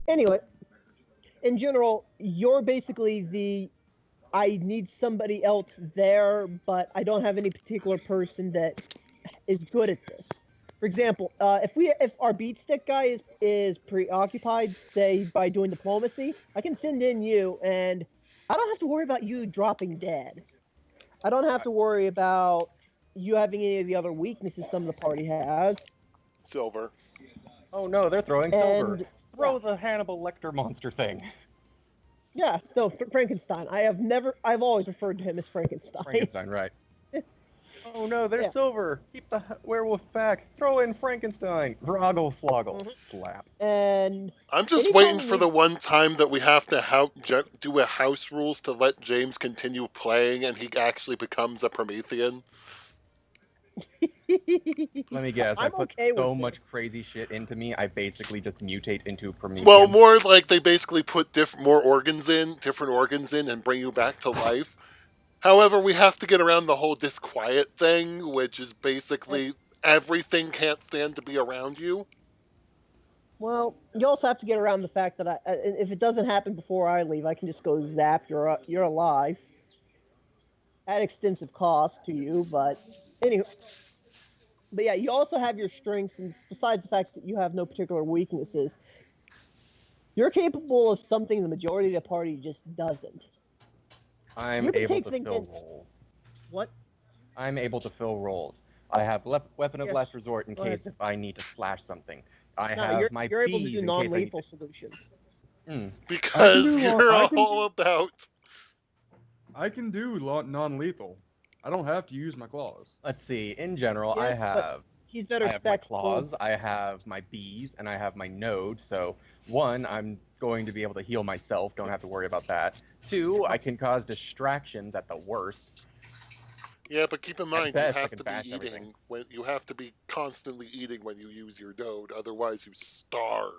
Anyway, in general, you're basically the I need somebody else there, but I don't have any particular person that is good at this. For example, if our beat stick guy is preoccupied, say by doing diplomacy, I can send in you, and I don't have to worry about you dropping dead. I don't have to worry about you having any of the other weaknesses some of the party has. Silver. Oh no, they're throwing silver. And Throw the Hannibal Lecter monster thing. yeah, no, Frankenstein. I've always referred to him as Frankenstein. Frankenstein, right. Oh no, there's Yeah. silver. Keep the werewolf back. Throw in Frankenstein. Groggle floggle. Slap. And I'm just anytime waiting for the one time that we have to do a house rules to let James continue playing and he actually becomes a Promethean. Let me guess. I I'm put okay so with much this. crazy shit into me, I basically just mutate into Promethean. Well, more like they basically put different organs in, and bring you back to life. However, we have to get around the whole disquiet thing, which is basically everything can't stand to be around you. Well, you also have to get around the fact that if it doesn't happen before I leave, I can just go zap. You're alive at extensive cost to you, but anyway. But yeah, you also have your strengths, and besides the fact that you have no particular weaknesses, you're capable of something the majority of the party just doesn't. I'm You can able take to things fill in. roles. What? I'm able to fill roles. I have weapon of Yes. last resort in Go ahead. case if I need to slash something. I No, have my you're able to bees do in case I need non-lethal to... solutions. Because you're I can all about. I can do non-lethal. I don't have to use my claws. Let's see. In general, Yes, but he's better I have my spec. claws, I have my bees, and I have my node. So, one, I'm going to be able to heal myself. Don't have to worry about that. Two, I can cause distractions at the worst. Yeah, but keep in mind best, you I have can to be bash eating everything. when you have to be constantly eating when you use your node, otherwise you starve.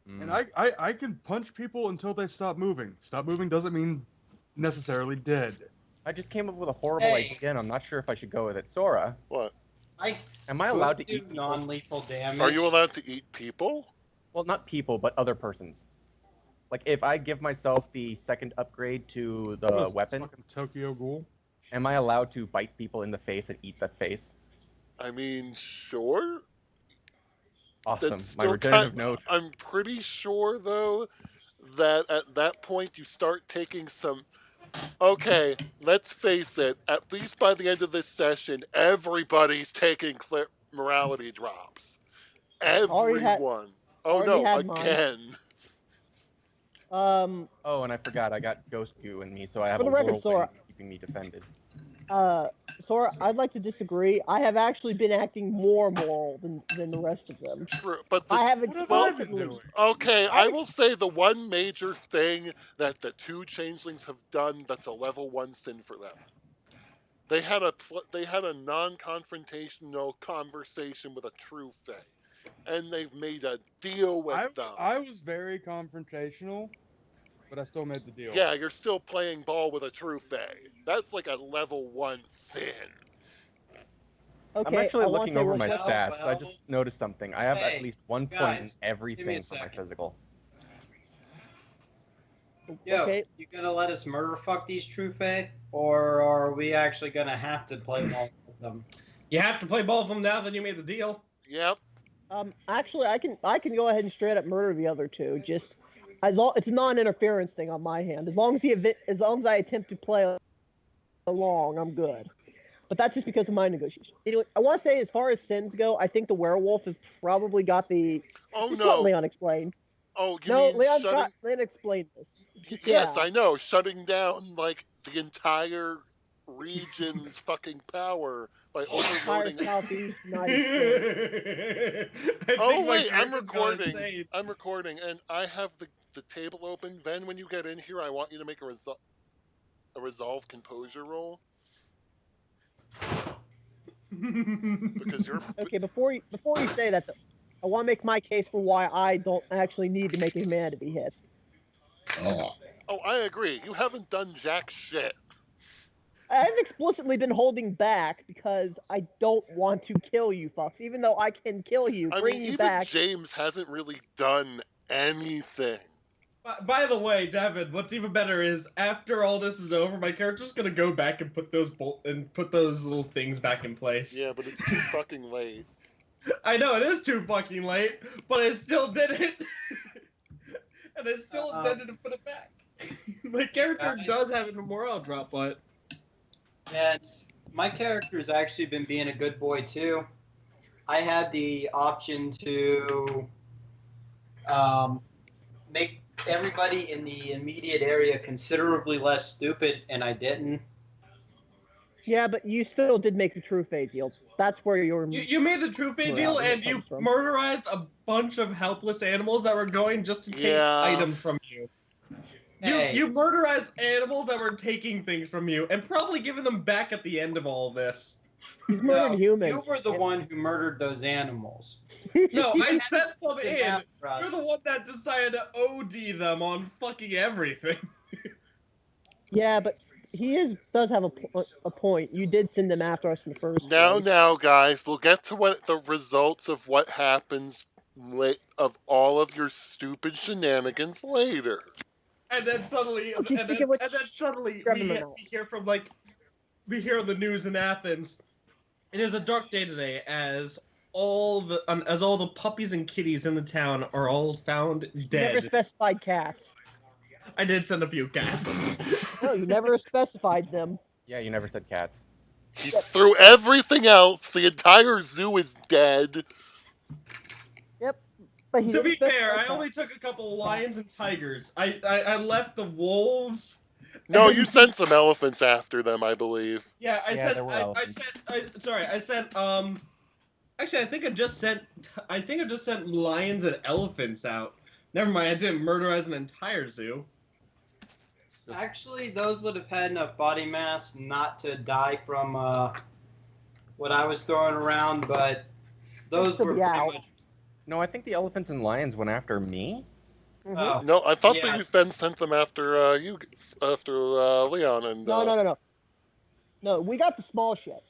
And I can punch people until they stop moving. Stop moving doesn't mean necessarily dead. I just came up with a horrible idea, and I'm not sure if I should go with it. Sora, What? am I allowed to do eat people? non-lethal damage? Are you allowed to eat people? Well, not people, but other persons. Like, if I give myself the second upgrade to the What is weapon, fucking Tokyo Ghoul. am I allowed to bite people in the face and eat that face? I mean, sure. Awesome. That's My still regenerative node. I'm pretty sure though that at that point you start taking some. Okay, let's face it. At least by the end of this session, everybody's taking morality drops. Already had. Everyone. Oh Already no, had mine. again. Oh, and I forgot, I got ghost goo in me, so I have For the a record, whirlwind Sora. keeping me defended. Sora, I'd like to disagree. I have actually been acting more moral than the rest of them. True, but I have What have I been explicitly. doing? okay, I will say the one major thing that the two changelings have done that's a level 1 sin for them. They had a non-confrontational conversation with a true Fae, and they've made a deal with them. I was very confrontational, but I still made the deal. Yeah, you're still playing ball with a true Fae. That's like a level 1 sin. Okay, I'm actually I wanna looking say over real my quick- stats. I well, just noticed something. I have at hey, least 1 point in guys, give me everything a for my second. physical. Yo, Okay. you gonna let us murder fuck these true fae, or are we actually gonna have to play ball with them? You have to play both of them now that you made the deal. Yep. Actually, I can go ahead and straight up murder the other two. Just it's a non-interference thing on my hand. As long as I attempt to play along, I'm good. But that's just because of my negotiation. Anyway, I want to say, as far as sins go, I think the werewolf has probably got the. Oh Just no. let Leon explain. Oh, you No, mean shutting? Leon explained this. Yes, Yeah. I know. Shutting down like the entire region's fucking power by Entire overloading. Southeast United States. Oh wait, I'm recording. I'm recording, and I have the table open. Ben, when you get in here, I want you to make a resolve composure roll because you're. Okay, before you say that, though, I want to make my case for why I don't actually need to make a humanity hit. Oh, I agree. You haven't done jack shit. I've explicitly been holding back because I don't want to kill you fucks, even though I can kill you, I bring mean, you even back. James hasn't really done anything. By the way, Devin, what's even better is after all this is over, my character's gonna go back and put those little things back in place. Yeah, but it's too fucking late. I know it is too fucking late, but I still did it, and I still intended to put it back. My character does have a morale drop, but And my character's actually been being a good boy too. I had the option to make everybody in the immediate area considerably less stupid, and I didn't. Yeah, but you still did make the true fate deal. That's where you made the true fate deal, and you murderized a bunch of helpless animals that were going just to take items from you. Hey. You murderized animals that were taking things from you, and probably giving them back at the end of all this. He's murdered humans. You were the one who murdered those animals. No, I sent them in. You're You're the one that decided to OD them on fucking everything. Yeah, but does have a point. You did send them after us in the first place. Now, guys, we'll get to what the results of what happens of all of your stupid shenanigans later. And then suddenly, we hear from we hear the news in Athens. It is a dark day today, as all the puppies and kitties in the town are all found dead. You never specified cats. I did send a few cats. No, you never specified them. Yeah, you never said cats. He's through everything else. The entire zoo is dead. Yep. But To be fair, I only took a couple of lions and tigers. I left the wolves. No, you sent some elephants after them, I believe. Yeah, I sent. Actually, I think I just sent lions and elephants out. Never mind, I didn't murderize an entire zoo. Actually, those would have had enough body mass not to die from what I was throwing around, but those were pretty much... No, I think the elephants and lions went after me. Oh, No, I thought that you then sent them after Leon and. No, we got the small shit.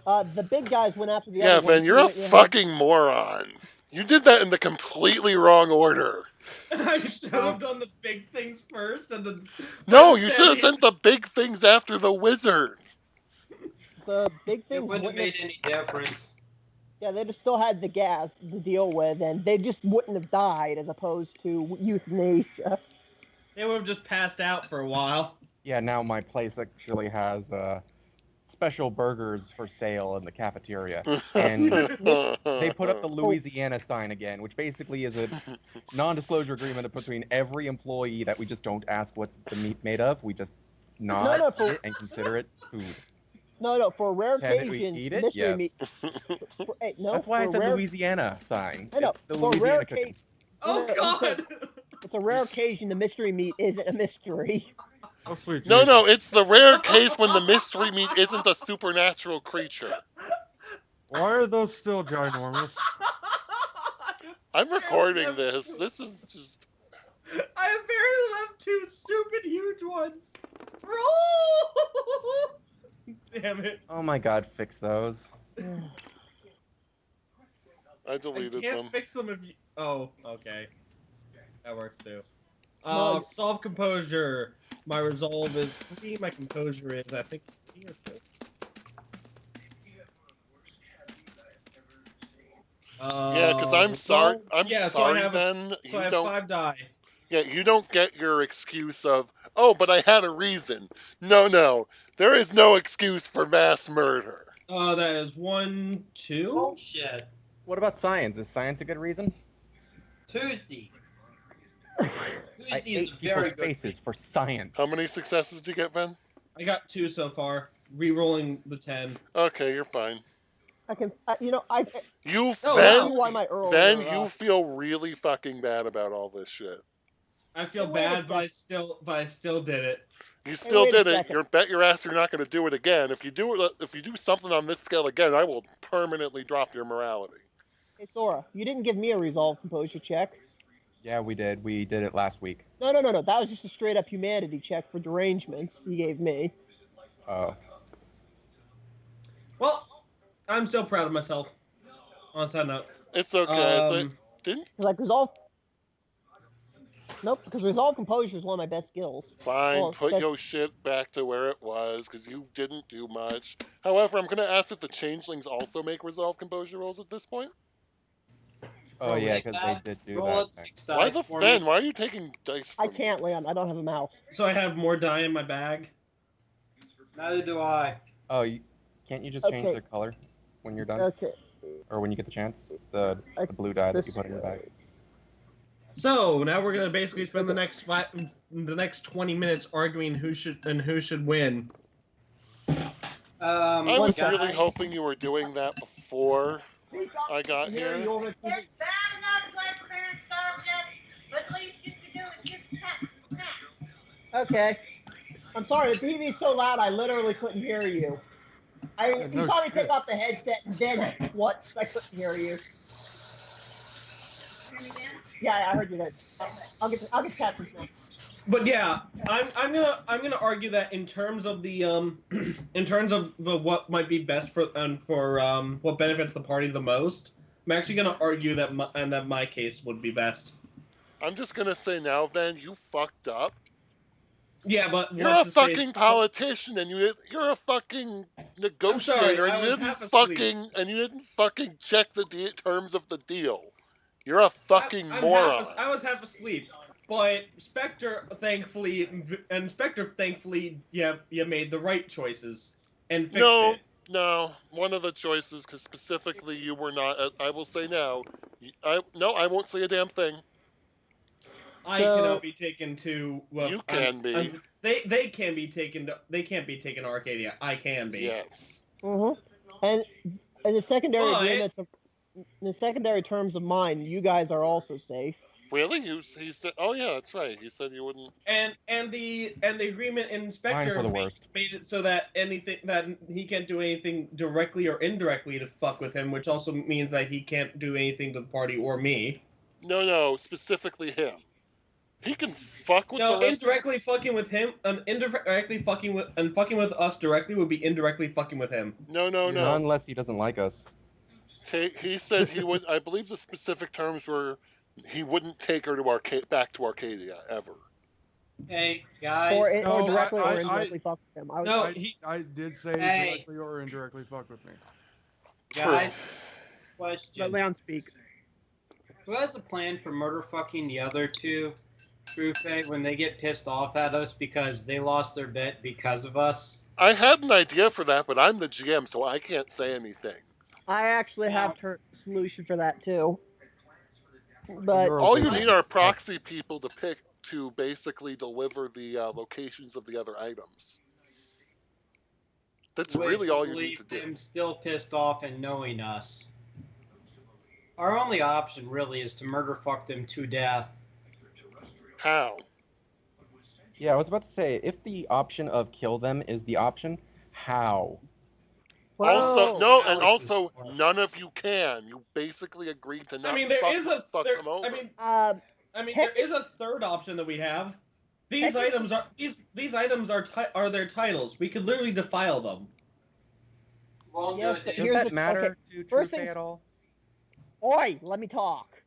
The big guys went after the Yeah, other ones. Ven, you're a fucking moron. You did that in the completely wrong order. I should have done the big things first, and then. No, you should have sent the big things after the wizard. The big things it wouldn't have made any difference. Yeah, they just still had the gas to deal with, and they just wouldn't have died as opposed to euthanasia. They would have just passed out for a while. Yeah, now my place actually has special burgers for sale in the cafeteria. And they put up the Louisiana sign again, which basically is a non-disclosure agreement between every employee that we just don't ask what's the meat made of. We just nod it and consider it food. No, for a rare Can we occasion, eat it? mystery Yes. meat. That's why I said Louisiana sign. I know. It's the For a Louisiana rare cooking. occasion. Oh God! It's a rare occasion the mystery meat isn't a mystery. Oh, sweet No, Jesus. it's the rare case when the mystery meat isn't a supernatural creature. Why are those still ginormous? I'm recording this. This is just. I have barely left 2 stupid huge ones. Roll! Damn it! Oh my God, fix those. I deleted I can't them. fix them if you. Oh, okay. That works too. No. Resolve composure. My resolve is 3. My composure is, I think, 3 or 4. Yeah, because I'm sorry. I'm yeah, sorry, so I have, Ben. so I have 5 die. Yeah, you don't get your excuse of, oh, but I had a reason. No. There is no excuse for mass murder. That is 1, 2. Bullshit. What about science? Is science a good reason? Tuesday. I Tuesday is ate a very people's good faces for science. How many successes did you get, Ben? I got 2 so far. Rerolling the 10. Okay, you're fine. I can, You, Oh, Ben, see why my Earl Ben, were you off. feel really fucking bad about all this shit. I feel Wait a bad, but I still did it. You still wait a did it. second. You bet your ass you're not going to do it again. If you do something on this scale again, I will permanently drop your morality. Hey, Sora, you didn't give me a resolve composure check. Yeah, we did. We did it last week. No. That was just a straight up humanity check for derangements you gave me. Oh. Well, I'm still proud of myself. On a side note. It's okay. Didn't? Like resolve Nope, because Resolve Composure is one of my best skills. Fine, Well, put best- your shit back to where it was, because you didn't do much. However, I'm going to ask if the changelings also make Resolve Composure rolls at this point. Oh yeah, because they did do Roll that. it 6 Why dice the for Ben? me. Why are you taking dice I from can't, Leon. I don't have a mouse. So I have more dye in my bag. Neither do I. Oh, can't you just change Okay. the color when you're done, Okay. or when you get the chance? The blue dye that you put in your bag. So now we're gonna basically spend the next 20 minutes arguing who should win. I was guys, really hoping you were doing that before I got here. It's bad enough blood clearance subject, but at least you can do is give cats some snacks. Okay. I'm sorry, the TV's so loud I literally couldn't hear you. You no saw me shit. take off the headset and then what? I couldn't hear you. Hear me then? Yeah, I heard you good. I'll get cats some snacks. But yeah, I'm gonna argue that in terms of the what might be best for what benefits the party the most, I'm actually gonna argue that my case would be best. I'm just going to say now, Ben, you fucked up. Yeah, but You're a fucking politician, and you're a fucking negotiator, I and you was didn't half asleep. fucking check the terms of the deal. You're a fucking moron. I was half asleep, but Spectre thankfully, you made the right choices and fixed it. No, one of the choices, because specifically you were not. I will say now. I won't say a damn thing. I So- cannot be taken to. Well, You can be. They can be taken. They can't be taken to Arcadia. I can be. Yes. And in the secondary But- agreements, in the secondary terms of mine, you guys are also safe. Really? He said. Oh yeah, that's right. He said you wouldn't. And the agreement in Spectre for the worst. made it so that he can't do anything directly or indirectly to fuck with him, which also means that he can't do anything to the party or me. No, specifically him. He can fuck with No, the rest. indirectly fucking with him, and indirectly fucking with us directly would be indirectly fucking with him. No. Not unless he doesn't like us. He said he would. I believe the specific terms were he wouldn't take her to back to Arcadia ever. Hey, guys. Or No, directly I- or indirectly fuck with them. I did say Hey. directly or indirectly fuck with me. Guys, Let question. Leon speak. Who has a plan for murder fucking the other two, Trufe, when they get pissed off at us because they lost their bet because of us? I had an idea for that, but I'm the GM, so I can't say anything. I actually have a solution for that too. But All you need are proxy people to pick to basically deliver the locations of the other items. That's really all you need to do. I'm still pissed off and knowing us. Our only option really is to murder fuck them to death. How? Yeah, I was about to say, if the option of kill them is the option, how? Also, Whoa. no, and Alex also is smart. none of you can. You basically agreed to not I mean, there is a fuck there, them over. I mean, there is a third option that we have. These items are are their titles. We could literally defile them. Well, Yes, good. but Does here's that the- matter okay, to first Trufe things- at all? Oi, let me talk.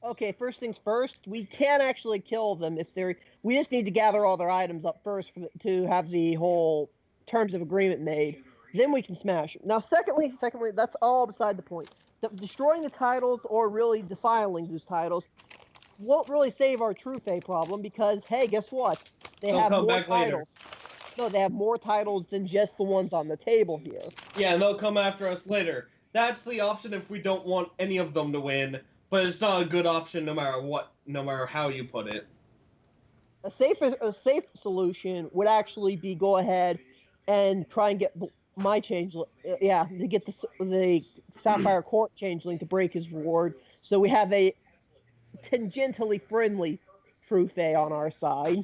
Okay, first things first, we can actually kill them if they're. We just need to gather all their items up first to have the whole terms of agreement made. Then we can smash them. Now, secondly, that's all beside the point. Destroying the titles or really defiling those titles won't really save our Trufe problem because, hey, guess what? They'll have come more back later. titles. No, they have more titles than just the ones on the table here. Yeah, and they'll come after us later. That's the option if we don't want any of them to win, but it's not a good option no matter what, no matter how you put it. A safe solution would actually be go ahead and try and get my changeling, to get the Sapphire Court changeling to break his ward, so we have a tangentially friendly Trufe on our side.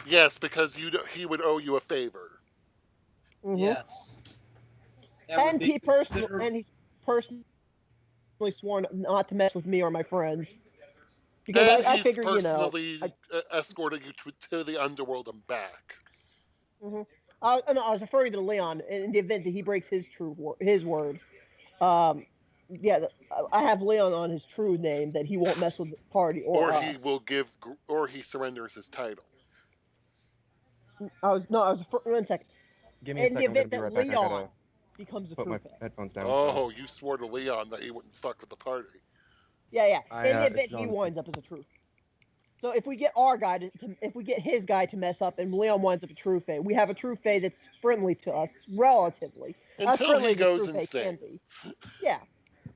Yes, because he would owe you a favor. Mhm. Yes. That would And be he's personally sworn not to mess with me or my friends. Because And I he's figure, personally escorting you to the underworld and back. I was referring to Leon in the event that he breaks his word. yeah, I have Leon on his true name that he won't mess with the party or us. he will or he surrenders his title. I was 1 second. Give me a In the second. I'm gonna event be that right back. I Leon gotta becomes a put true my fan. headphones down. Oh, you swore to Leon that he wouldn't fuck with the party. Yeah. In the it's event he on- winds up as a true. So if we get our guy if we get his guy to mess up and Leon winds up a true fae, we have a true fae that's friendly to us relatively. As Until friendly he as a goes true fae insane. can be. Yeah,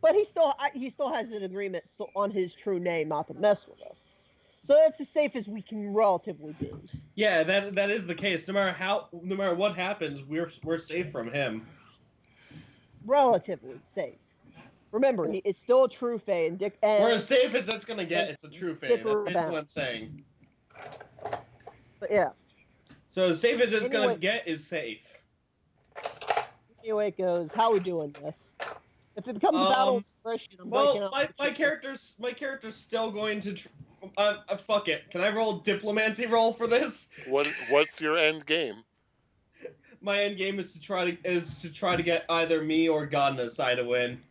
but he still has an agreement on his true name not to mess with us. So that's as safe as we can relatively be. Yeah, that is the case. No matter what happens, we're safe from him. Relatively safe. Remember, it's still a true fae, and Dick. And, We're as safe as it's gonna get. It's a true fae. That's basically what I'm saying. But yeah. So as safe as it's Anyway. gonna get is safe. Anyway, it goes. How are we doing this? If it becomes a battle of attrition, I'm breaking Well, out. my character's still going to. Fuck it. Can I roll diplomacy roll for this? What's your end game? My end game is to try to get either me or Godna's side to win.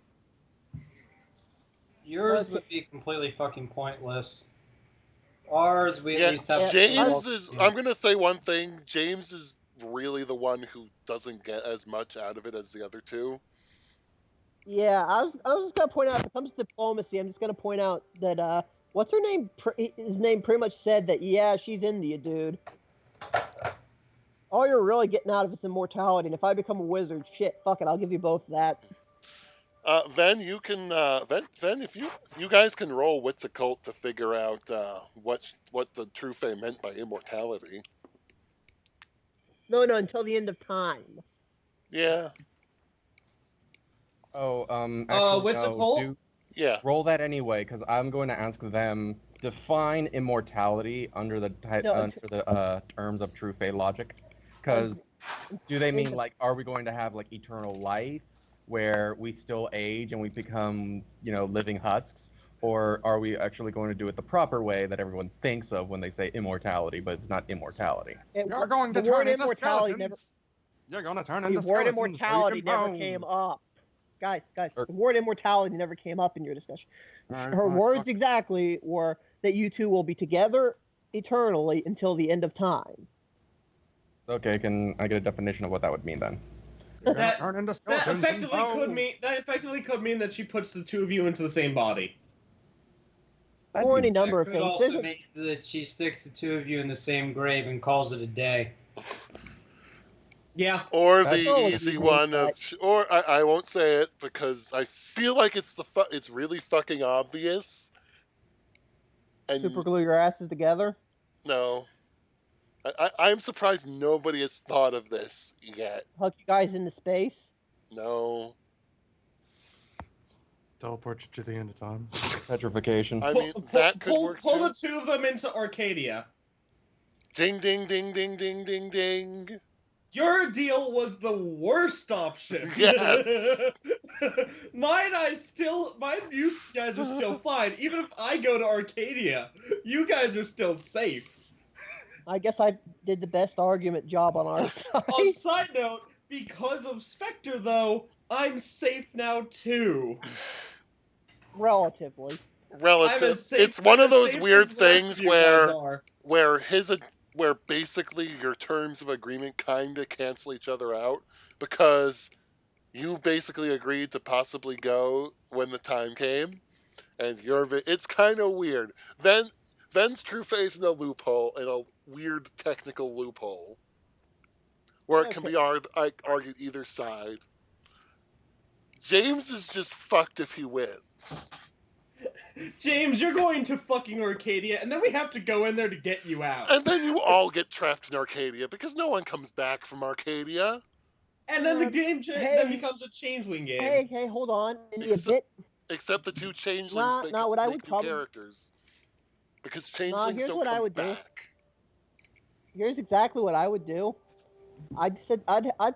Yours would be completely fucking pointless. Ours, we Yeah, at least have. James is. I'm gonna say one thing. James is really the one who doesn't get as much out of it as the other two. Yeah, I was just gonna point out. If it comes to diplomacy, I'm just gonna point out that what's her name? His name pretty much said that. Yeah, she's into you, dude. All you're really getting out of it's immortality, and if I become a wizard, shit, fuck it, I'll give you both that. Ven, you can Ven, if you guys can roll Wits Occult to figure out what the true fae meant by immortality. No, until the end of time. Yeah. Oh, actually, Wits no, Occult? Yeah. roll that anyway, because I'm going to ask them define immortality under the terms of true fae logic. Because do they mean like, are we going to have like eternal life, where we still age and we become, living husks, or are we actually going to do it the proper way that everyone thinks of when they say immortality, but it's not immortality? You're going to the word turn into immortality skeletons. You're going to turn The into word skeletons. immortality so you can never bone. came up. Guys, Or- the word immortality never came up in your discussion. Alright, Her fine, words fuck. exactly were that you two will be together eternally until the end of time. Okay, can I get a definition of what that would mean then? You're gonna That- turn into That skeletons and effectively could mean that she puts the two of you into the same body. Or any number of Could things. also There's a- mean that she sticks the two of you in the same grave and calls it a day. Yeah. Or That's the always easy easy, one of, but- or I won't say it because I feel like it's really fucking obvious. And super glue your asses together. no, I'm surprised nobody has thought of this yet. Huck you guys into space. No, Teleport you to the end of time. Petrification. I mean that could work pull too. the two of them into Arcadia. Ding ding ding ding ding ding ding. Your deal was the worst option. Yes. Mine, you guys are still fine. Even if I go to Arcadia, you guys are still safe. I guess I did the best argument job on our side. On side note, because of Spectre, though, I'm safe now too. Relatively. I'm Relative. as safe- It's one I'm of as those safe weird as the rest things of you guys where are. where basically your terms of agreement kind of cancel each other out because you basically agreed to possibly go when the time came, and it's kind of weird. Ven's true face in a loophole, in a weird technical loophole, where it can be argued either side. James is just fucked if he wins. James, you're going to fucking Arcadia, and then we have to go in there to get you out. And then you all get trapped in Arcadia because no one comes back from Arcadia. And then the game then Hey. becomes a changeling game. Hey, hold on. In the Except- event, Except the two changelings Nah, make, nah, what I make would new probably- characters. Because changelings here's don't what come I would do. back. here's exactly what I would do. I'd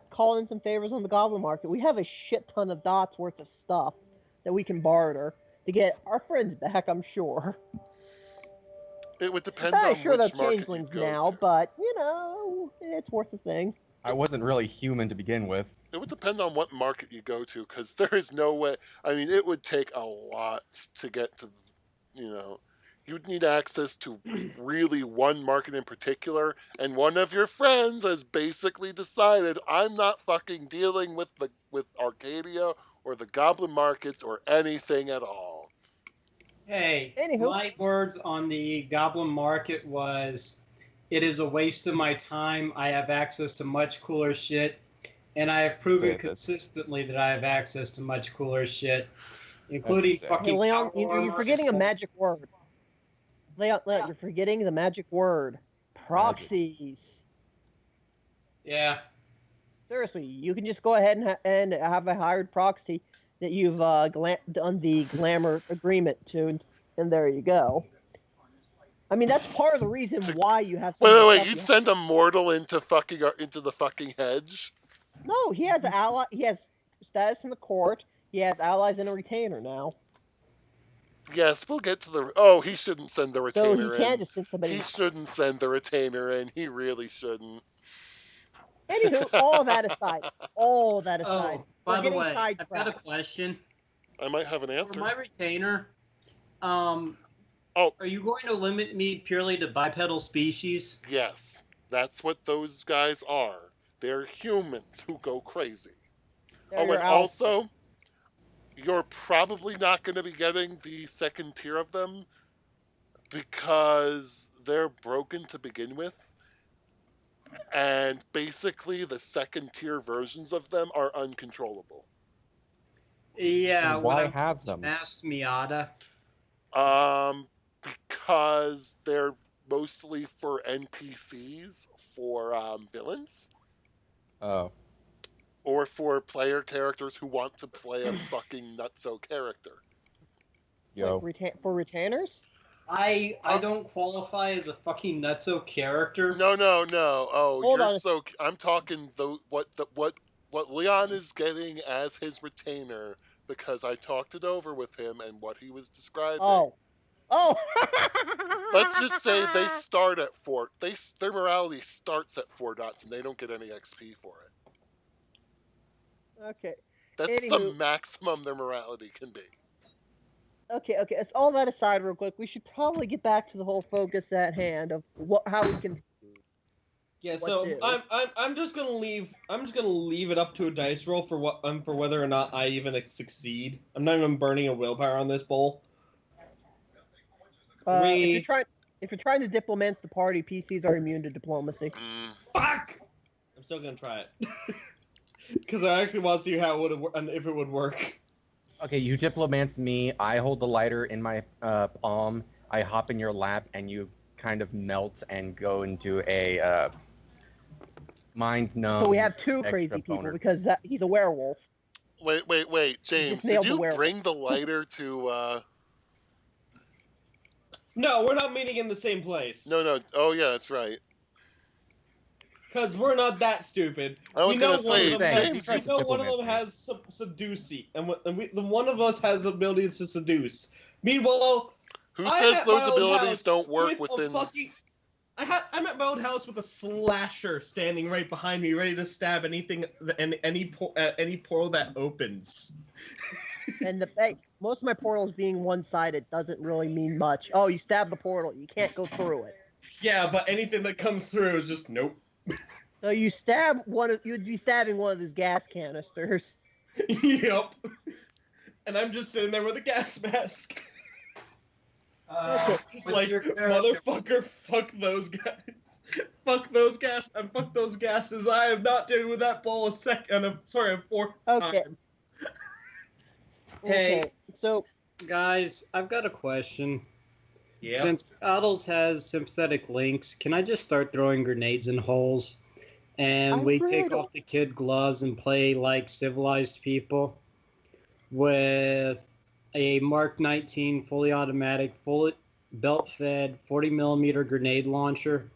call in some favors on the goblin market. We have a shit ton of dots worth of stuff that we can barter to get our friends back, I'm sure. It would depend I'm on sure they're which market you changelings go now, to. but it's worth a thing. I wasn't really human to begin with. It would depend on what market you go to, because there is no way. I mean, it would take a lot to get to, you'd need access to really one market in particular, and one of your friends has basically decided, I'm not fucking dealing with Arcadia or the Goblin markets or anything at all. Hey, Anywho. my words on the Goblin Market was, it is a waste of my time. I have access to much cooler shit, and I have proven Say this. consistently that I have access to much cooler shit, including That's fucking Hey, Leon, power you're armor. forgetting a magic word. Leon, you're forgetting the magic word. Proxies. Yeah. Seriously, you can just go ahead and have a hired proxy that you've done the glamour agreement to, and there you go. I mean, that's part of the reason why you have some of the Wait, stuff you'd you send a mortal into the fucking hedge? No, he has he has status in the court. He has allies and a retainer now. Yes, we'll get to the. Oh, he shouldn't send the So retainer he can't in. just send somebody. He shouldn't send the retainer in. He really shouldn't. Anywho, all that aside. Oh, We're by the getting way, I've got a sidetracked. question. I might have an For answer. my retainer, Oh. are you going to limit me purely to bipedal species? Yes, that's what those guys are. They're humans who go crazy. They're Oh, your and alpha. also, you're probably not going to be getting the second tier of them because they're broken to begin with. And basically, the second tier versions of them are uncontrollable. Yeah, And when why I'm have them? Masked Miata. Because they're mostly for NPCs, for villains, Oh, or for player characters who want to play a fucking nutso character. yo. Wait, for retainers? I don't qualify as a fucking nutso character. No. Oh, Hold you're on. so. I'm talking what Leon is getting as his retainer, because I talked it over with him and what he was describing. Oh. Let's just say they start at 4. Their morality starts at 4 dots, and they don't get any XP for it. Okay. That's the Anywho. maximum their morality can be. Okay. It's all that aside, real quick. We should probably get back to the whole focus at hand of how we can. Yeah, What so do? I'm just gonna leave it up to a dice roll for for whether or not I even succeed. I'm not even burning a willpower on this bowl. If you're trying to diplomance the party, PCs are immune to diplomacy. Fuck! I'm still gonna try it because I actually want to see how it would and if it would work. Okay, you diplomance me. I hold the lighter in my palm. I hop in your lap, and you kind of melt and go into a mind numb. So we have two extra crazy people boner. because he's a werewolf. Wait, James, did nailed the you werewolf. bring the lighter to? No, we're not meeting in the same place. No. Oh yeah, that's right. Because we're not that stupid. I was gonna say, James, we you know one of diplomat them me. has seducey, and the one of us has the ability to seduce. Meanwhile, Who I'm says at my those own abilities house don't work with within? I'm at my own house with a slasher standing right behind me, ready to stab anything and any portal that opens. And most of my portals being one-sided doesn't really mean much. Oh, you stab the portal, you can't go through it. Yeah, but anything that comes through is just nope. So you'd be stabbing one of those gas canisters. Yep. And I'm just sitting there with a gas mask. It's like, motherfucker, fuck those guys. Fuck those gas and fuck those gases. I am not dealing with that ball a fourth Okay. time. Hey. Okay, so Guys, I've got a question. Yeah. Since Addles has sympathetic links, can I just start throwing grenades in holes? And I we really take don't- off the kid gloves and play like civilized people with a Mark 19 fully automatic, full belt-fed 40mm grenade launcher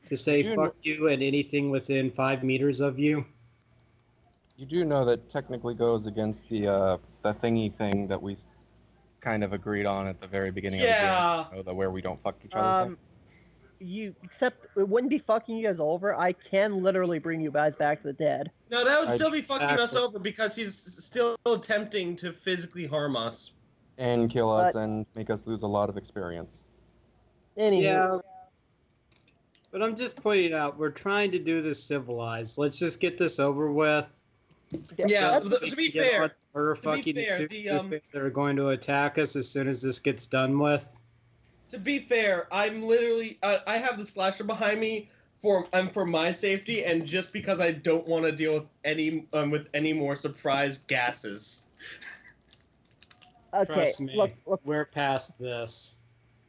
to say You fuck you and anything within 5 meters of you. You do know that technically goes against the thingy thing that we kind of agreed on at the very beginning Yeah. of the game, where we don't fuck each other. thing. except it wouldn't be fucking you guys over. I can literally bring you guys back to the dead. No, that would I- still be fucking us Exactly. over because he's still attempting to physically harm us. And kill us But- and make us lose a lot of experience. Anywho, Yeah. But I'm just pointing out, we're trying to do this civilized. Let's just get this over with. Yeah, So to we be can get fair, on murder to be fucking fair, two the, that are going to attack us as soon as this gets done with. To be fair, I'm literally I have the slasher behind me for my safety and just because I don't want to deal with any more surprise gases. okay, Trust me, look, we're past this.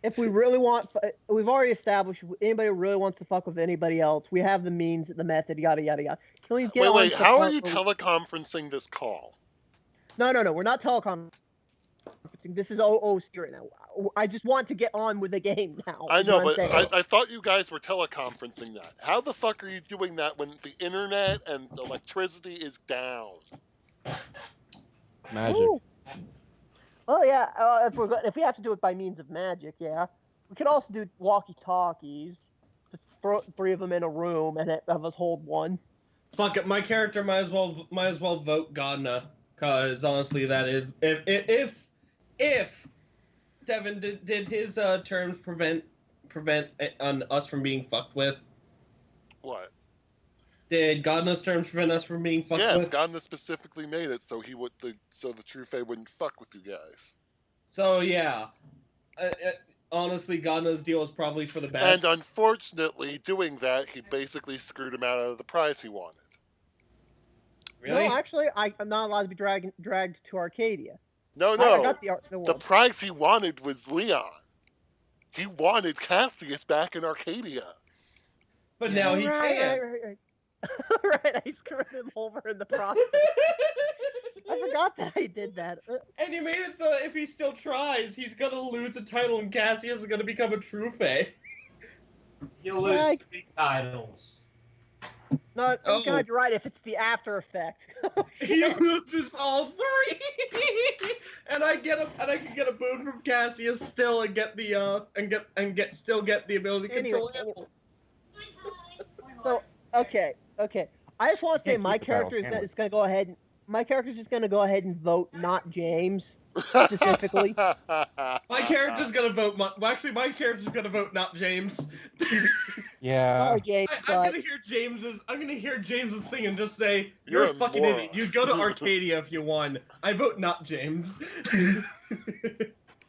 if we really want, we've already established if anybody who really wants to fuck with anybody else, we have the means, the method, yada yada yada. Can we get on Wait, to the how are part you where teleconferencing this call? No, we're not teleconferencing. This is OOC right now. I just want to get on with the game now. I is know, what I'm but saying. I thought you guys were teleconferencing that. How the fuck are you doing that when the internet and electricity is down? Magic. Ooh. Oh yeah, if we have to do it by means of magic, yeah. We could also do walkie-talkies. Just throw three of them in a room and have us hold one. Fuck it, my character might as well vote Godna, cause honestly that is if Devin did his terms prevent on us from being fucked with. What? Did Godna's terms prevent us from being fucked Yes, with? Gandalf specifically made it so so the True Fae wouldn't fuck with you guys. So yeah, honestly, Godna's deal was probably for the best. And unfortunately, doing that, he basically screwed him out of the prize he wanted. Really? No, actually, I'm not allowed to be dragged to Arcadia. No, I no. got the The world. prize he wanted was Leon. He wanted Cassius back in Arcadia. But now he can't. Right. Right, I screwed him over in the process. I forgot that I did that. And you made it so that if he still tries, he's gonna lose the title and Cassius is gonna become a true Fae. You'll lose Right. 3 titles. No, Oh. God, you're right. If it's the after effect. He loses all 3, and I can get a boon from Cassius still and get the still get the ability to control Anyway. animals. So okay. I just want to say Can't my keep the title, character can we? is going to go ahead. My character's just going to go ahead and vote not James specifically. My character's gonna vote. My character's gonna vote not James. Yeah. Sorry, James, I'm but gonna hear James's. I'm gonna hear James's thing and just say, You're "You're a a fucking moron." idiot. You go to Arcadia if you won. I vote not James."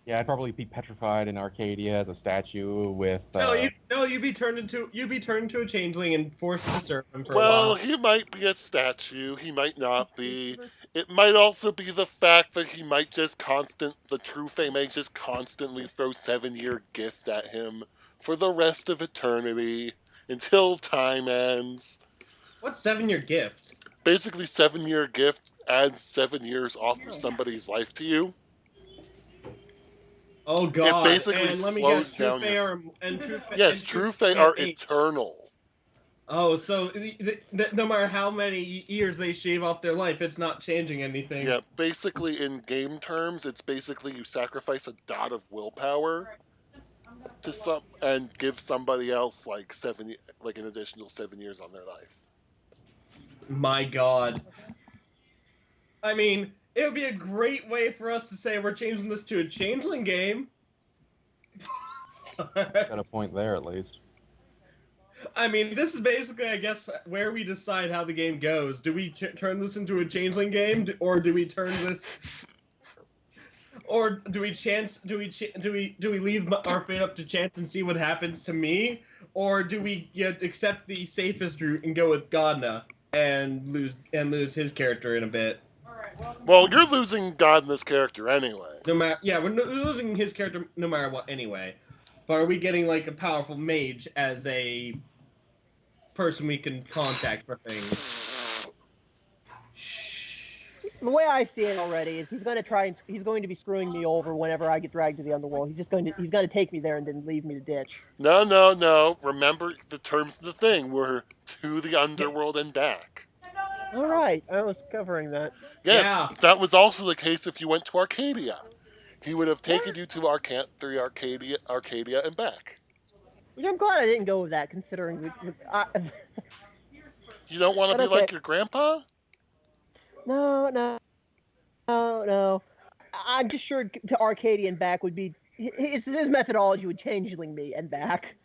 Yeah, I'd probably be petrified in Arcadia as a statue with. You'd be turned into a changeling and forced to serve him for a Well, while. he might be a statue. He might not be. It might also be the fact that the True Fae may just constantly throw 7-year gift at him for the rest of eternity until time ends. What's 7-year gift? Basically, 7-year gift adds 7 years off of somebody's life to you. Oh God! basically and let me slows guess, True down Fae your- are and True Fae. Yes, and True Fae are age. eternal. Oh, so no matter how many years they shave off their life, it's not changing anything. Yeah, basically in game terms, it's basically you sacrifice a dot of willpower to and give somebody else like an additional 7 years on their life. My God. I mean, it would be a great way for us to say we're changing this to a changeling game. Got a point there, at least. I mean, this is basically, I guess, where we decide how the game goes. Do we turn this into a changeling game, or do we turn this, or do we leave our fate up to chance and see what happens to me, or do we accept the safest route and go with Godna and lose his character in a bit? Well, you're losing God in this character anyway. We're losing his character no matter what anyway. But are we getting like a powerful mage as a person we can contact for things? the way I see it already is he's going to be screwing me over whenever I get dragged to the underworld. He's going to take me there and then leave me to ditch. No. Remember the terms of the thing. We're to the underworld and back. All right, I was covering that. Yes, Yeah. that was also the case if you went to Arcadia. He would have taken you to Arcadia and back. Which I'm glad I didn't go with that, considering You don't want to But be okay. like your grandpa? no. I'm just sure to Arcadia and back would be his methodology would changeling me and back.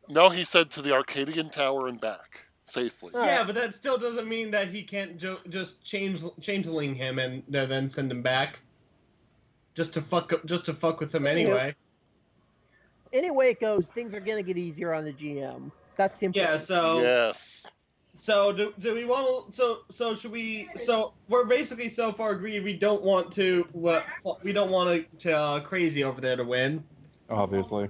No, he said to the Arcadian Tower and back safely. All Yeah, right. but that still doesn't mean that he can't just changeling him and then send him back. Just to fuck with him anyway. Anyway it goes, things are gonna get easier on the GM. That's the important. Yeah. So. Yes. So do we want to? So should we? So we're basically so far agreed we don't want to. We don't want to Crazy over there to win. Obviously.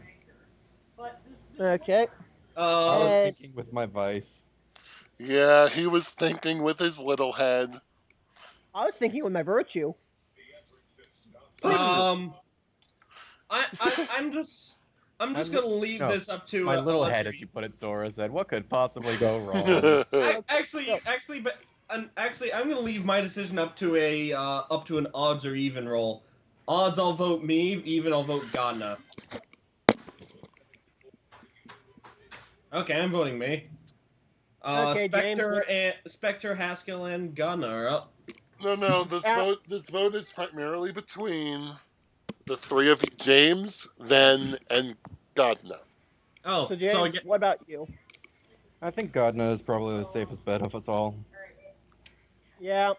Okay. I was And- thinking with my vice. Yeah, he was thinking with his little head. I was thinking with my virtue. I'm just gonna leave no, this up to My little Alexei. head, as you put it, Sora said. What could possibly go wrong? Actually, I'm gonna leave my decision up to an odds or even roll. Odds, I'll vote me. Even, I'll vote Godna. Okay, I'm voting me. Okay, James. Spectre, Haskell, and Godna are up. No. This vote is primarily between the three of you, James, Ven, and Godna. Oh, So James, what about you? I think Godna is probably the safest bet of us all. Yeah,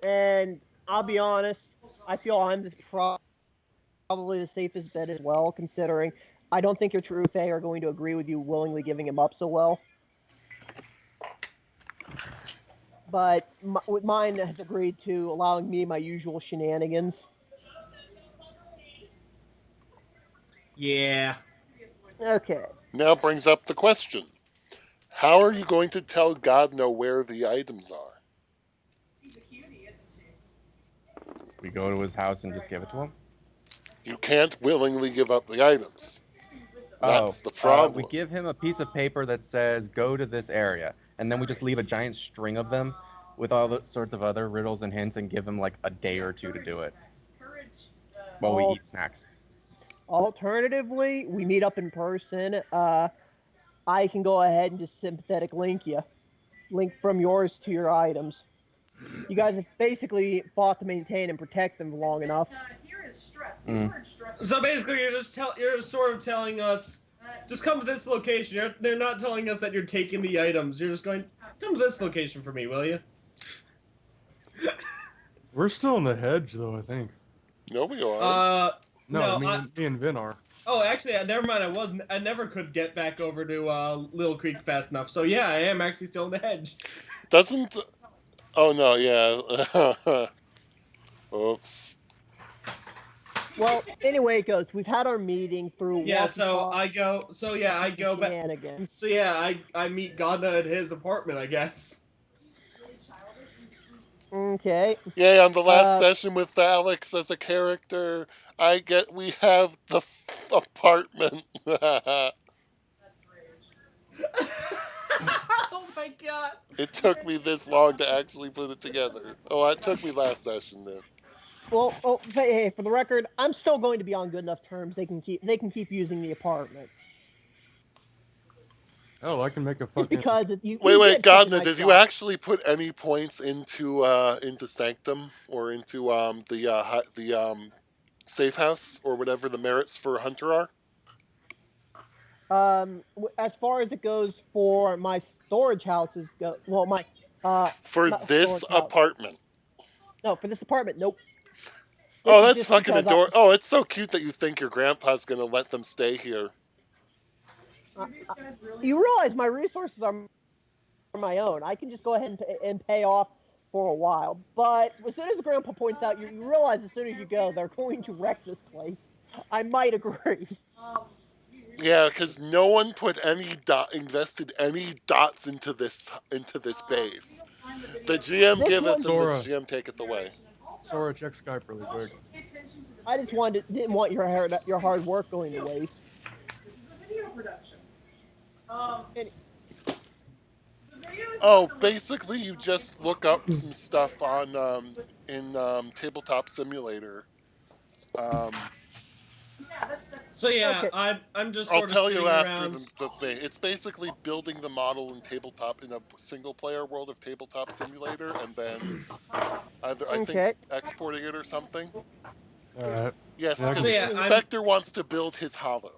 and I'll be honest, I feel I'm probably the safest bet as well, considering I don't think your true Fae are going to agree with you willingly giving him up so well. But mine has agreed to allowing me my usual shenanigans. Yeah. Okay. Now brings up the question. How are you going to tell Godna where the items are? We go to his house and just give it to him? You can't willingly give up the items. That's the We problem. give him a piece of paper that says, go to this area. And then we just leave a giant string of them with all the sorts of other riddles and hints and give him like a day or two to do it. While we eat snacks. Alternatively, we meet up in person. I can go ahead and just sympathetic link you. Link from yours to your items. You guys have basically fought to maintain and protect them long enough. So basically, you're sort of telling us, just come to this location. They're not telling us that you're taking the items. You're just going, come to this location for me, will you? We're still in the hedge, though, I think. No, we are. No, No, me and Vin are. Oh, actually, never mind. I never could get back over to Little Creek fast enough. So yeah, I am actually still in the hedge. Doesn't... Oh, no, yeah. Oops. Well, anyway it goes. We've had our meeting through... Yeah, so I go back. Shenanigans. So yeah, I meet Godna at his apartment, I guess. Okay. Yeah, on the last session with Alex as a character, we have the apartment. Oh my god. It took me this long to actually put it together. Oh, it took me last session then. Well, hey, for the record, I'm still going to be on good enough terms. They can keep using the apartment. Oh, I can make a Just fucking... because Wait, Godna, did you actually put any points into Sanctum or into the safe house or whatever the merits for Hunter are? As far as it goes for my storage houses go, well, my for this apartment. No, for this apartment, nope. Oh, that's fucking adorable. Oh, it's so cute that you think your grandpa's gonna let them stay here. You realize my resources are my own. I can just go ahead and pay off for a while. But as soon as Grandpa points out, you realize as soon as you go, they're going to wreck this place. I might agree. Yeah, because no one put invested any dots into this base. The GM give it, and the GM take it away. Sora, check Skype really quick. I just didn't want your hard work going to waste. Oh, basically, you just look up some stuff on in Tabletop Simulator. So yeah, Okay. I'm just I'll sort of tell sitting you after around. the thing. It's basically building the model in a single player world of Tabletop Simulator, and then either I think Okay. exporting it or something. All right. Yes, Yeah, I can So because do yeah, that. I'm. Spectre wants to build his hollow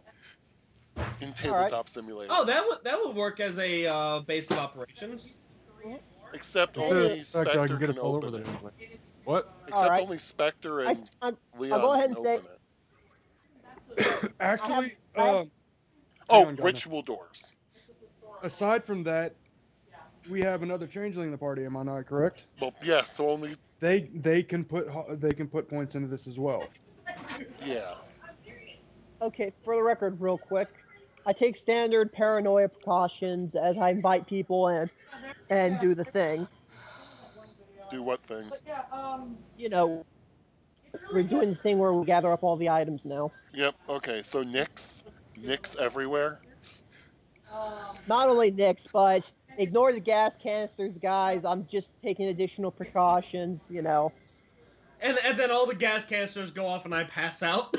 in All right. Tabletop Simulator. Oh, that would work as a base of operations. Except Consider only the fact that I can Spectre get can us all over open there it. anyway. What? Except right. only Spectre I, and I'm, I'll Leon go ahead can and say open it. Actually, I have- hang Oh, on, Gardner. ritual doors. Aside from that, we have another changeling in the party. Am I not correct? Well, yes, so only They can put points into this as well. yeah. okay, for the record, real quick, I take standard paranoia precautions as I invite people and do the thing. Do what thing? You know, we're doing the thing where we gather up all the items now. Yep. Okay. So Nyx everywhere. Not only Nyx, but ignore the gas canisters, guys. I'm just taking additional precautions. You know. And then all the gas canisters go off and I pass out.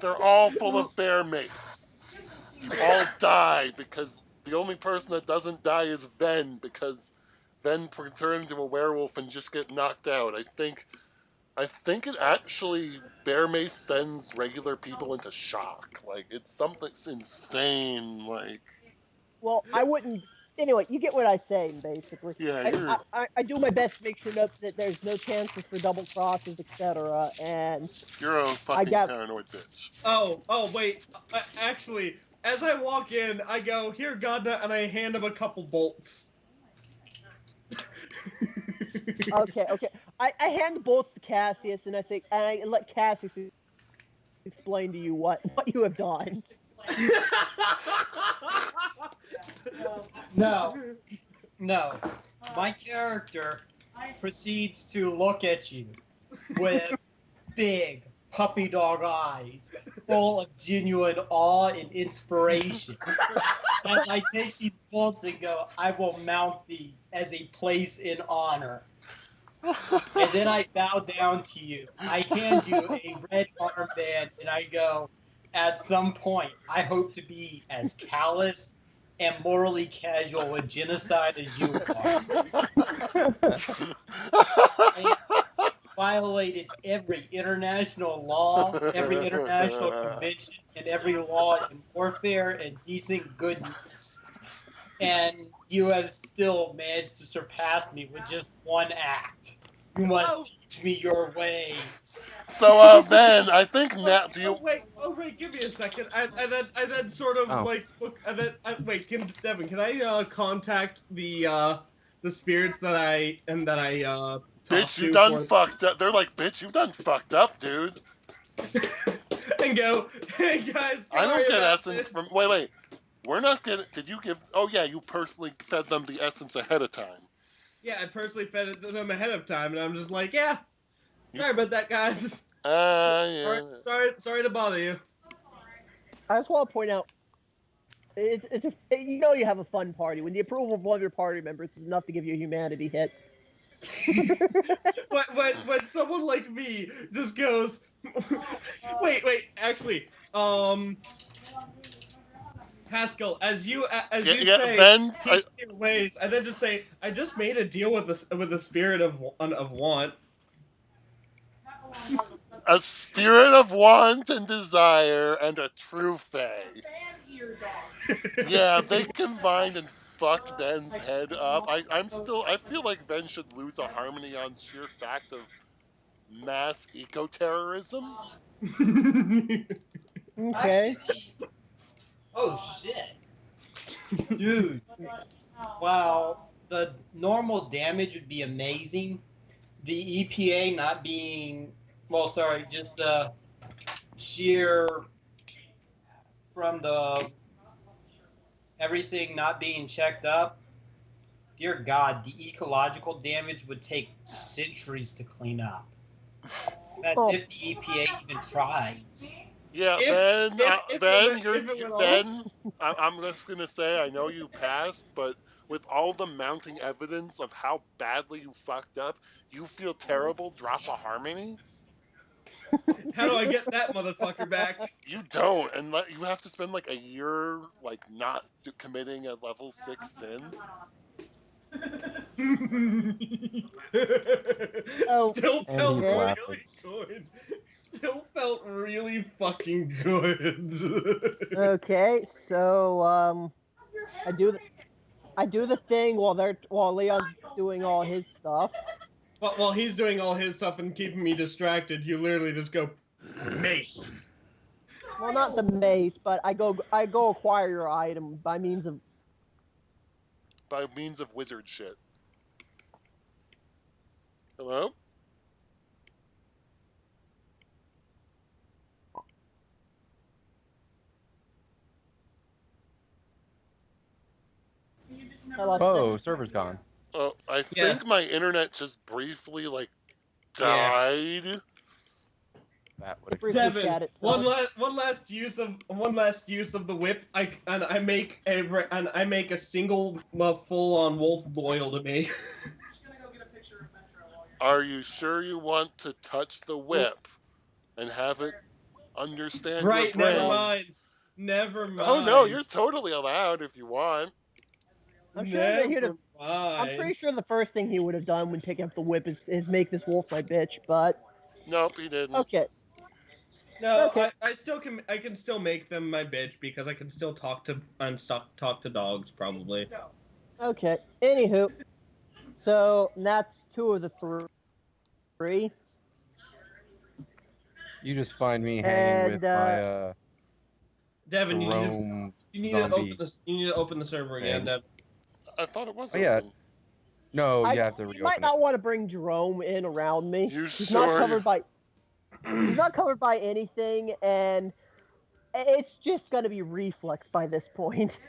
They're all full of bear mace. All die because the only person that doesn't die is Ven because Ven can turn into a werewolf and just get knocked out. I think it actually bear mace sends regular people into shock. Like it's something insane. Like Well, I wouldn't. Anyway, you get what I say, basically. yeah, you're I do my best to make sure that there's no chances for double crosses, etc. And you're a fucking got- paranoid bitch. Oh wait. Actually, as I walk in, I go, "Here, Godna," and I hand him a couple bolts. okay. I hand the bolts to Cassius, and I let Cassius explain to you what you have done. No. My character proceeds to look at you with big puppy dog eyes, full of genuine awe and inspiration. As I take these bolts and go, I will mount these as a place in honor. And then I bow down to you. I hand you a red armband and I go, at some point, I hope to be as callous and morally casual with genocide as you are. I violated every international law, every international convention, and every law in warfare and decent goodness. And you have still managed to surpass me with just one act. You must teach me your ways. So Ven, I think now do you Oh wait, give me a second. I then sort of Oh. like look. Wait, Devin, can I contact the spirits that I talked bitch, you to done for- fucked up. They're like, bitch, you done fucked up, dude. and go, hey guys, I don't sorry get about essence this." from. Wait. We're not getting. Did you give? Oh yeah, you personally fed them the essence ahead of time. Yeah, I personally fed it to them ahead of time, and I'm just like, yeah, sorry about that, guys. Yeah. Sorry to bother you. I just want to point out, you have a fun party when the approval of one of your party members is enough to give you a humanity hit. When someone like me just goes, wait, actually, Haskell, as you say, Then teach me your ways, and then just say, I just made a deal with the spirit of want. a spirit of want and desire and a true fae. Yeah, they combined and fucked Ven's head up. I feel like Ven should lose a harmony on sheer fact of mass eco-terrorism. Okay. Oh shit. Dude. Wow. The normal damage would be amazing. The EPA not being, just the sheer from the everything not being checked up. Dear God, the ecological damage would take centuries to clean up. That's if the EPA even tries. Yeah, I'm just gonna say, I know you passed, but with all the mounting evidence of how badly you fucked up, you feel terrible. Drop a harmony. How do I get that motherfucker back? You don't, and you have to spend like a year like not committing a level 6 sin. Oh, Still And felt he's okay. laughing. really good. Still felt really fucking good. Okay, so I do the thing while Leon's doing all his stuff. While he's doing all his stuff and keeping me distracted, you literally just go, mace. Well, not the mace, but I go acquire your item by means of. Wizard shit. Hello? Oh, server's gone. Oh, I Yeah. think my internet just briefly like Yeah. died. That would Briefly explain. Devin, shat itself. one last use of the whip. I make a single full-on wolf boil to me. Are you sure you want to touch the whip and have it understand Right, your brain? never mind. Never mind. Oh no, you're totally allowed if you want. I'm sure that he'd have. Never I'm mind. pretty sure the first thing he would have done when picking up the whip is make this wolf my bitch. But Nope, he didn't. okay, No, Okay. I can still make them my bitch because I can still talk to dogs probably. okay. Anywho, so that's 2 of the 3. You just find me hanging with And, my Devin, Jerome you need zombie. to open the server again, thing. Devin. I thought it was Oh, yeah. open. No, you have to You reopen might it. not want to bring Jerome in around me. You He's sure? not covered by. He's not covered by anything, and it's just gonna be reflex by this point.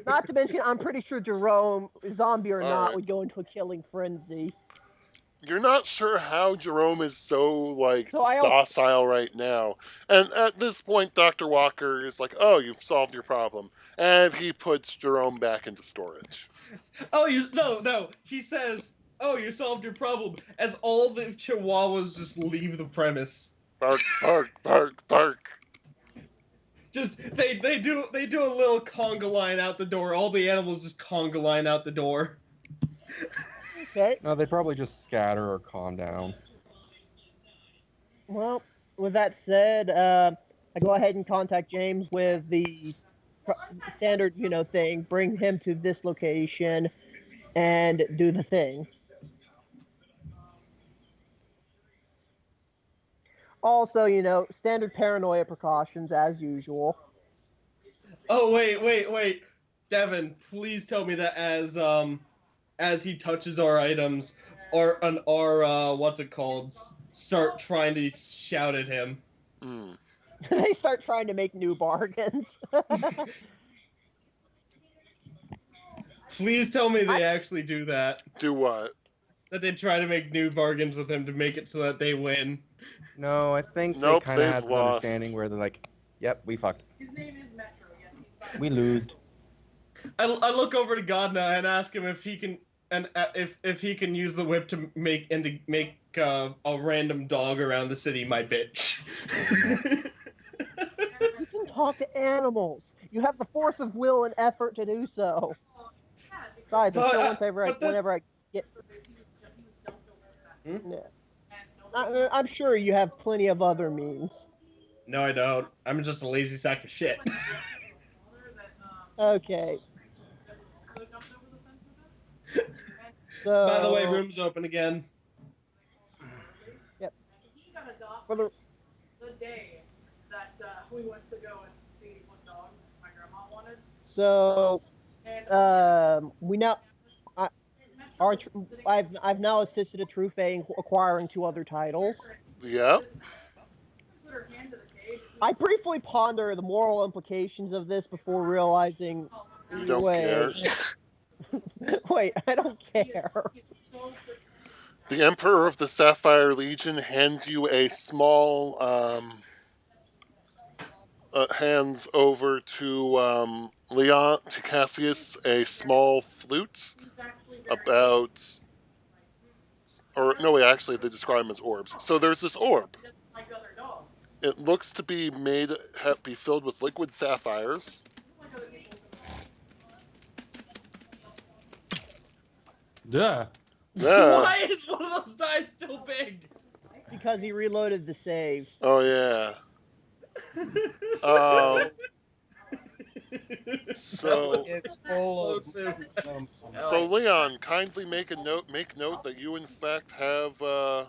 Not to mention, I'm pretty sure Jerome, zombie or not, Alright. would go into a killing frenzy. You're not sure how Jerome is so like So I also, docile right now. And at this point, Dr. Walker is like, "Oh, you've solved your problem," and he puts Jerome back into storage. Oh, no. He says, "Oh, you solved your problem," as all the chihuahuas just leave the premise. Bark, bark, bark, bark. Just they do a little conga line out the door. All the animals just conga line out the door. okay. No, they probably just scatter or calm down. Well, with that said, I go ahead and contact James with the standard, thing. Bring him to this location, and do the thing. Also, standard paranoia precautions as usual. Oh wait, Devin, please tell me that as he touches our items, our what's it called, start trying to shout at him. Mm. They start trying to make new bargains. Please tell me they actually do that. Do what? That they try to make new bargains with him to make it so that they win. No, I think Nope, they kind of they've have this lost. understanding where they're like, "Yep, we fucked. His name is Metro, yes. We losed." I look over to Godna and ask him if he can if he can use the whip to make a random dog around the city my bitch. You can talk to animals. You have the force of will and effort to do so. Besides, I'm sure whenever I get. Hmm? Yeah. I'm sure you have plenty of other means. No, I don't. I'm just a lazy sack of shit. Okay. So, By the way, room's open again. Yep. He got adopted For the the day that we went to go and see what dog my grandma wanted. So, And we now, I've now assisted a Trufe in acquiring 2 other titles. Yep. put her hand to the cage. I briefly ponder the moral implications of this before realizing. You don't wait, care. Wait, I don't care. The Emperor of the Sapphire Legion hands you a small, hands over to to Cassius, a small flute, about Or, no, wait, actually, they describe them as orbs. So there's this orb. Like other dogs. It looks to be be filled with liquid sapphires. Like other people. Yeah. Yeah. Why is one of those dice still big? Because he reloaded the save. Oh, yeah. So, It's full of. So so Leon, kindly make note that you in fact have An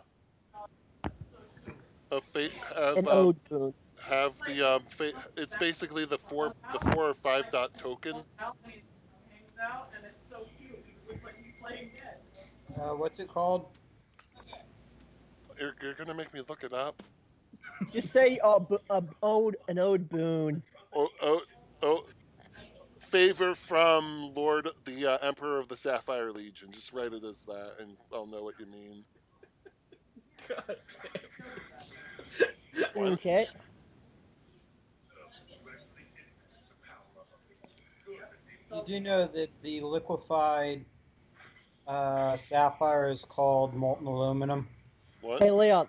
ode boon. have the it's basically the four or 5 dot token. Hangs out, and it's so cute. It looks like he's playing dead. What's it called? You're gonna make me look it up. Just say an ode boon. Oh, favor from Lord the Emperor of the Sapphire Legion. Just write it as that, and I'll know what you mean. God damn. Okay. You do know that the liquefied sapphire is called molten aluminum. What? Hey, Leon.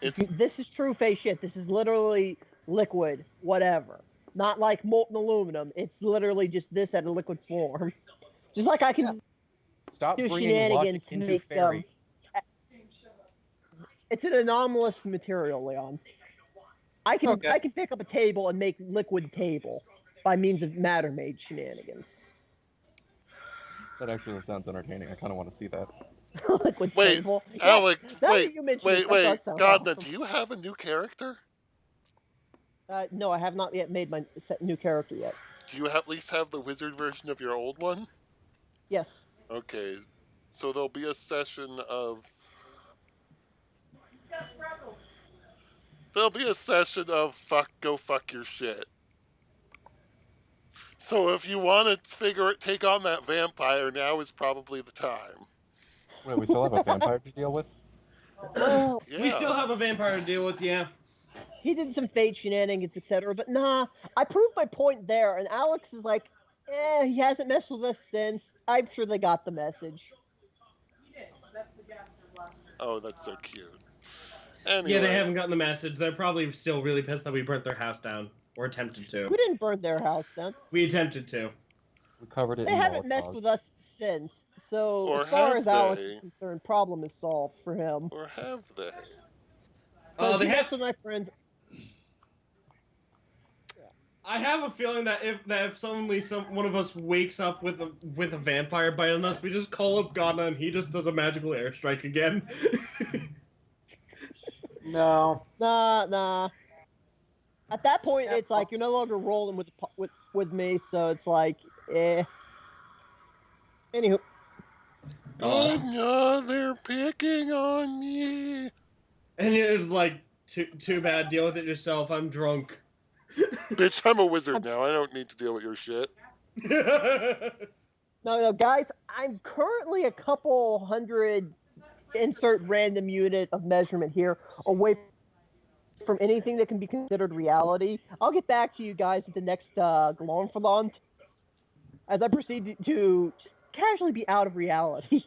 It's This is true face shit. This is literally liquid, whatever. Not like molten aluminum. It's literally just this at a liquid form. Just like I can Stop do bringing shenanigans logic to into make fairy. It's an anomalous material, Leon. I can pick up a table and make liquid table by means of matter made shenanigans. That actually sounds entertaining. I kind of want to see that. Liquid Wait, table. Alec. now Wait, that you mention it, that wait. does sound Godna, awesome. do you have a new character? No, I have not yet made my new character yet. Do you at least have the wizard version of your old one? Yes. Okay, so there'll be a session of. He's got freckles. There'll be a session of go fuck your shit. So if you want to take on that vampire, now is probably the time. Wait, we still have a vampire to deal with? Well, Yeah. We still have a vampire to deal with, yeah. he did some fate shenanigans, etc. But nah, I proved my point there, and Alex is like, he hasn't messed with us since. I'm sure they got the message. He did. That's the gas blaster. Oh, that's so cute. Anyway, Yeah, they haven't gotten the message. They're probably still really pissed that we burnt their house down. Or attempted to. We didn't burn their house down. We attempted to. We covered it They in haven't messed Molotov. with us since. So Or as far have as Alex they? is concerned, problem is solved for him. Or have they? Because They he have. messed with my friends. I have a feeling that if one of us wakes up with a vampire biting us, we just call up Ghana and he just does a magical airstrike again. No. Nah. At that point, it's like you're no longer rolling with me, so it's like, eh. Anywho, Oh no, they're picking on me. And it's like, too bad. Deal with it yourself. I'm drunk. Bitch, I'm a wizard now. I don't need to deal with your shit. no, guys, I'm currently a couple hundred, insert random unit of measurement here, away from anything that can be considered reality. I'll get back to you guys at the next Glonfalant as I proceed to just casually be out of reality.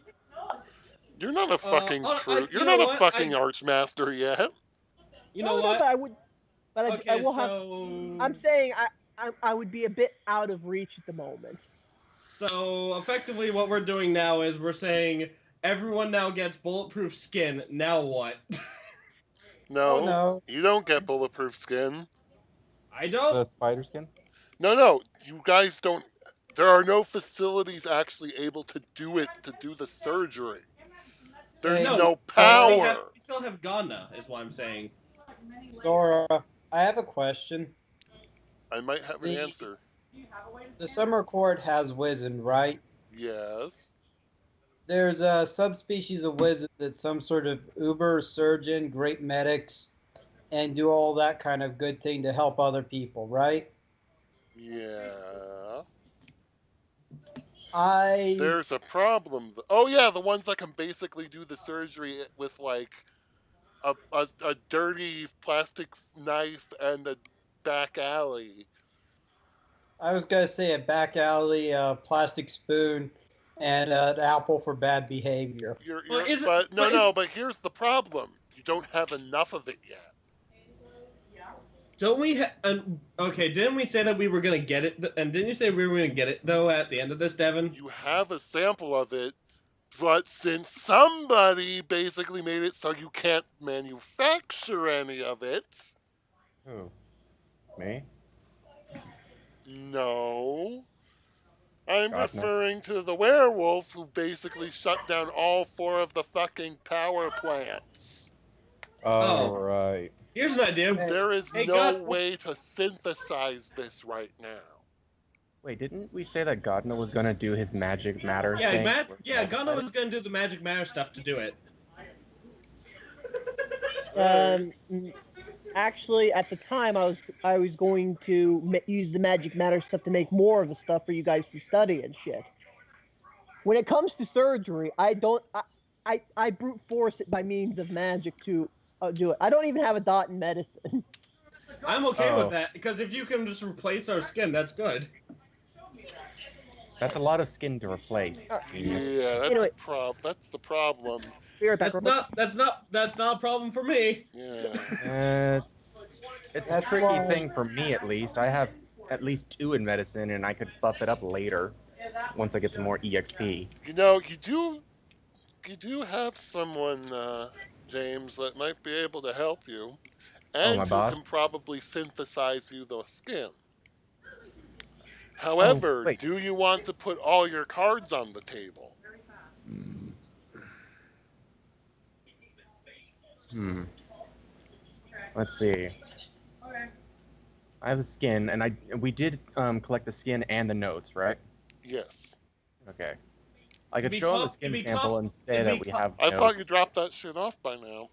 You're not a fucking you You're know not a what? fucking archmaster yet. You know No, what? but I would. But Okay, I will have. so I'm saying I would be a bit out of reach at the moment. so effectively, what we're doing now is we're saying everyone now gets bulletproof skin. Now what? No, Oh, no. you don't get bulletproof skin. I don't. The spider skin? No, you guys don't. There are no facilities actually able to do it, to do the surgery. There's No, no We power. still have Ghana, is what I'm saying. Zora, I have a question. I might have an The- answer. The Summer Court has wizened, right? Yes. There's a subspecies of wizened that's some sort of uber surgeon, great medics, and do all that kind of good thing to help other people, right? Yeah. There's There's a problem. Oh yeah, the ones that can basically do the surgery with like a dirty plastic knife and a back alley. I was gonna say a back alley, plastic spoon, and an apple for bad behavior. Well, is it- but but is- but here's the problem. You don't have enough of it yet. Don't we? Okay, didn't we say that we were gonna get it? And didn't you say we were gonna get it though at the end of this, Devin? You have a sample of it, but since somebody basically made it so you can't manufacture any of it, Who? Me? no. I'm God, no. referring to the werewolf who basically shut down all 4 of the fucking power plants. Oh, Oh. right. Here's an idea. There is Hey, no God- way to synthesize this right now. Wait, didn't we say that Godna was gonna do his magic matter Yeah, thing? Gunnar was gonna do the magic matter stuff to do it. Actually, at the time, I was going to use the magic matter stuff to make more of the stuff for you guys to study and shit. When it comes to surgery, I brute force it by means of magic to do it. I don't even have a dot in medicine. I'm okay Oh. with that because if you can just replace our skin, that's good. That's a lot of skin to replace. Genius. Yeah, that's Anyway. That's the problem. Be right back. That's not a problem for me. Yeah. It's That's a tricky why- thing for me, at least. I have at least 2 in medicine, and I could buff it up later once I get some more EXP. You know, you do have someone, James, that might be able to help you, and my who boss? can probably synthesize you the skin. However, wait. do you want to put all your cards on the table? Let's see. I have the skin, and we did collect the skin and the notes, right? Yes. Okay. I could we show him the cop- skin did we sample cop- and did say we that we cop- have I notes. thought you dropped that shit off by now.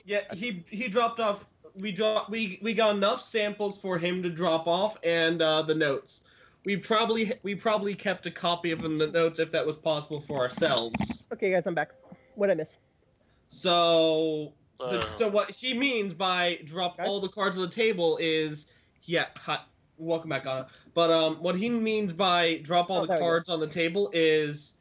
Yeah, he dropped off. We got enough samples for him to drop off, and the notes. We probably kept a copy of the notes if that was possible for ourselves. Okay, guys, I'm back. What'd I miss? So Uh, so what he means by drop Okay. all the cards on the table is welcome back on. But what he means by drop all Oh, the there we go. cards on the table is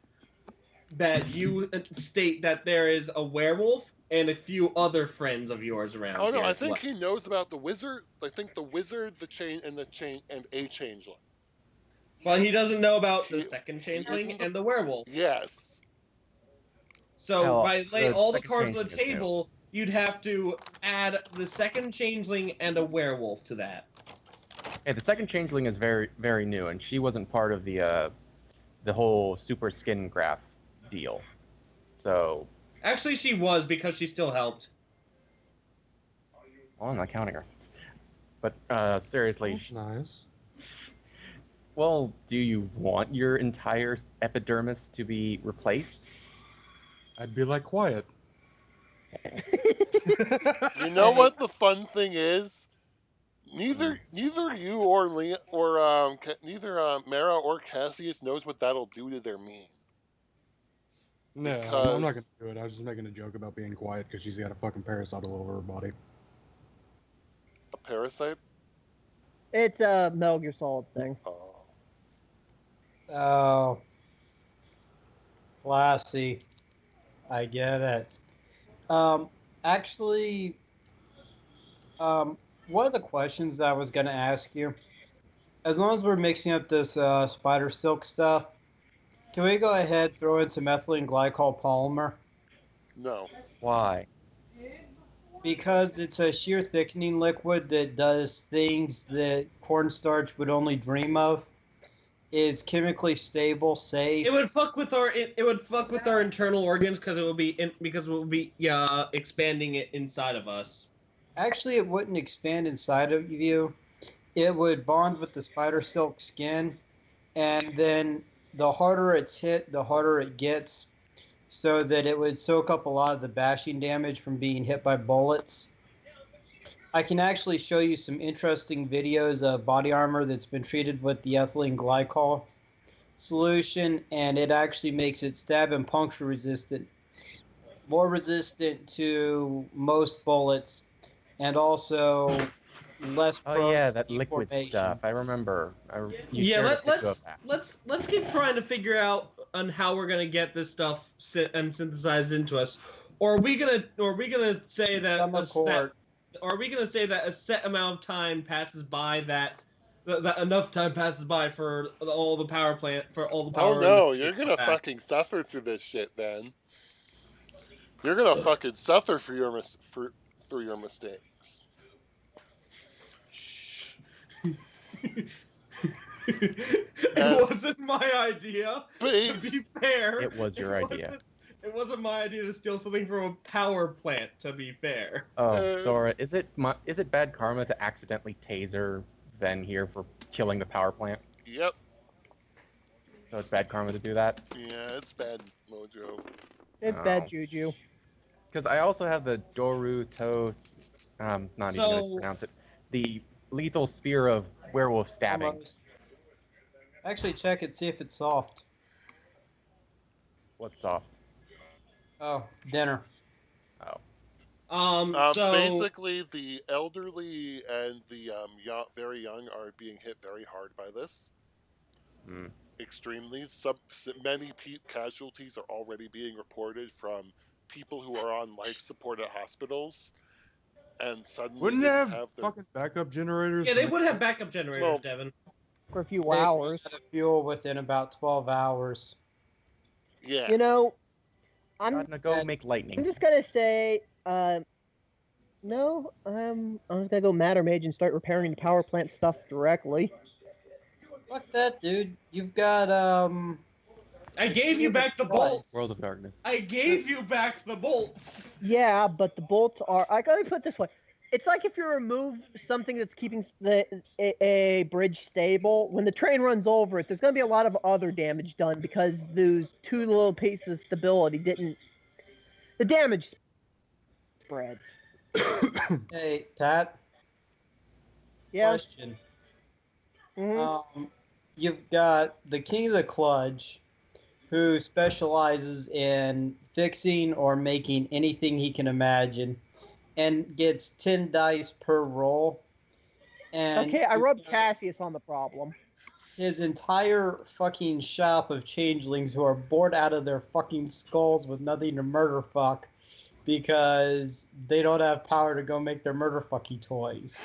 that you state that there is a werewolf and a few other friends of yours around. Oh no, here I as think well. he knows about the wizard. I think the wizard, the chain, and a changeling. Well, he doesn't know about the He- second he isn't changeling the- and the werewolf. Yes. So Hell, by laying the all the second cards on the changeling is new. table, you'd have to add the second changeling and a werewolf to that. Hey, the second changeling is very, very new, and she wasn't part of the whole super skin graph deal. So, Actually, she was because she still helped. well, I'm not counting her. But seriously, That's nice. well, do you want your entire epidermis to be replaced? I'd be like quiet. You know what the fun thing is? Neither you or neither Mara or Cassius knows what that'll do to their meme. No, I'm not Because- gonna do it. I was just making a joke about being quiet because she's got a fucking parasite all over her body. A parasite? It's a Metal Gear Solid thing. Oh. Oh, classy. I get it. Actually, one of the questions that I was going to ask you, as long as we're mixing up this spider silk stuff, can we go ahead throw in some ethylene glycol polymer? No. Why? Because it's a shear thickening liquid that does things that cornstarch would only dream of. Is chemically stable, safe. It would fuck with our internal organs because it will be expanding it inside of us. Actually, it wouldn't expand inside of you. It would bond with the spider silk skin, and then the harder it's hit, the harder it gets, so that it would soak up a lot of the bashing damage from being hit by bullets. I can actually show you some interesting videos of body armor that's been treated with the ethylene glycol solution, and it actually makes it stab and puncture resistant, more resistant to most bullets, and also less Oh prone yeah, to that liquid deformation. stuff. I remember. You Yeah, shared a video of that. let's keep trying to figure out how we're gonna get this stuff synthesized into us, or are we gonna say that are we gonna say that a set amount of time passes by that enough time passes by for all the power plant for all the power? Oh no, you're gonna fucking suffer through this shit, then. You're gonna fucking suffer for through your mistakes. It wasn't my idea. To be fair, it was your idea. It wasn't my idea to steal something from a power plant. To be fair. Oh, Sora, is it bad karma to accidentally taser Ven here for killing the power plant? Yep. So it's bad karma to do that? Yeah, it's bad mojo. It's bad juju. Because I also have the Doruto, not even going to pronounce it, the lethal spear of werewolf stabbing. Almost. Actually, check it, see if it's soft. What's soft? Oh, dinner. Oh. So basically, the elderly and the very young are being hit very hard by this. Extremely. Many casualties are already being reported from people who are on life support at hospitals, and suddenly wouldn't they have their... fucking backup generators? Yeah, they would have backup generators, Devin. For a few hours. They fuel within about 12 hours. Yeah. You know, I'm gonna go make lightning. I'm just gonna say, no, I'm just gonna go Matter Mage and start repairing the power plant stuff directly. Fuck that, dude. You've got I gave you back the bolts. World of Darkness. I gave you back the bolts. Yeah, but the bolts are. I gotta put it this way. It's like if you remove something that's keeping a bridge stable. When the train runs over it, there's gonna be a lot of other damage done because those two little pieces of stability didn't. The damage spreads. Hey, Pat. Yeah. Question. Mhm. You've got the King of the Kludge, who specializes in fixing or making anything he can imagine, and gets 10 dice per roll. And Okay, I rubbed Cassius on the problem. His entire fucking shop of changelings who are bored out of their fucking skulls with nothing to murder fuck because they don't have power to go make their murder fucky toys.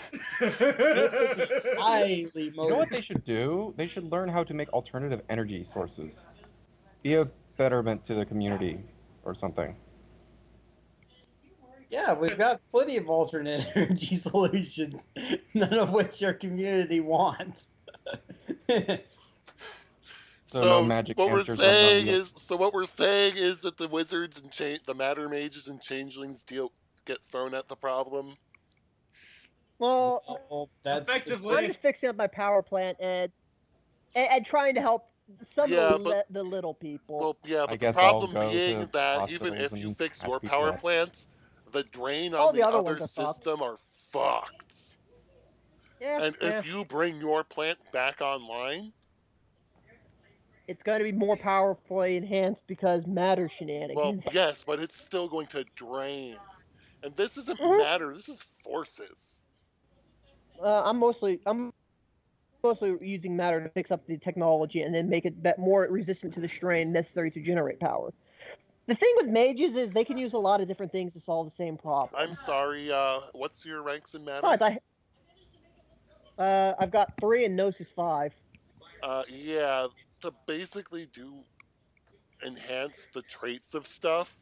Highly You know what they should do? They should learn how to make alternative energy sources. Be a betterment to the community or something. Yeah, we've got plenty of alternate energy solutions, none of which your community wants. So no magic what we're answers saying is that the wizards and the matter mages and changelings get thrown at the problem. Well, that's effectively. I'm just fixing up my power plant and trying to help some of the little people. Well, yeah, but I the guess problem I'll go being to that even hospitals if when you you fix have your people power up. plant, the drain All on the the other other ones are system are fucked. Yeah, And if you bring your plant back online, it's going to be more powerfully enhanced because matter shenanigans. well, yes, but it's still going to drain. And this isn't matter, this is forces. I'm mostly using matter to fix up the technology and then make it more resistant to the strain necessary to generate power. The thing with mages is they can use a lot of different things to solve the same problem. I'm sorry, what's your ranks in matter? Besides, I've got 3 and Gnosis 5. Yeah, to basically enhance the traits of stuff,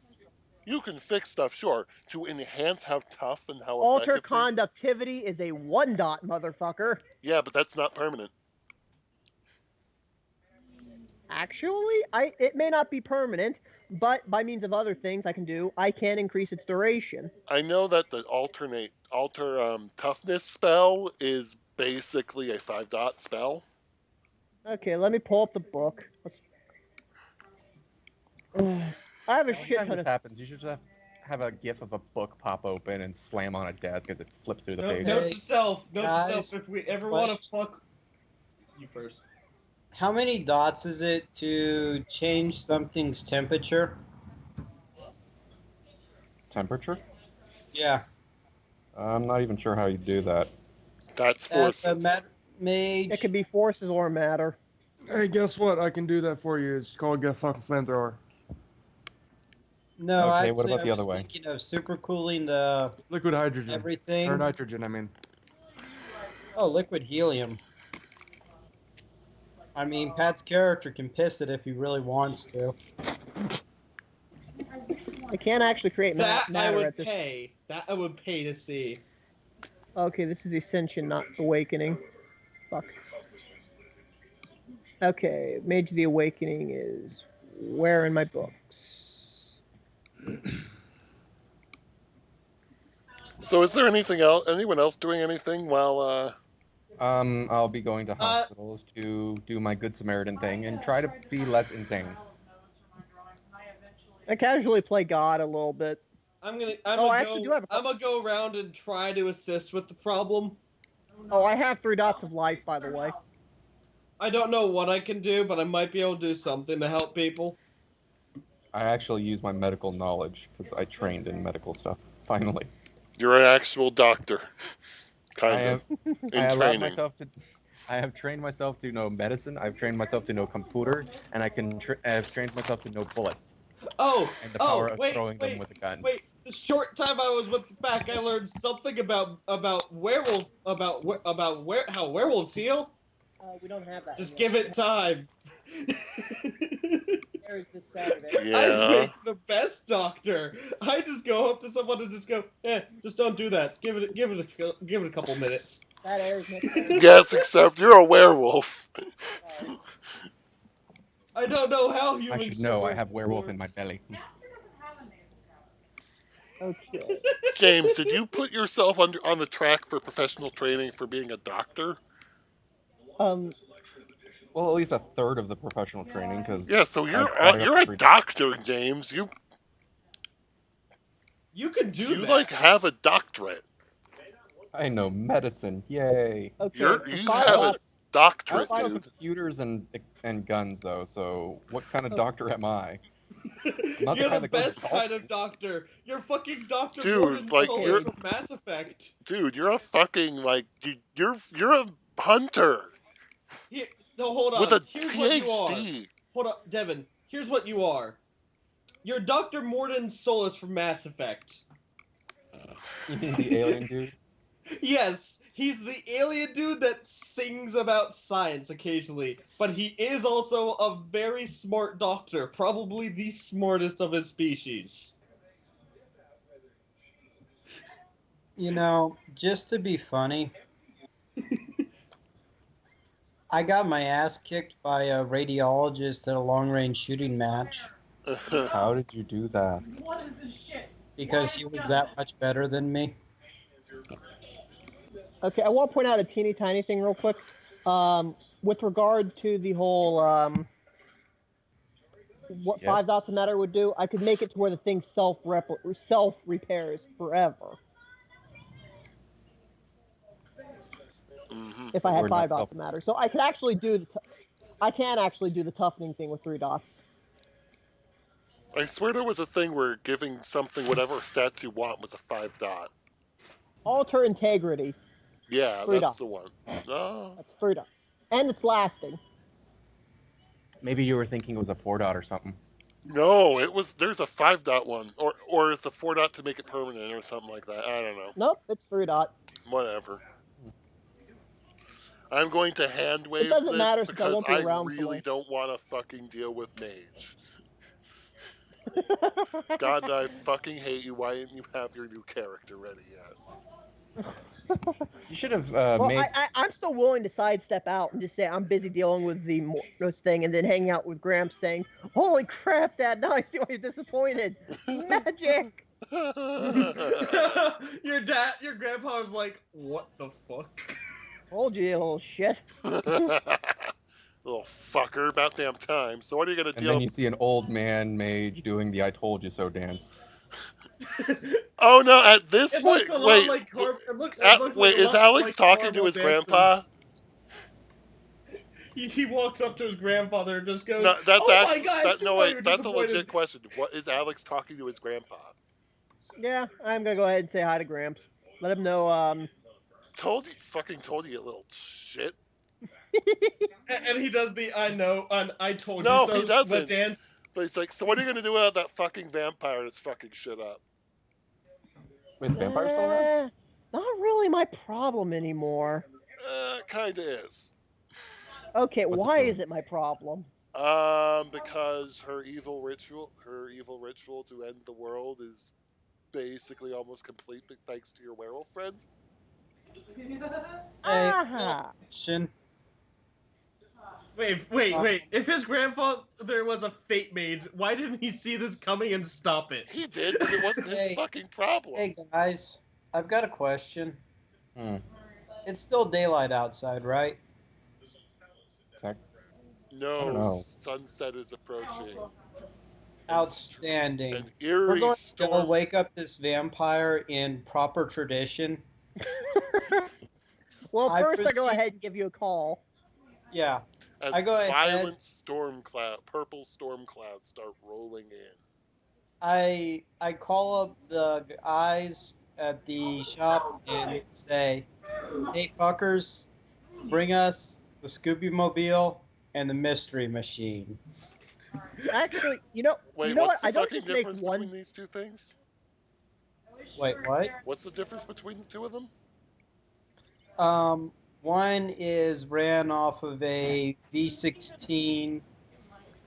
you can fix stuff, sure. To enhance how tough and how Alter effective... conductivity is a 1-dot, motherfucker. Yeah, but that's not permanent. Actually, it may not be permanent, but by means of other things I can increase its duration. I know that the alter toughness spell is basically a 5-dot spell. Okay, let me pull up the book. I have a shit ton this of... happens, you should just have a gif of a book pop open and slam on a desk as it flips through the page. Note to self, Guys, if we ever want to fuck... You first. How many dots is it to change something's temperature? Temperature? Yeah. I'm not even sure how you do that. That's forces. Mage. It could be forces or matter. Hey, guess what? I can do that for you. It's called Get a Fucking Flamethrower. No, Okay, what actually, about I the was other way? thinking of supercooling the Liquid hydrogen. everything. Or nitrogen, I mean. Oh, liquid helium. I mean, Pat's character can piss it if he really wants to. I can't actually create That I matter would at this. pay. That I would pay to see. Okay, this is Ascension, not Awakening. Fuck. Okay, Mage of the Awakening is where in my books? So is there anything else? Anyone else doing anything while? I'll be going to hospitals to do my Good Samaritan thing and try to be less insane. I casually play God a little bit. I'm gonna go around and try to assist with the problem. Oh, I have 3 dots of life, by the way. I don't know what I can do, but I might be able to do something to help people. I actually use my medical knowledge because I trained in medical stuff. Finally, You're an actual doctor, kind of, in I training. I have trained myself to know medicine. I've trained myself to know computer, and I've trained myself to know bullets. Oh, And the power of throwing them wait, with a gun. wait. The short time I was with the pack, I learned something about werewolf how werewolves heal. We don't have that. Just give it time. There is this Saturday. Yeah. I make the best doctor. I just go up to someone and just go, just don't do that. Give it a couple minutes. That airs next Saturday. Yes, except you're a werewolf. I don't know how I humans. should know. I have werewolf in my belly. Okay. James, did you put yourself on the track for professional training for being a doctor? Well, at least a third of the professional training, because Yeah, so you're a doctor, James. You can do that. You like have a doctorate. I know medicine. Yay! Okay. You have a doctorate, I know dude. computers and guns, though. So what kind of doctor am I? Not You're kind the that goes best to kind of doctor. You're fucking Dr. Dude, Morgan like, Solis you're- from Mass Effect. Dude, you're a fucking you're a hunter No, hold on. with a Here's what you are. PhD. Hold on, Devin. Here's what you are. You're Dr. Morton Solis from Mass Effect. You mean the alien dude? Yes, he's the alien dude that sings about science occasionally, but he is also a very smart doctor, probably the smartest of his species. You know, just to be funny, I got my ass kicked by a radiologist at a long-range shooting match How did you do that? What is this shit? because he was that much better than me. Okay, I want to point out a teeny tiny thing real quick. With regard to the whole what Yes. 5 dots of matter would do, I could make it to where the thing self repairs forever Mhm. if I had Or 5 not dots of matter. So I could actually do I can actually do the toughening thing with 3 dots. I swear there was a thing where giving something whatever stats you want was a 5-dot. Alter integrity. Yeah, 3 that's dots. the one. Oh. That's 3 dots, and it's lasting. Maybe you were thinking it was a 4-dot or something. No, there's a 5-dot one. Or it's a 4-dot to make it permanent or something like that. I don't know. Nope, it's 3 dot. Whatever. I'm going to hand wave It doesn't this matter since I because won't be I around for really long. don't want to fucking deal with Mage. God, I fucking hate you. Why didn't you have your new character ready yet? You should have Well, made. I'm still willing to sidestep out and just say I'm busy dealing with the Mornos thing, and then hang out with Gramps saying, "Holy crap, Dad! Now I see why you're disappointed. Magic." Your grandpa was like, what the fuck? Told you, you little shit. Little fucker, about damn time. So what are you gonna And deal? then you see an old man mage doing the "I told you so" dance. Oh no! At this It point, looks a lot wait, like it looks like wait. a Is lot Alex like talking to Carmel his Benson. grandpa? He walks up to his grandfather and just goes, No, that's "Oh actually my God, I see no why wait. you're That's a disappointed." legit question. What is Alex talking to his grandpa? Yeah, I'm gonna go ahead and say hi to Gramps. Let him know. Fucking told you, you little shit. And he does the I know and I told No, you so he doesn't. but dance. But he's like, so what are you going to do about that fucking vampire that's fucking shit up? Wait, the vampire's still around? Not really my problem anymore. Kinda is. Okay, What's it why doing? is it my problem? Because her evil ritual to end the world is basically almost complete thanks to your werewolf friend. Aha! Question. Wait. If his grandfather was a fate mage, why didn't he see this coming and stop it? He did, but it wasn't his Hey. fucking problem. Hey guys, I've got a question. Hmm. It's still daylight outside, right? I don't No, know. sunset is approaching. Outstanding. An We're eerie going to storm. go wake up this vampire in proper tradition. Well, I first I go proceed- ahead and give you a call. Yeah. As I go ahead. violent purple storm clouds start rolling in. I call up the guys at the shop and say, "Hey fuckers, bring us the Scooby Mobile and the Mystery Machine." Actually, you know Wait, what? what's the I don't fucking just make difference one. between these two things? Wait, what? What's the difference between the two of them? One is ran off of a V16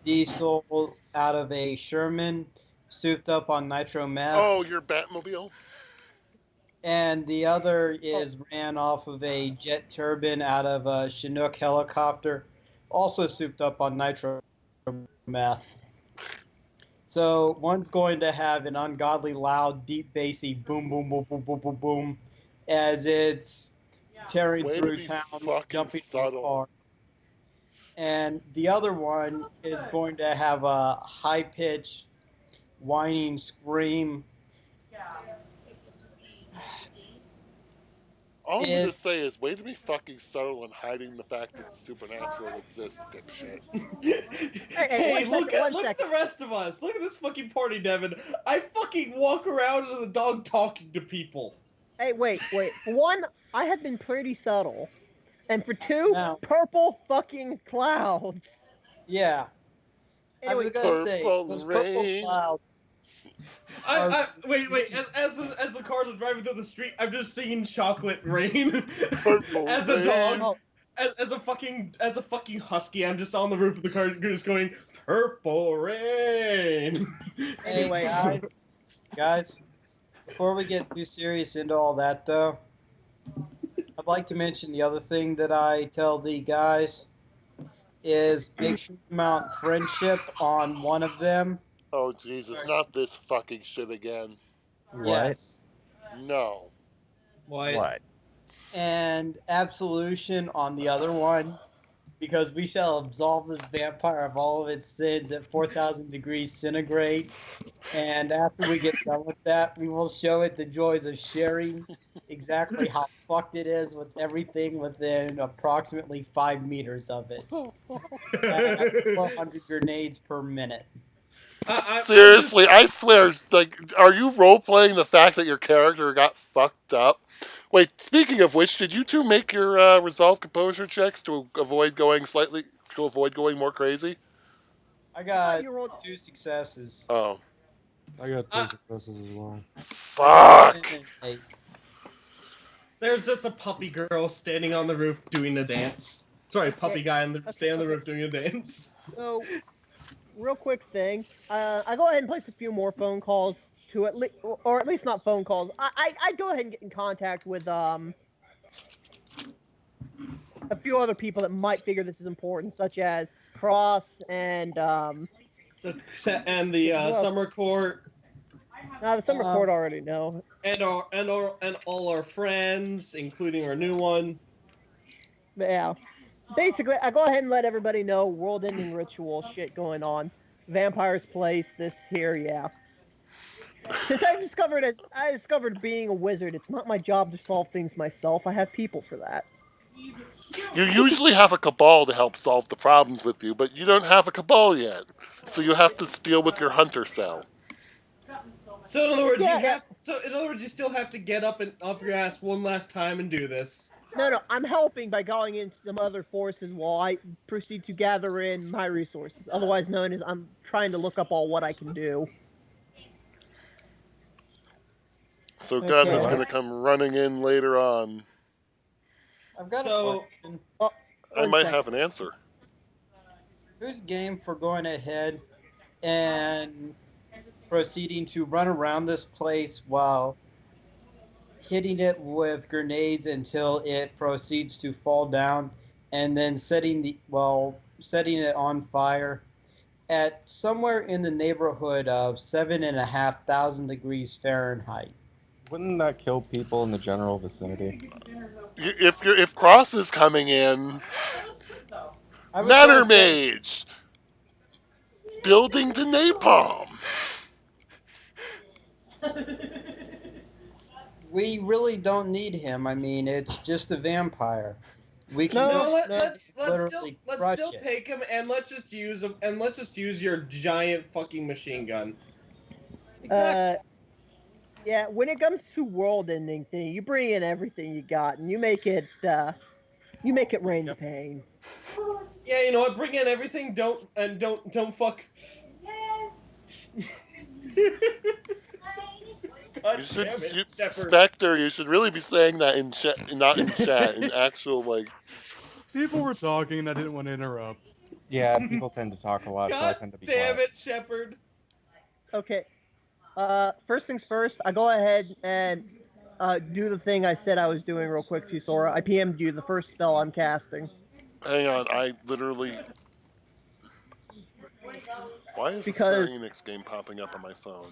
diesel out of a Sherman, souped up on nitro meth, Oh, your Batmobile? and the other is ran off of a jet turbine out of a Chinook helicopter, also souped up on nitro meth. So one's going to have an ungodly loud, deep bassy boom, boom, boom, boom, boom, boom, boom, as it's tearing Way to through be town, fucking jumping in subtle. the car. And the other one is going to have a high-pitched, whining scream. All I'm gonna It- say is, way to be fucking subtle and hiding the fact that the supernatural exists, dipshit. Hey, one look second, at the rest of us. Look at this fucking party, Devin. I fucking walk around as a dog talking to people. Hey, wait. For one, I have been pretty subtle, and for two, Now- purple fucking clouds. Yeah. I was Anyway, gonna say Purple those purple rain. clouds. Wait. As the cars are driving through the street, I'm just singing "Chocolate Rain" Purple as a rain. dog. As a fucking husky, I'm just on the roof of the car, just going "Purple Rain." Hey, Anyway, guys, before we get too serious into all that, though, I'd like to mention the other thing that I tell the guys is make sure you mount friendship on one of them. Oh Jesus, not this fucking shit again. Yes. No. What? And absolution on the other one, because we shall absolve this vampire of all of its sins at 4,000 degrees centigrade. And after we get done with that, we will show it the joys of sharing exactly how fucked it is with everything within approximately 5 meters of it. At 400 grenades per minute. Seriously, I swear, it's like, are you role playing the fact that your character got fucked up? Wait, speaking of which, did you two make your resolve composure checks to avoid going more crazy? I got you rolled 2 successes. Oh, I got 2 successes as well. fuck! There's just a puppy girl standing on the roof doing a dance. Sorry, puppy guy standing on the roof doing a dance. So, real quick thing. I go ahead and place a few more phone calls to at least, or at least not phone calls. I go ahead and get in contact with a few other people that might figure this is important, such as Cross and The summer court the Summer Court already know. and all our friends, including our new one. But yeah. Basically, I go ahead and let everybody know world-ending ritual shit going on. Vampire's place, this here, yeah. Since I discovered being a wizard, it's not my job to solve things myself. I have people for that. You usually have a cabal to help solve the problems with you, but you don't have a cabal yet. So you have to deal with your hunter cell. So in other words, Yeah. you still have to get up and off your ass one last time and do this. No, I'm helping by going into some other forces while I proceed to gather in my resources, otherwise known as I'm trying to look up all what I can do. So Okay. Gunn is going to come running in later on. I've got So- a question. I One might second. have an answer. Who's game for going ahead and proceeding to run around this place while hitting it with grenades until it proceeds to fall down, and then setting it on fire at somewhere in the neighborhood of 7,500 degrees Fahrenheit? Wouldn't that kill people in the general vicinity? If Cross is coming in, I was Matter gonna say, Mage, building to napalm. we really don't need him. I mean, it's just a vampire. We can No, No, just let's literally crush still it. take him and let's just use him and let's just use your giant fucking machine gun. Exactly. Yeah, when it comes to world-ending thing, you bring in everything you got and you make it rain the pain. Yeah, you know what? Bring in everything. Don't fuck. God You should, damn it, you, Shepard. Spectre, you should really be saying that in chat, not in chat, in actual, like... People were talking and I didn't want to interrupt. Yeah, people tend to talk a lot, so I God tend to be damn quiet. it, Shepard. Okay. First things first, I go ahead and do the thing I said I was doing real quick to you, Sora. I PM'd you the first spell I'm casting. Hang on, I literally... Why is Because- the Square Enix game popping up on my phone?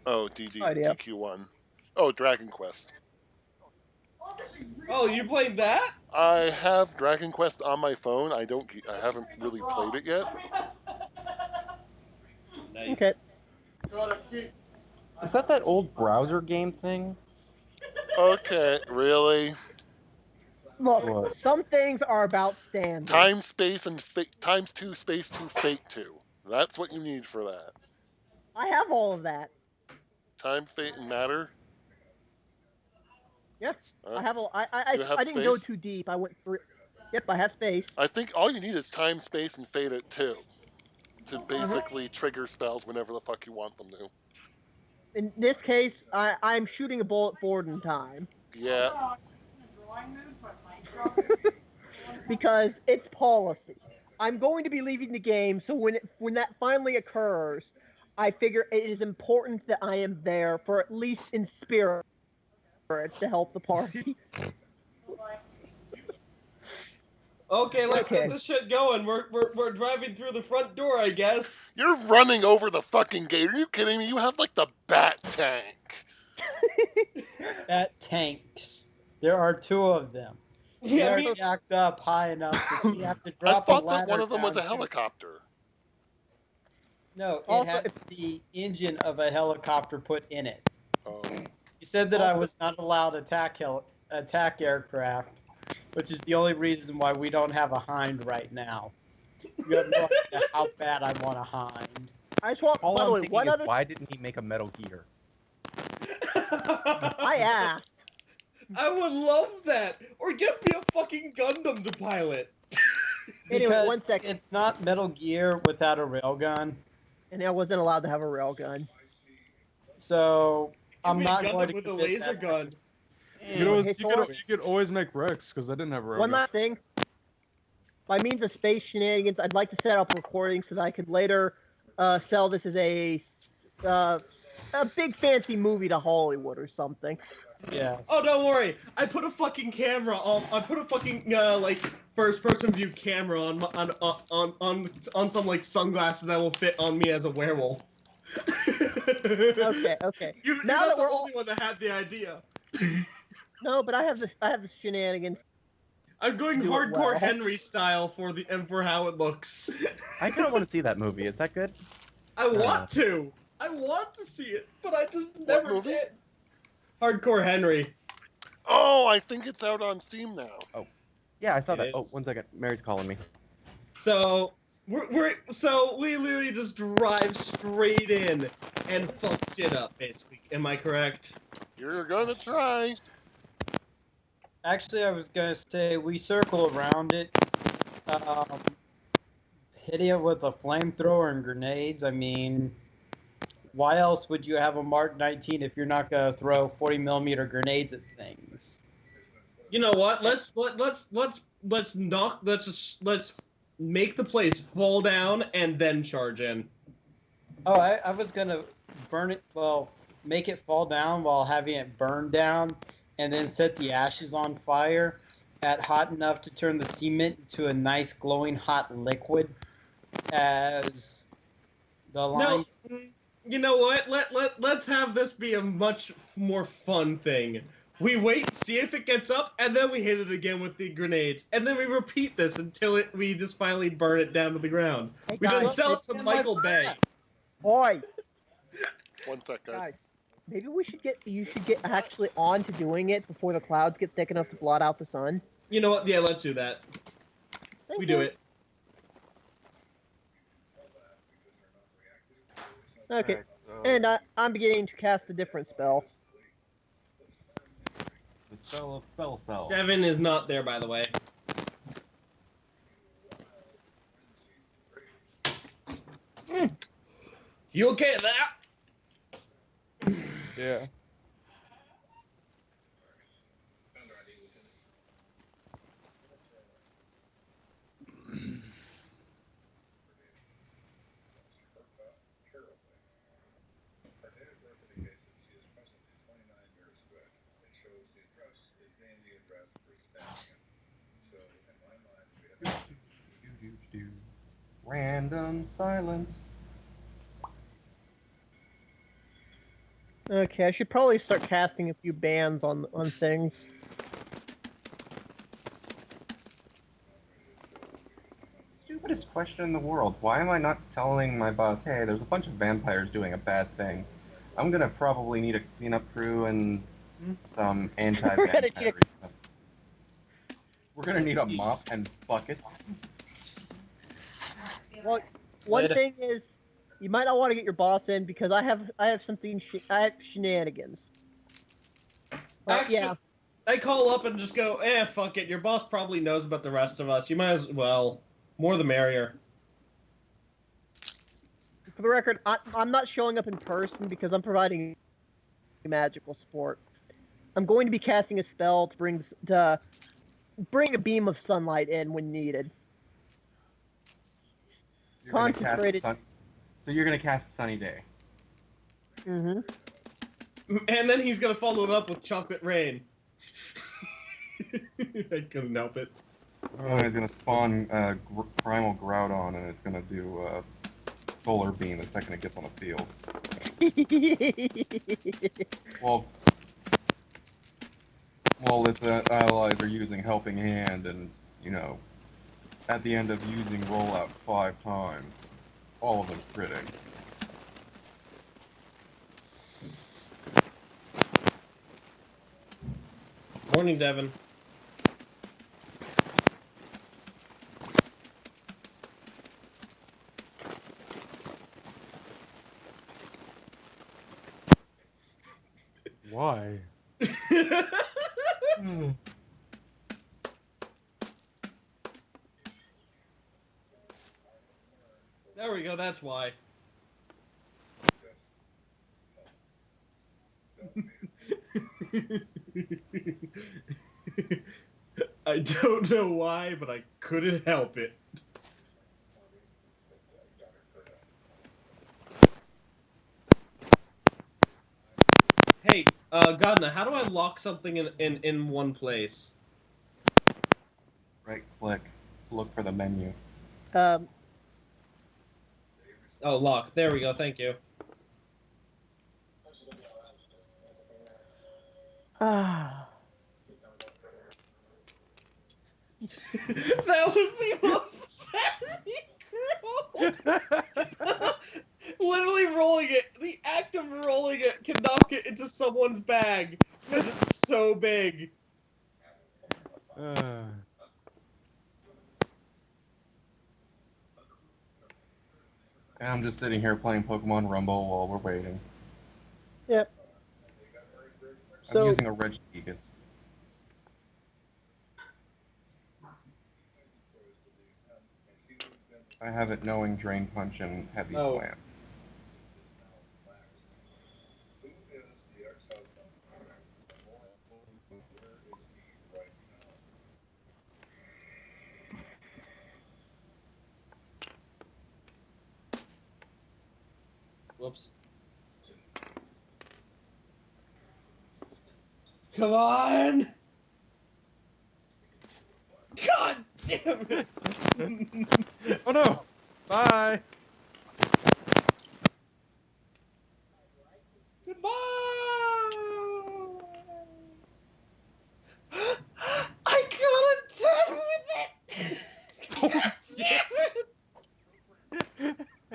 Oh, Idea. DQ1. Oh, Dragon Quest. Oh, you played that? I have Dragon Quest on my phone. I haven't really played it yet. Nice. Okay. Is that old browser game thing? Okay, really? Look, What? some things are about standards. Time, space, and times 2, space 2, fate 2. That's what you need for that. I have all of that. Time, fate, and matter? Yeah, Alright. I have all. I You have didn't go space? too deep. I went through. Yep, I have space. I think all you need is time, space, and fate at 2. To basically trigger spells whenever the fuck you want them to. In this case, I'm shooting a bullet forward in time Yeah. because it's policy. I'm going to be leaving the game, so when that finally occurs, I figure it is important that I am there for at least in spirit to help the party. Okay, let's Okay. get this shit going. We're driving through the front door, I guess. You're running over the fucking gate. Are you kidding me? You have like the bat tank. That tanks. There are 2 of them. Yeah, They're me- jacked up high enough that you have to I drop a thought ladder that one of them was a down to- helicopter. No, it Also, has the engine of a helicopter put in it. Oh. You said that I Also- was not allowed to attack aircraft, which is the only reason why we don't have a Hind right now. You have no idea how bad I want a Hind. I just want. All By the I'm way, thinking one is, other. why didn't he make a Metal Gear? I asked. I would love that. Or give me a fucking Gundam to pilot. Anyway, Because 1 second. it's not Metal Gear without a railgun. And I wasn't allowed to have a railgun. So I'm Give me a not Gundam going to with a commit laser that. gun. Hey, Sora. You could always make Rex because I didn't have a One railgun. last thing. By means of space shenanigans, I'd like to set up recordings so that I could later sell this as a big fancy movie to Hollywood or something. Yes. Oh, don't worry. I put a fucking camera on. I put a fucking like first-person view camera on some like sunglasses that will fit on me as a werewolf. Okay, okay. You're Now not that the we're only one that had the idea. No, but I have the shenanigans. I'm going Do it hardcore well. Henry style for how it looks. I kind of want to see that movie. Is that good? I want to. I want to see it, but I just never movie? did. Hardcore Henry. Oh, I think it's out on Steam now. Yeah, I saw It that. Oh, is. 1 second. Mary's calling me. So we literally just drive straight in and fuck shit up, basically. Am I correct? You're gonna try. Actually, I was gonna say we circle around it, um, hit it with a flamethrower and grenades. I mean, why else would you have a Mark 19 if you're not gonna throw 40mm grenades at things? You know what? Let's make the place fall down and then charge in. Oh, I was gonna burn it. Well, make it fall down while having it burn down, and then set the ashes on fire at hot enough to turn the cement into a nice glowing hot liquid. As the line. No, you know what? Let's have this be a much more fun thing. We wait, see if it gets up, and then we hit it again with the grenades, and then we repeat this until we just finally burn it down to the ground. Hey, We then guys, sell it to Michael Bay. Boy, One sec, guys. guys, maybe you should get actually on to doing it before the clouds get thick enough to blot out the sun. You know what? Yeah, let's do that. Thank We you. do it. Okay, Alright, so and I'm beginning to cast a different spell. the spell of spell. Devin is not there, by the way. You okay with that? Yeah. Random silence. Okay, I should probably start casting a few bans on things. Stupidest question in the world. Why am I not telling my boss, hey, there's a bunch of vampires doing a bad thing. I'm gonna probably need a cleanup crew and some anti-vampire stuff. We're gonna need a mop and buckets. Well, one Later. thing is, you might not want to get your boss in because I have I have shenanigans. But Actually, yeah, I call up and just go, fuck it. Your boss probably knows about the rest of us. You might as well. More the merrier. for the record, I'm not showing up in person because I'm providing magical support. I'm going to be casting a spell to bring a beam of sunlight in when needed. You're gonna Concentrated. So you're gonna cast Sunny Day. Mm-hmm. And then he's gonna follow it up with Chocolate Rain. I couldn't help it. Oh, he's gonna spawn Primal Groudon, and it's gonna do Solar Beam the second it gets on the field. Well, its allies are using Helping Hand, and, you know, at the end of using Rollout 5 times, all of them critting. Morning, Devin. Why? There we go, that's why. I don't know why, but I couldn't help it. Hey, Godna, how do I lock something in one place? Right click, look for the menu. Um, Oh, lock. There we go, thank you. ah. That was the most cruel. Literally rolling it. The act of rolling it can knock it into someone's bag because it's so big. And I'm just sitting here playing Pokemon Rumble while we're waiting. Yep. I'm So using a Regigigas. I have it knowing Drain Punch and Heavy Oh. Slam. Whoops. Come on! God damn it! Oh no! Bye! Goodbye! I got a 10 with it! God damn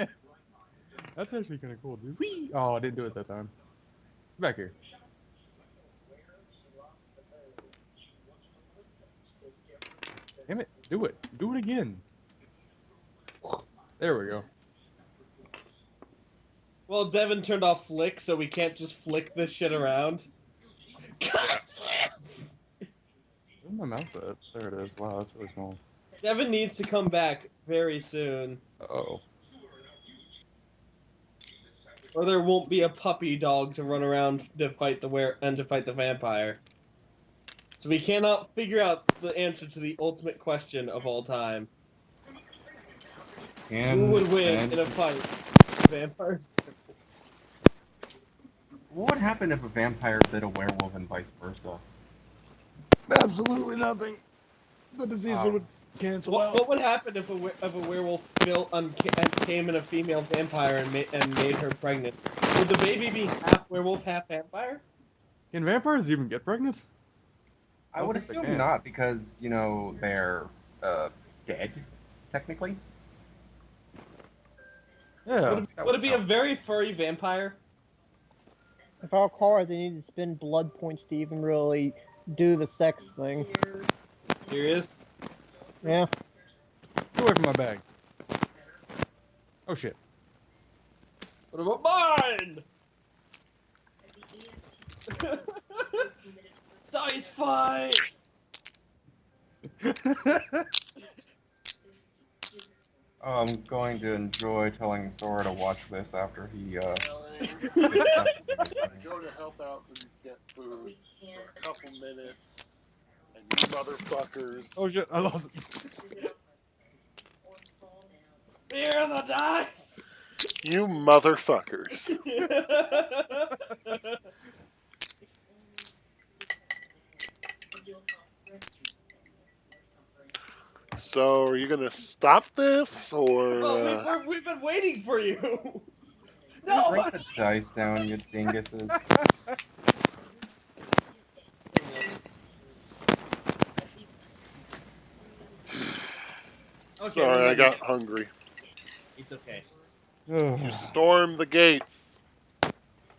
it! That's actually kind of cool, dude. Whee! Oh, I didn't do it that time. Get back here. Damn it. Do it. Do it again. There we go. Well, Devin turned off flick, so we can't just flick this shit around. God damn! Where's my mouse at? There it is. Wow, that's really small. Devin needs to come back very soon, Uh-oh. or there won't be a puppy dog to run around to fight the vampire. So we cannot figure out the answer to the ultimate question of all time: who would win in a fight? Vampires. What would happen if a vampire bit a werewolf and vice versa? Absolutely nothing. The disease Oh. would cancel What, out. what would happen if a werewolf came in a female vampire and made her pregnant? Would the baby be half werewolf, half vampire? Can vampires even get pregnant? I would think they assume can. not, because, you know, they're dead, technically. Yeah. Would it be a very furry vampire? If I recall, they need to spend blood points to even really do the sex thing. Serious? Yeah. Get away from my bag. Oh shit. What about mine? Dice fight! I'm going to enjoy telling Sora to watch this after he, Go to help out and get food for a couple minutes, and you motherfuckers. Oh shit, I lost it. Here are the dice! You motherfuckers. So, are you gonna stop this, or? Oh, we've been waiting for you! No! Break the dice down, you dinguses. Okay, Sorry, we're I ready. got hungry. It's okay. You storm the gates.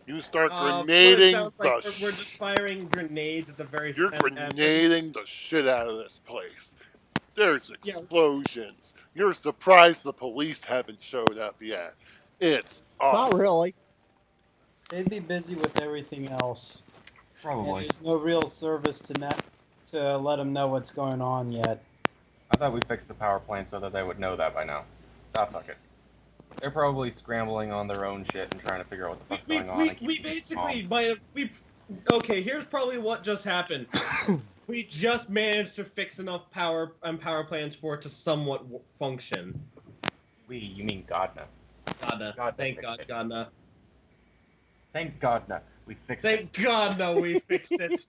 You start What it grenading sounds like the. we're just firing grenades at the very You're grenading the shit out of this place. There's Yeah. explosions. You're surprised the police haven't showed up yet. It's awesome. Not really. They'd be busy with everything else. And Probably. there's no real service to let them know what's going on yet. I thought we fixed the power plant so that they would know that by now. Ah, fuck it. They're probably scrambling on their own shit and trying to figure out what the fuck's going on. and We keeping things basically calm. might have. Okay, here's probably what just happened. We just managed to fix enough power plants for it to somewhat function. You mean Godna. Godna. God, Thank fixed God, it. Godna. Thank Godna. We fixed it. Thank God, no, we fixed it.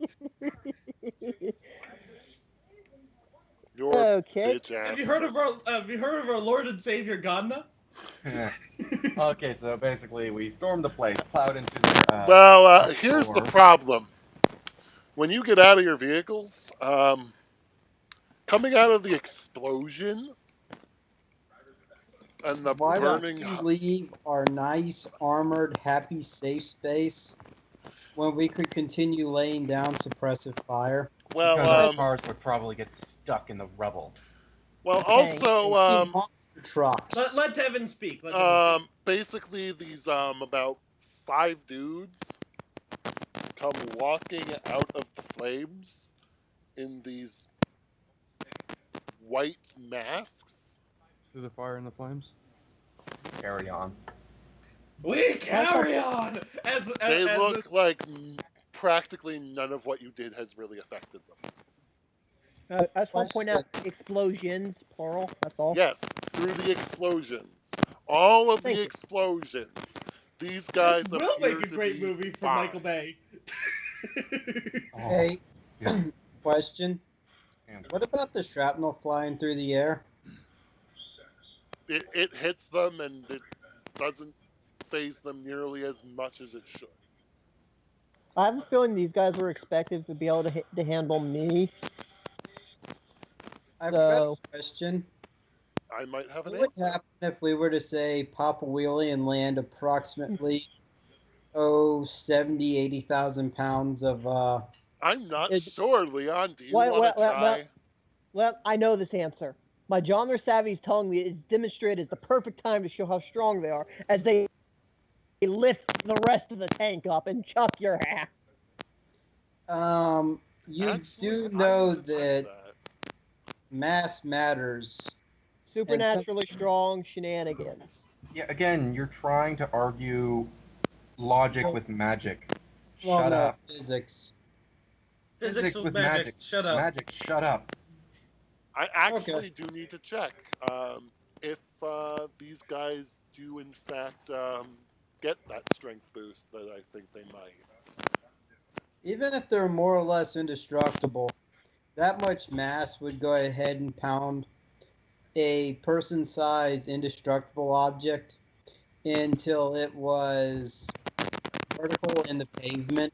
Your Okay. bitch ass. Have you heard of our Lord and Savior Godna? Okay, so basically we stormed the place, plowed into the, Well, here's the door. problem. When you get out of your vehicles, coming out of the explosion and the Why burning. don't you leave our nice, armored, happy, safe space when we could continue laying down suppressive fire? Because our Well, cars would probably get stuck in the rubble. also, Be monster trucks. Let Devin speak. Let Devin speak. basically these about 5 dudes come walking out of the flames in these white masks through the fire and the flames. Carry on. We carry on! They as look this... like practically none of what you did has really affected them. I just want to point out explosions, plural. That's all. Yes, through the explosions. All of Thank the you. explosions. These guys This will appear make a to great be movie for fine. Michael Bay. Hey, Yeah. question. And What about the shrapnel flying through the air? It hits them and it doesn't phase them nearly as much as it should. I have a feeling these guys were expected to be able to handle me. I've got So a question. I might have an What would answer. happen if we were to say pop a wheelie and land approximately 70, 80,000 pounds of I'm not It- sure, Leon. Do you Well, want to well, try? well, I know this answer. My genre savvy is telling me it's demonstrated as the perfect time to show how strong they are as they lift the rest of the tank up and chuck your ass. you Actually, do I know would attempt that mass matters. Supernaturally strong shenanigans. yeah, again, you're trying to argue logic Well- with magic. Well, Shut no, up. physics. Physics with magic. Shut up. Magic, shut up. I actually do need to check if these guys do in fact get that strength boost that I think they might. Even if they're more or less indestructible, that much mass would go ahead and pound a person-sized indestructible object until it was vertical in the pavement.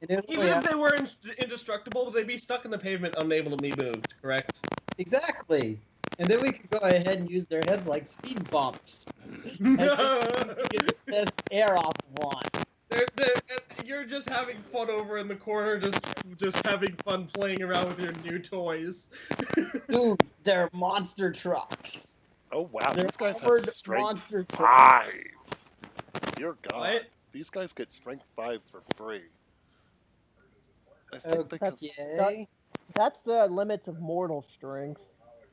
And it Even only if they were indestructible, they'd be stuck in the pavement, unable to be moved, correct? exactly. And then we could go ahead and use their heads like speed bumps. And just get the best air off of one. You're just having fun over in the corner, just having fun playing around with your new toys. Dude, they're monster trucks. Oh wow, They're these guys have armored strength monster 5. trucks. Dear God, What? these guys get strength 5 for free. I think they that's- could... Okay. That's the limits of mortal strength.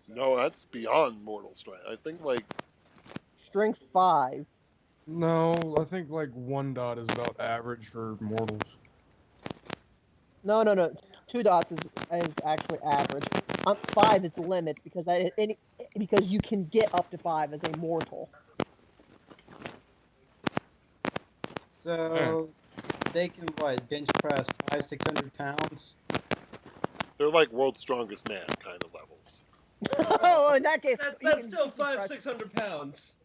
No, that's beyond mortal strength. I think like Strength 5. No, I think like 1 dot is about average for mortals. No. 2 dots is actually average. 5 is the limit because you can get up to 5 as a mortal. So they can what? Bench press 500-600 pounds. they're like world's strongest man kind of levels. Oh, in that case, you That's can- still you can press- 600 pounds.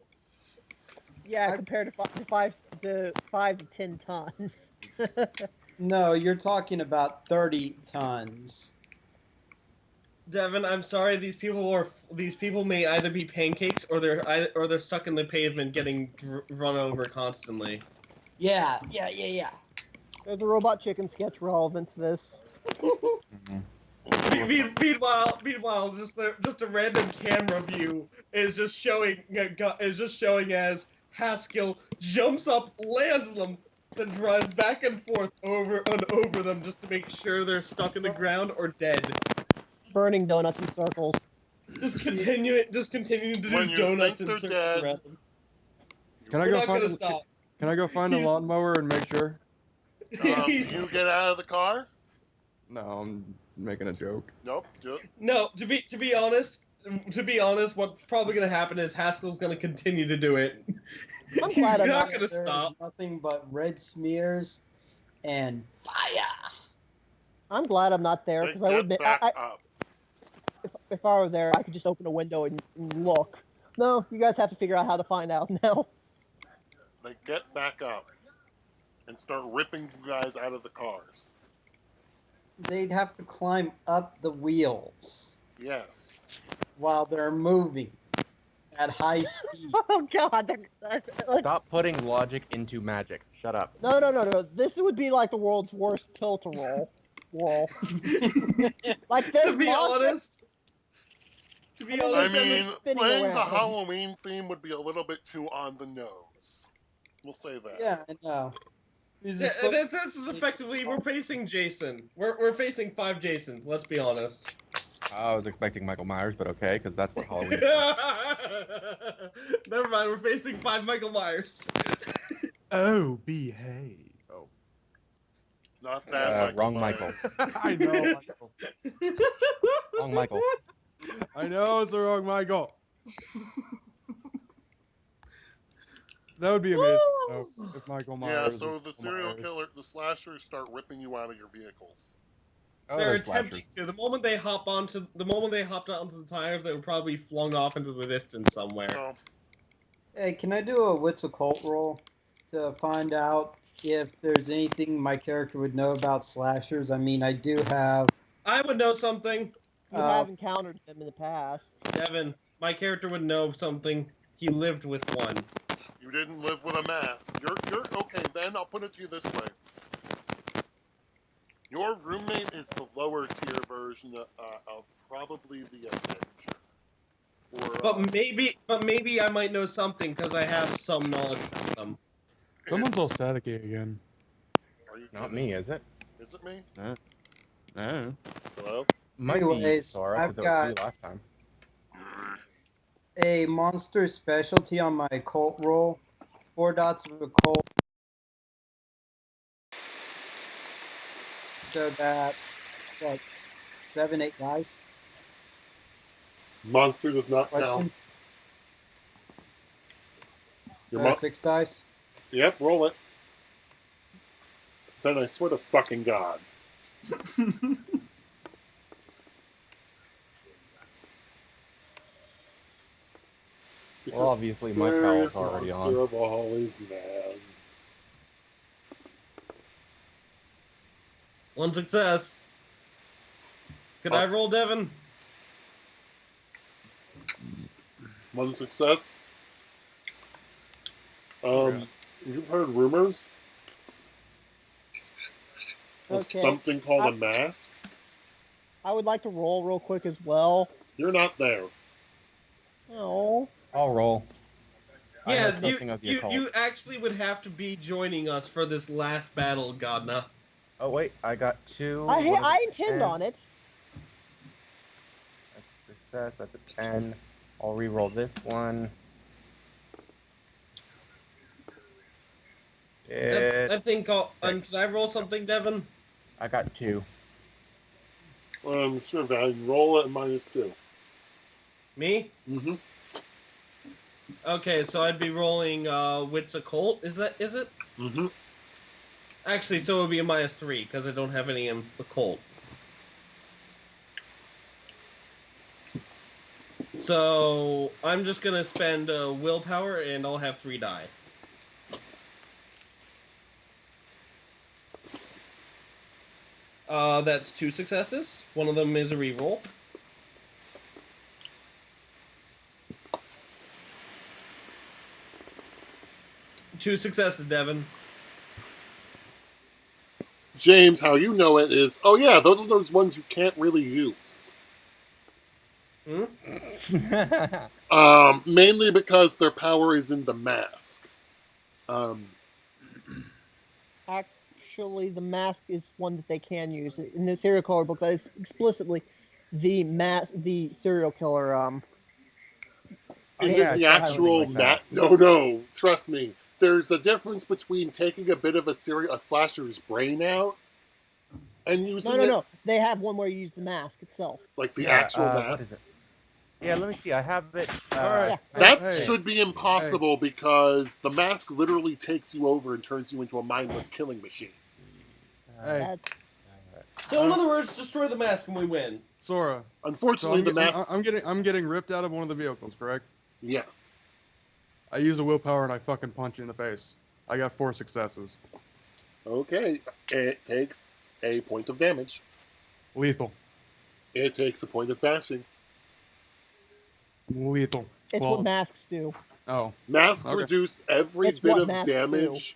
Yeah, compared to 5 to 10 tons. No, you're talking about 30 tons. Devin, I'm sorry. These people may either be pancakes or they're stuck in the pavement, getting run over constantly. Yeah. There's a robot chicken sketch relevant to this. Meanwhile, just a random camera view is just showing as Haskell jumps up, lands them, then drives back and forth over them just to make sure they're stuck in the ground or dead. Burning donuts in circles. Just continuing to When do you donuts think in they're circles dead, around them. Can I We're go not find? gonna stop. Can I go find a He's- lawnmower and make sure? you get out of the car? No, I'm making a joke. Nope. Do it. No, to be honest, what's probably gonna happen is Haskell's gonna continue to do it. I'm He's glad I'm not not gonna There's stop. nothing but red smears and fire. I'm glad I'm not there They because I would. get back up. If I were there, I could just open a window and look. No, you guys have to figure out how to find out now. They get back up and start ripping you guys out of the cars. They'd have to climb up the wheels Yes. while they're moving at high speed. Oh God! That's- Stop putting logic into magic. Shut up. No. This would be like the world's worst tilt-a-roll. Wall. Like there's To be honest, I There's mean, spinning playing the around. Halloween theme would be a little bit too on the nose. We'll say that. Yeah, I know. This yeah, is this is effectively we're facing Jason. We're facing 5 Jasons. Let's be honest. I was expecting Michael Myers, but okay, because that's what Halloween. Never mind, we're facing 5 Michael Myers. Oh, behave. Oh. Not that wrong Michael. I know, Michael. Wrong Michael. I know it's the wrong Michael. That would be amazing though, if Michael Yeah, Myers. so was the Michael serial Myers. killer, the slashers start ripping you out of your vehicles. Oh, They're they're attempting slashers. to. The moment they hopped onto the tires, they were probably flung off into the distance somewhere. So, Hey, can I do a wits occult roll to find out if there's anything my character would know about slashers? I mean, I do have. I would know something. You have encountered them in the past. Devin, my character would know something. He lived with one. you didn't live with a mask. You're okay, then I'll put it to you this way. Your roommate is the lower tier version of probably the Avenger. Or, But maybe I might know something because I have some knowledge about them. Someone's all staticky again. Are you Not kidding? me, is it? Is it me? No. Hello? Might be Anyways, Sora, I've because it was you got- last time. A monster specialty on my occult roll. 4 dots of occult. So that, what, 7, 8 dice? Monster does not Question? count. Your So mo- 6 dice? Yep, roll it. Then I swear to fucking God. Well, obviously my pal's already on. Monster of always man. 1 success. Could I roll, Devin? 1 success. You've heard rumors of Okay. something called a mask? I would like to roll real quick as well. You're not there. Oh. I'll roll. I know Yeah, something of the occult. you actually would have to be joining us for this last battle, Godna. Oh wait, I got 2. I What is I it, intend 10? on it. That's a success. That's a 10. I'll re-roll this one. I think I'll. Should I roll something, Devin? I got 2. Sure, Van. Roll it -2. Me? Mm-hmm. Okay, so I'd be rolling Wits Occult. Is it? Mm-hmm. Actually, so it would be a -3 because I don't have any in Occult. So I'm just gonna spend willpower, and I'll have 3 die. That's 2 successes. One of them is a reroll. Two successes, Devin. James, how you know it is, oh yeah, those are those ones you can't really use. Hmm? Mainly because their power is in the mask. Actually, the mask is one that they can use in the serial killer book. That is explicitly the serial killer. Is yeah, it the I have actual something like No, trust me. There's a difference between taking a bit of a slasher's brain out and using No. They have one where you use the mask itself. like the Yeah, actual what mask. is it? Yeah, let me see. I have it. Alright. That Hey. should be impossible because the mask literally takes you over and turns you into a mindless killing machine. Hey. That's, So in other words, destroy the mask and we win. Sora. So Unfortunately, the mask. I'm getting ripped out of one of the vehicles, correct? Yes. I use a willpower and I fucking punch you in the face. I got 4 successes. Okay. It takes a point of damage. Lethal. It takes a point of bashing. Lethal. it's Claws. what masks do. Oh. Masks Okay. reduce every It's bit what of masks damage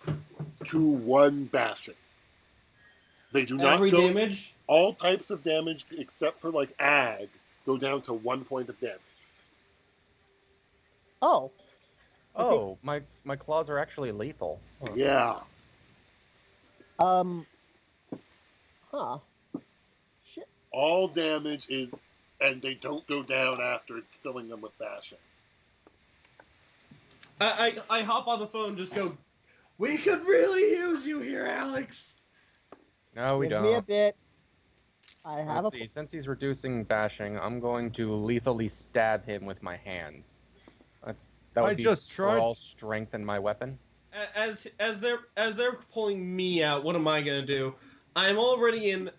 to 1 bashing. They do not Every go. damage? All types of damage except for like ag go down to 1 point of damage. Oh. Oh, my claws are actually lethal. Huh. Yeah. Huh. Shit. All damage is and they don't go down after filling them with bashing. I hop on the phone and just go, we could really use you here, Alex. No, we Give me a don't. bit. I have Let's see. Since he's reducing bashing, I'm going to lethally stab him with my hands. That would I be just for tried. all strength in my weapon. As they're pulling me out, what am I gonna do? I'm already in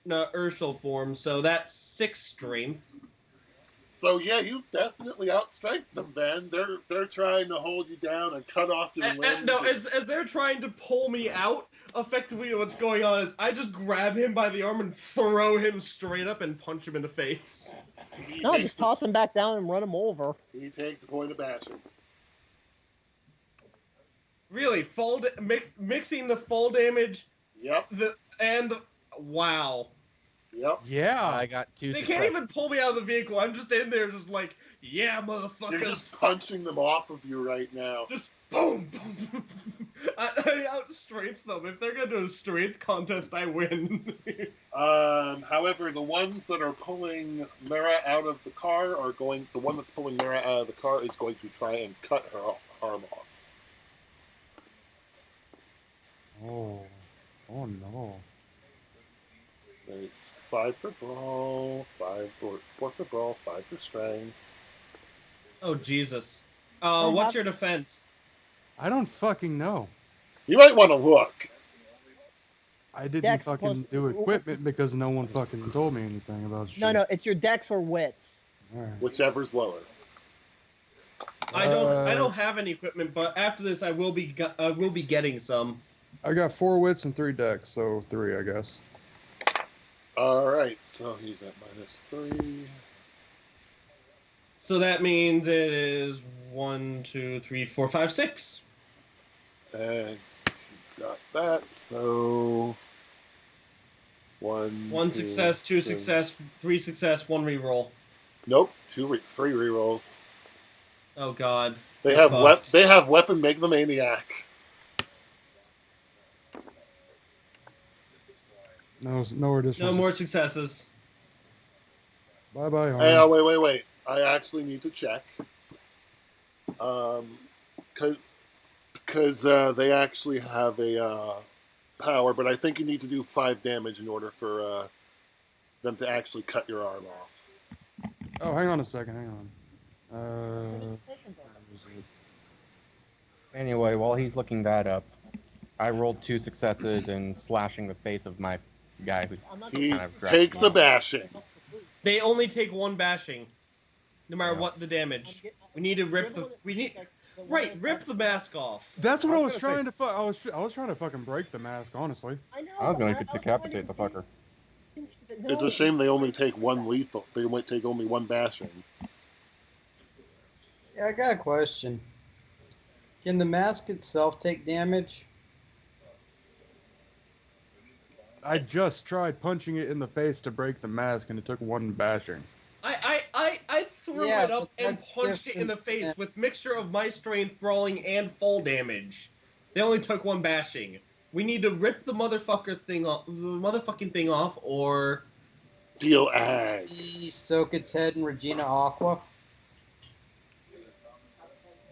Urshel form, so that's 6 strength. So yeah, you definitely outstrength them. Then they're trying to hold you down and cut off your limbs. No, as they're trying to pull me out, effectively what's going on is I just grab him by the arm and throw him straight up and punch him in the face. No, just toss him back down and run him over. He takes a point of bashing. Really, mixing the full damage. Yep. Wow. Yep. Yeah. I got 2 They successes. can't even pull me out of the vehicle. I'm just in there, just like, yeah, motherfuckers. You're just punching them off of you right now. Just boom, boom, boom. I outstrength them. If they're gonna do a strength contest, I win. However, the ones that are pulling Mira out of the car are going. The one that's pulling Mira out of the car is going to try and cut her arm off. Oh no. There's 5 for brawl, 4 for brawl, 5 for strength. Oh Jesus. What's your defense? I don't fucking know. You might want to look. I didn't Dex fucking plus- do equipment because no one fucking told me anything about shit. No, it's your dex or wits. Alright. Whichever's lower. I don't have any equipment, but after this, I will be getting some. I got 4 wits and 3 decks, so 3, I guess. Alright, so he's at -3. So that means it is 1, 2, 3, 4, 5, 6. And he's got that, so... 1 1 success, 2 success, 3 success, 1 reroll. Nope, 3 rerolls. Oh God. They have Fucked. they have weapon megalomaniac. No additional. No more successes. Bye bye. Hey, oh, wait. I actually need to check. Because they actually have a power, but I think you need to do 5 damage in order for them to actually cut your arm off. Oh, hang on a second. Hang on. Anyway, while he's looking that up, I rolled 2 successes in slashing the face of my guy who's He kind of dragged takes me a out. bashing. They only take 1 bashing, no matter what the damage. We need to rip the rip the mask off. That's what I was gonna trying to. I was trying to fucking break the mask, honestly. I know. I was going to but decapitate the fucker. It's a shame they only take 1 lethal. They might take only 1 bashing. Yeah, I got a question. Can the mask itself take damage? I just tried punching it in the face to break the mask, and it took 1 bashing. I threw Yeah, it up but and that's punched it in the different face than- with mixture of my strength, brawling, and full damage. They only took 1 bashing. We need to rip the motherfucking thing off, or Deal ag. Soak its head in Regina Aqua.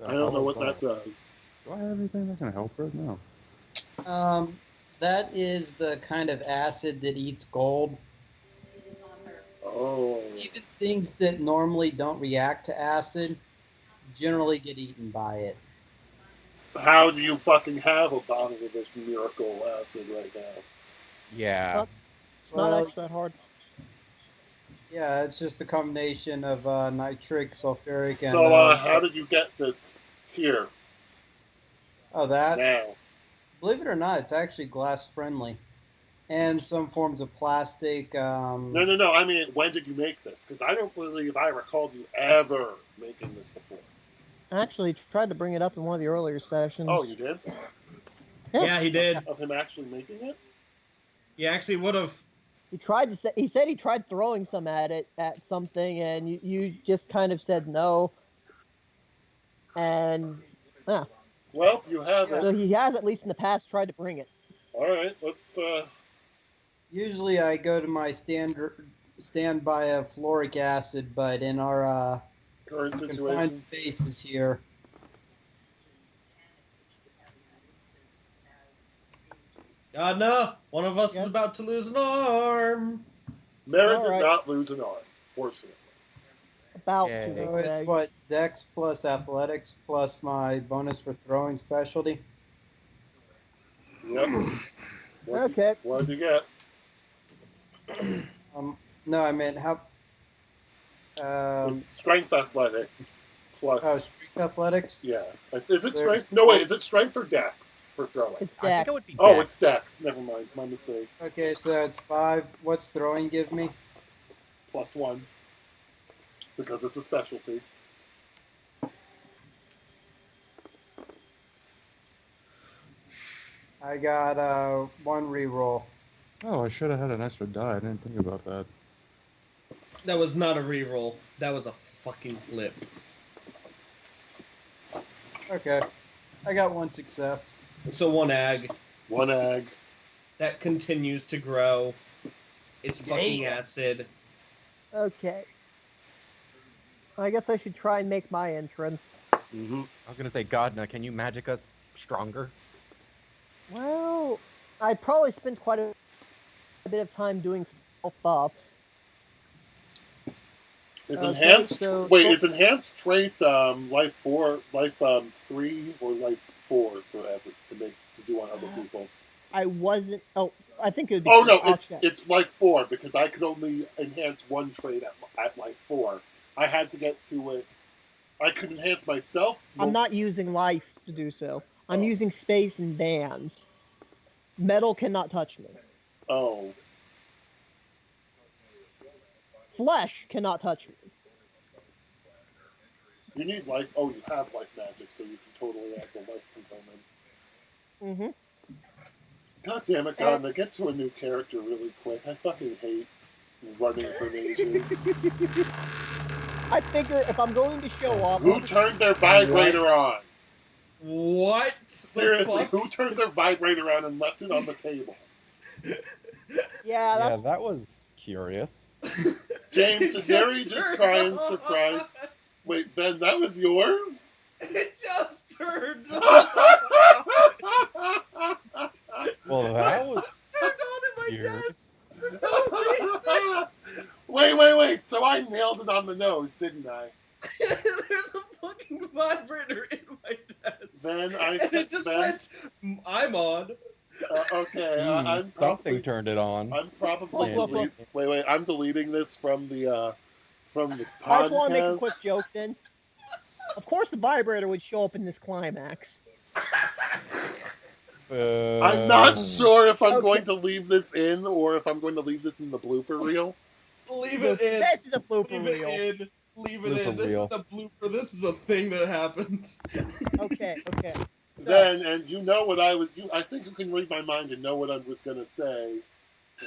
I don't know what that does. Do I have anything that can help right now? That is the kind of acid that eats gold. Oh. Even things that normally don't react to acid generally get eaten by it. So how do you fucking have a bottle of this miracle acid right now? Yeah. It's not Well, actually that hard. Yeah, it's just a combination of nitric, sulfuric, and. So how did you get this here Oh, that. now? Believe it or not, it's actually glass friendly, and some forms of plastic. No. I mean, when did you make this? Because I don't believe I recalled you ever making this before. I actually tried to bring it up in one of the earlier sessions. Oh, you did? yeah, he did. Of him actually making it? He actually would have. He tried to say. He said he tried throwing some at something, and you just kind of said no. And yeah, Well, you have it. so he has at least in the past tried to bring it. All right, let's. Usually, I go to my stand by a fluoric acid, but in our Current confined situation. spaces here. God no! One of us is Yep. about to lose an arm. Mara did Alright. not lose an arm, fortunately. About Yay. to, they So say. it's what, Dex plus athletics plus my bonus for throwing specialty. Yep. Okay. What'd you get? No, I meant how. It's strength athletics plus. Oh, strength athletics. Yeah. Is it There's- strength? No, wait. Is it strength or dex for throwing? It's I think Dex. it would be Oh, dex. it's dex. Never mind. My mistake. Okay, so it's 5. What's throwing give me? +1. Because it's a specialty. I got 1 reroll. Oh, I should have had an extra die. I didn't think about that. That was not a reroll. That was a fucking flip. Okay, I got 1 success. So 1 ag. 1 ag. That continues to grow. It's fucking acid. Okay. I guess I should try and make my entrance. Mm-hmm. I was gonna say, Godna, can you magic us stronger? Well, I probably spent quite a bit of time doing self buffs. Is Okay, enhanced? so- Wait, is enhanced trait life 4, life 3, or life 4 forever to do on other people? I wasn't. Oh, I think it would be. Oh true. no, I'll it's check. it's life 4 because I could only enhance 1 trait at life 4. I had to get to it. I could enhance myself. I'm not using life to do so. I'm Oh. using space and bands. Metal cannot touch me. Oh, Flesh cannot touch me. you need life. Oh, you have life magic, so you can totally add the life component. Mm-hmm. God damn it, God! Get to a new character really quick. I fucking hate running for mages. I figure if I'm going to show off, Who turned their vibrator on? What? Seriously, The fuck? who turned their vibrator on and left it on the table? yeah, Yeah, that's, that was curious. James, It did Mary just just turned try and on. surprise? Wait, Ben, that was yours? It just turned on. Well, that was turned on in my weird. desk. For no reason. Wait. So I nailed it on the nose, didn't I? There's a fucking vibrator in my desk. Then I And said, it just Ben, went, I'm on. okay, I'm Something probably turned it on. I'm probably Yeah. delete. Wait. I'm deleting this from the I just want to make a podcast. quick joke then. Of course, the vibrator would show up in this climax. I'm not sure if I'm Okay. going to leave this in or if I'm going to leave this in the blooper reel. Leave it in. This is a blooper Leave reel. it in. Leave it Blooper in. This reel. is a blooper. This is a thing that happened. Okay. So, Then, and you know what I was. I think you can read my mind and know what I was going to say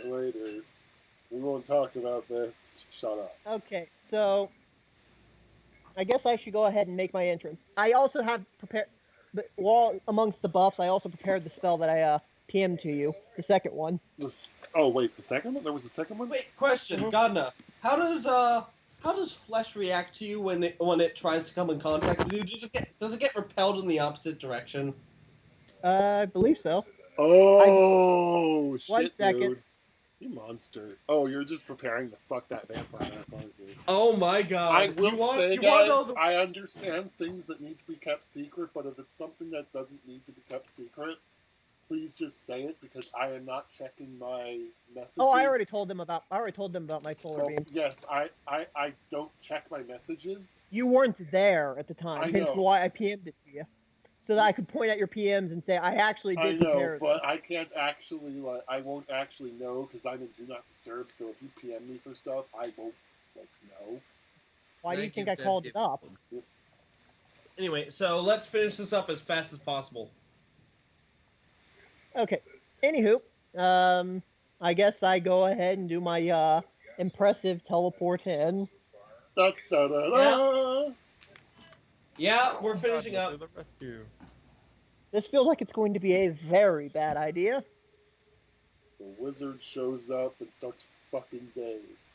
later. We won't talk about this. Shut up. okay, so I guess I should go ahead and make my entrance. I also have prepared, but while amongst the buffs, I also prepared the spell that I PM'd to you, the second one. Oh wait, the second one. There was a second one. Wait, question, Mhm. Godna. How does flesh react to you when it tries to come in contact with you? Does it get repelled in the opposite direction? I believe so. Oh One shit, second. dude! You monster! Oh, you're just preparing to fuck that vampire up, aren't you? Oh my god! I will say, you want guys, all the- I understand things that need to be kept secret, but if it's something that doesn't need to be kept secret, please just say it because I am not checking my messages. Oh, I already told them about my solar Well, beam. yes, I don't check my messages. You weren't there at the time, I hence know. why I PM'd it to you, so that I could point at your PMs and say I actually I did know, prepare but this. I can't actually, I won't actually know because I'm in Do Not Disturb, so if you PM me for stuff, I won't, know. Why do you think I called it up? Anyway, so let's finish this up as fast as possible. Okay. Anywho, I guess I go ahead and do my impressive teleport in. Da, da, da, da. Yeah, we're finishing up. To the rescue. This feels like it's going to be a very bad idea. The wizard shows up and starts fucking days.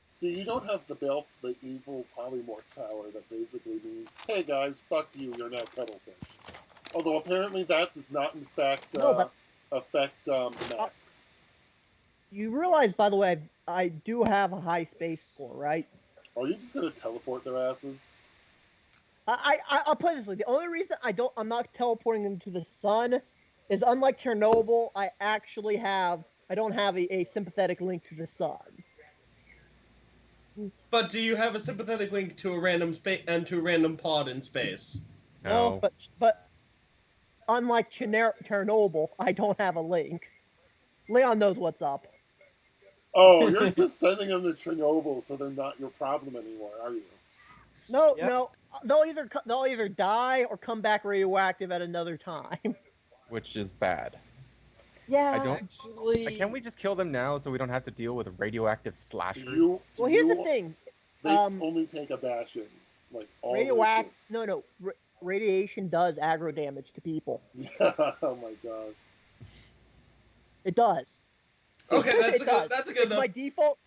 See, you don't have the evil polymorph power that basically means, hey guys, fuck you, you're now cuttlefish. Although apparently that does not, in fact, No, but- affect the mask. You realize, by the way, I do have a high space score, right? Are you just gonna teleport their asses? I'll put it this way: the only reason I'm not teleporting them to the sun is, unlike Chernobyl, I don't have a sympathetic link to the sun. But do you have a sympathetic link to a random space and to a random pod in space? No, but unlike Chernobyl, I don't have a link. Leon knows what's up. Oh, you're just sending them to Chernobyl, so they're not your problem anymore, are you? No, Yep. no, they'll either die or come back radioactive at another time. Which is bad. Yeah. I don't. Actually, Can't we just kill them now so we don't have to deal with radioactive Do slashers? you? Well, here's the thing. They only take a bashing, like all Radioactive. No. Radiation does aggro damage to people. Yeah. Oh my god. It does. So, Okay, that's a good It's by default.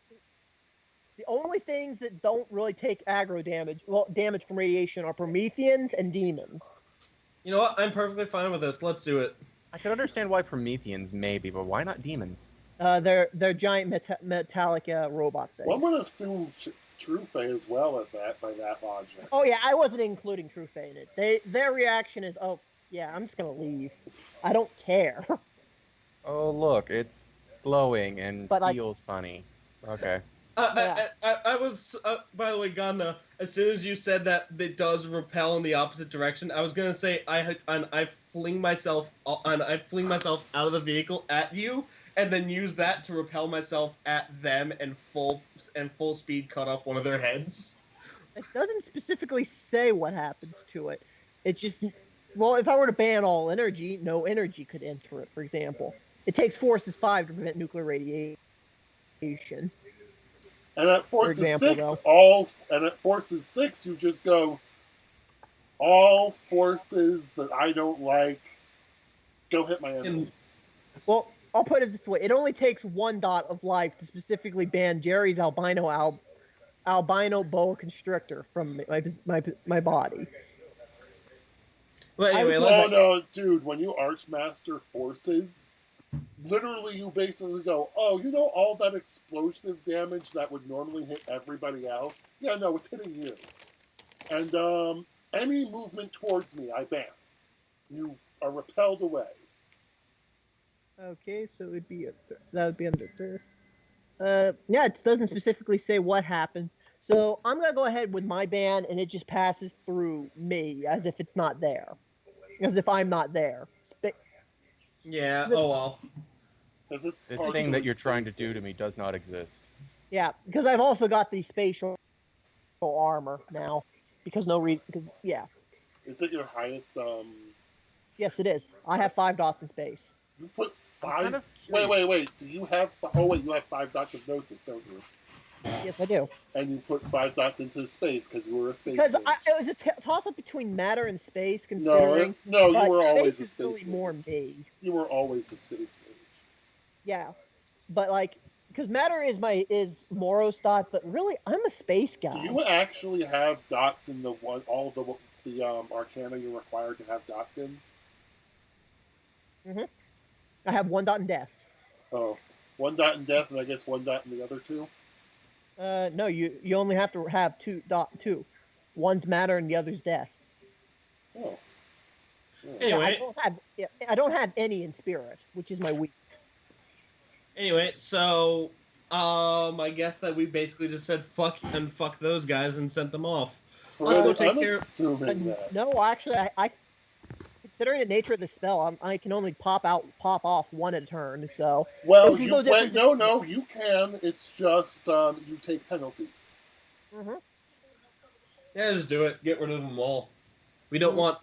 The only things that don't really take aggro damage, damage from radiation, are Prometheans and demons. You know what? I'm perfectly fine with this. Let's do it. I can understand why Prometheans maybe, but why not demons? They're giant metallic robot things. Well, I'm gonna assume True Fae as well at that by that logic. Oh yeah, I wasn't including True Fae in it. Their reaction is, oh yeah, I'm just gonna leave. I don't care. Oh look, it's glowing and But, like- feels funny. Okay. I was, by the way, Gana, as soon as you said that it does repel in the opposite direction, I was gonna say I fling myself out of the vehicle at you, and then use that to repel myself at them and full speed cut off one of their heads. It doesn't specifically say what happens to it. It's just, well, if I were to ban all energy, no energy could enter it. For example, it takes Forces 5 to prevent nuclear radiation. And at Forces example, 6, at Forces 6, you just go, all forces that I don't like, go hit my enemy. Well, I'll put it this way: it only takes 1 dot of life to specifically ban Jerry's albino boa constrictor from my body. Well, anyway, Oh no, dude, when you Archmaster forces, literally you basically go, oh, you know all that explosive damage that would normally hit everybody else? Yeah, no, it's hitting you. And any movement towards me, I ban. You are repelled away. Okay, so it would be that would be under this. Yeah, it doesn't specifically say what happens. So I'm gonna go ahead with my ban, and it just passes through me as if it's not there, as if I'm not there. yeah. Oh well. Because it's This partially thing that you're trying to do to me space-based. does not exist. Yeah, because I've also got the spatial armor now. Because no reason. Because yeah, Is it your highest, yes, it is. I have 5 dots in space. You put 5? kind of Wait. Do you have... Oh, wait, you have 5 dots of Gnosis, don't you? Yes, I do. And you put 5 dots into space because you were a space Because mage. it was a toss-up between matter and space, No, considering. you but were always space a is space really mage. more me. You were always a space mage. Yeah, but like, because matter is Moros dot, but really I'm a space guy. Do you actually have dots in all the Arcana you're required to have dots in? I have 1 dot in death. Oh, 1 dot in death, and I guess 1 dot in the other 2? No, you only have to have 2 dot 2. One's matter and the other's death. Oh. Anyway, I don't have any in spirit, which is my weak. Anyway, so I guess that we basically just said fuck those guys and sent them off. Let's go take I'm care. assuming that. No, actually, I considering the nature of the spell, I can only pop off 1 at a turn. So Well, This is no different no, you can. It's just you take penalties. Yeah, just do it. Get rid of them all. We don't want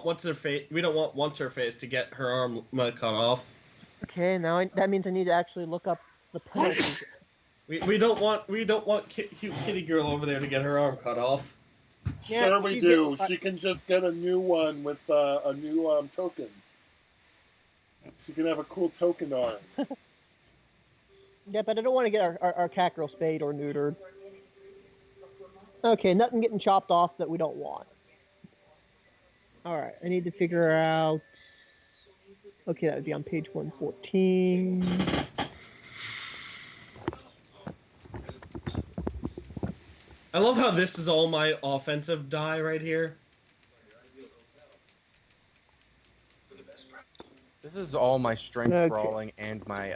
what's her face. We don't want what's her face to get her arm cut off. Okay, now that means I need to actually look up the penalties. We don't want cute kitty girl over there to get her arm cut off. Yeah, Sure, we she's do. getting- She can just get a new one with a new token. She can have a cool token arm. Yeah, but I don't want to get our cat girl spayed or neutered. Okay, nothing getting chopped off that we don't want. Alright, I need to figure out... Okay, that would be on page 114. I love how this is all my offensive die right here. This is all my strength Okay. brawling and my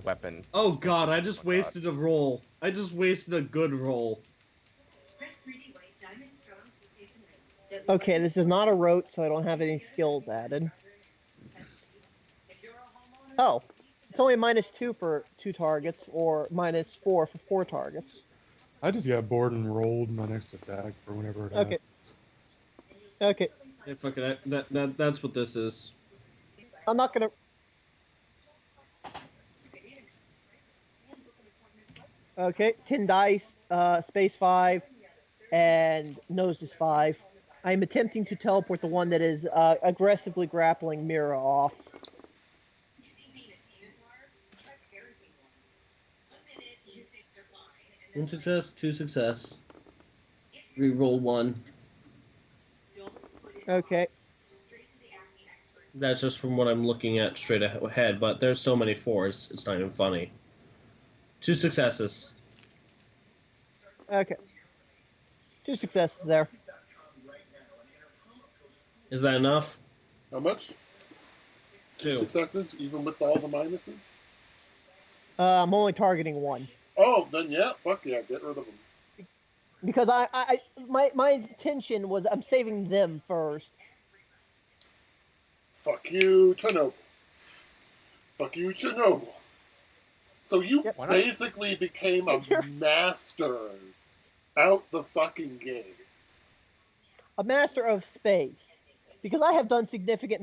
weapon. Oh god, I just Oh my God. wasted a roll. I just wasted a good roll. Okay, this is not a rote, so I don't have any skills added. Oh, it's only -2 for 2 targets, or -4 for 4 targets. I just got bored and rolled my next attack for whenever it Okay. Okay, Yeah, fuck it, that's what this is. I'm not gonna... Okay, 10 dice, space 5, and nose is 5. I'm attempting to teleport the one that is aggressively grappling Mira off. One success, 2 success. Reroll 1. Okay, That's just from what I'm looking at straight ahead, but there's so many 4s, it's not even funny. 2 successes. okay. 2 successes there. Is that enough? How much? 2. Successes, even with all the minuses? I'm only targeting 1. Oh, then yeah, fuck yeah, get rid of them. Because my intention was I'm saving them first. Fuck you, Chernobyl. Fuck you, Chernobyl. So you Yep. Why not? basically became a master out the fucking game. A master of space. Because I have done significant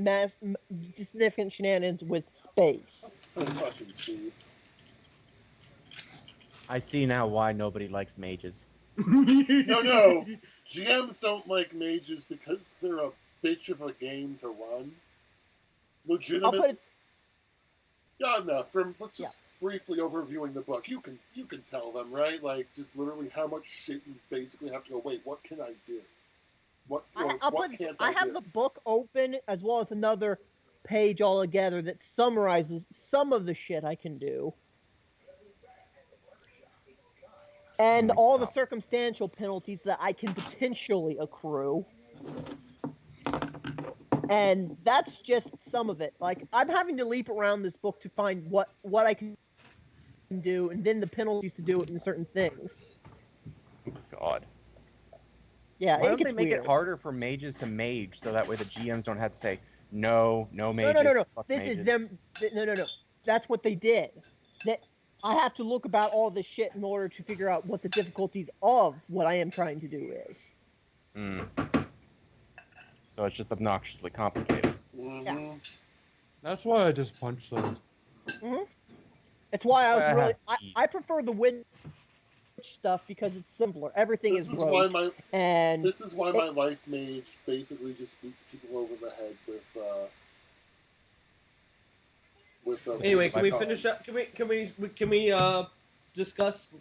shenanigans with space. That's so fucking cheap. I see now why nobody likes mages. No. GMs don't like mages because they're a bitch of a game to run. I'll Legitimate. put it... Yeah, no. Let's just briefly overviewing the book. You can tell them, right? Like just literally how much shit you basically have to go. Wait, what can I do? What can't I I have do? the book open as well as another page altogether that summarizes some of the shit I can do. And all the circumstantial penalties that I can potentially accrue. And that's just some of it. Like, I'm having to leap around this book to find what I can do, and then the penalties to do it in certain things. God. Yeah, Why it don't they gets make weird. it harder for mages to mage so that way the GMs don't have to say no mages? No. fuck This mages. is them. No. That's what they did. That I have to look about all this shit in order to figure out what the difficulties of what I am trying to do is. So it's just obnoxiously complicated. Mhm. That's why I just punched them. It's why I was I really. have I prefer the witch stuff because it's simpler. Everything This is is why rote, my and This is why my life mage basically just beats people over the head with Anyway, can we time. finish up? Can we discuss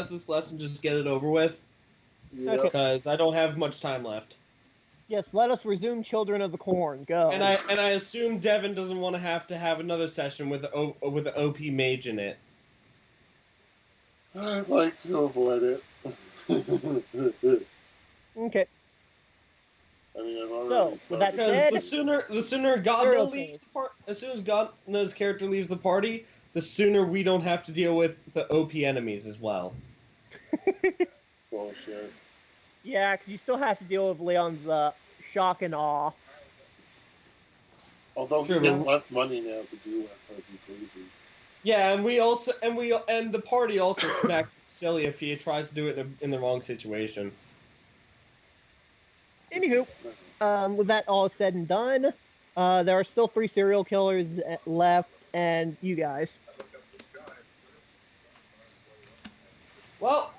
this lesson? Just get it over with, Yeah. Okay. because I don't have much time left. yes, let us resume Children of the Corn. Go. And I assume Devin doesn't want to have another session with the OP mage in it. I'd like to avoid it. Okay. I mean, I've So, already with started. that Because said- the sooner Godno Serial leaves things. as soon as Godno's character leaves the party, the sooner we don't have to deal with the OP enemies as well. Bullshit. Yeah, because you still have to deal with Leon's shock and awe. Although he True, gets but- less money now to do as he pleases. Yeah, and the party also smacks silly if he tries to do it in the wrong situation. Anywho, with that all said and done, there are still 3 serial killers left, and you guys. Well,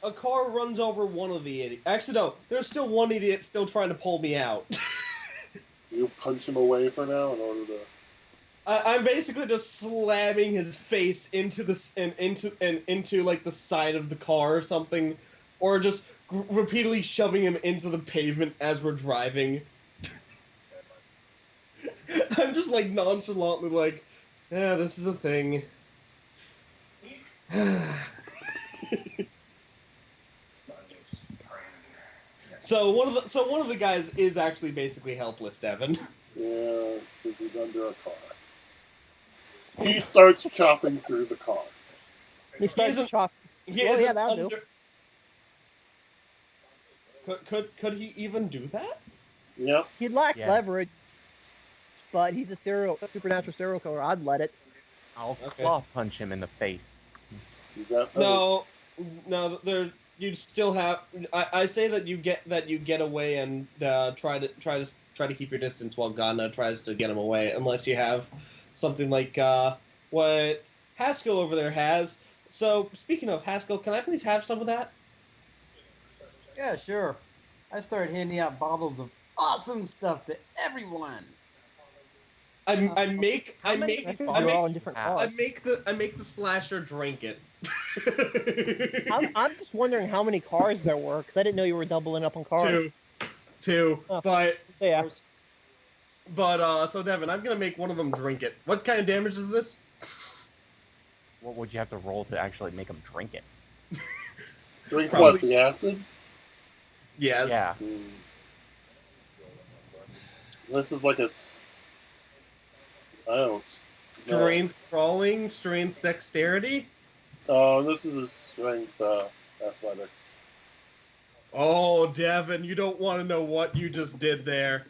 a car runs over one of the idiots. Actually, no, there's still one idiot still trying to pull me out. You punch him away for now in order to. I'm basically just slamming his face into into like the side of the car or something, or just repeatedly shoving him into the pavement as we're driving. I'm just like nonchalantly like, yeah, this is a thing. So one of the guys is actually basically helpless, Devin. Yeah, because he's under a car. He starts chopping through the car. He starts isn't- chopping. He Oh, isn't yeah, that'll do. Could he even do that? Yep. He lacks Yeah. leverage, but he's a supernatural serial killer. I'd let it. I'll Okay. claw punch him in the face. Is that No, you still have. I say that you get away and try to keep your distance while Ghana tries to get him away, unless you have something like what Haskell over there has. So speaking of Haskell, can I please have some of that? Yeah, sure. I started handing out bottles of awesome stuff to everyone. I make They're all in different I cars. make the slasher drink it. I'm just wondering how many cars there were, because I didn't know you were doubling up on cars. Two. Oh. But Yeah. so Devin, I'm gonna make one of them drink it. What kind of damage is this? What would you have to roll to actually make him drink it? Drink Probably what? The acid? Yes. Yeah. This is like I don't know. Strength crawling, strength dexterity. Oh, this is a strength athletics. Oh, Devin, you don't want to know what you just did there.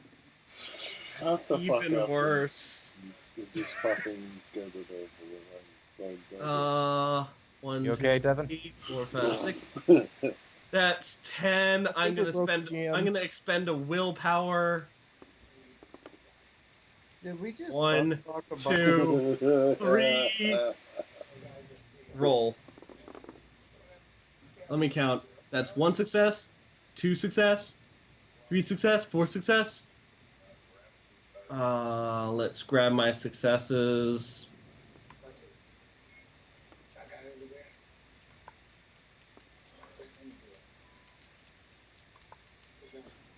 Shut the fuck Even up. worse. You just fucking get it over with. 1, You 2, okay, Devin? 3, 4, 5, 6. That's 10. I'm think gonna we're broke again. I'm gonna expend a willpower. Did we just 1, talk about 2, 3. Roll. Let me count. That's 1 success, 2 success, 3 success, 4 success. Let's grab my successes.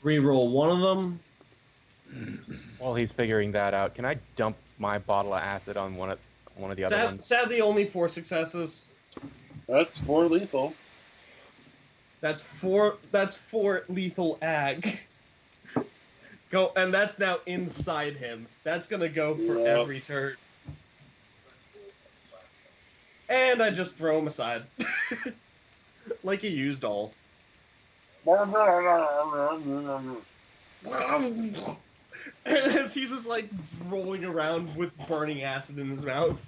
Reroll one of them. While he's figuring that out, can I dump my bottle of acid on one of the other ones? Sadly, only 4 successes. That's 4 lethal. That's four lethal ag. Go, and that's now inside him. That's gonna go for Yeah. every turn. And I just throw him aside. Like he used all. As he's just like rolling around with burning acid in his mouth.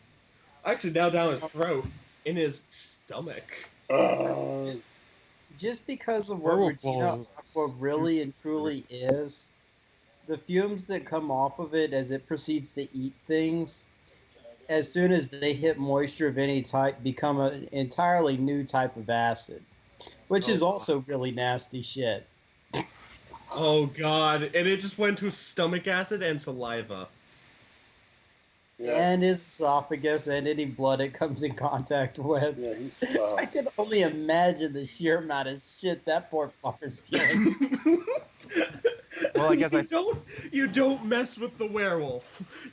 Actually, now down his throat. In his stomach. just because of what Werewolf Regina balls. Aqua really and truly is, the fumes that come off of it as it proceeds to eat things, as soon as they hit moisture of any type, become an entirely new type of acid, which is also really nasty shit. Oh god, and it just went to stomach acid and saliva. Yeah, And his esophagus and any blood it comes in contact with. yeah, he's I can only imagine the sheer amount of shit that poor fucker's doing. Well, I guess you don't mess with the werewolf.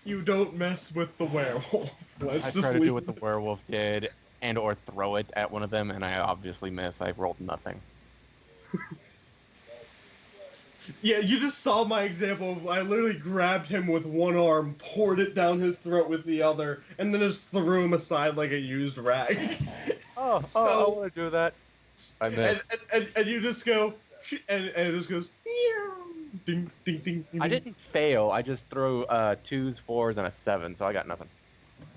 You don't mess with the werewolf. Let's I just tried to leave do what the it. werewolf did and or throw it at one of them, and I obviously miss. I rolled nothing. Yeah, you just saw my example of I literally grabbed him with one arm, poured it down his throat with the other, and then just threw him aside like a used rag. Oh, I So- want to do that. I missed. and you just go, and it just goes, meow, ding, ding, ding, ding. I didn't fail. I just threw 2s, 4s, and a 7, so I got nothing.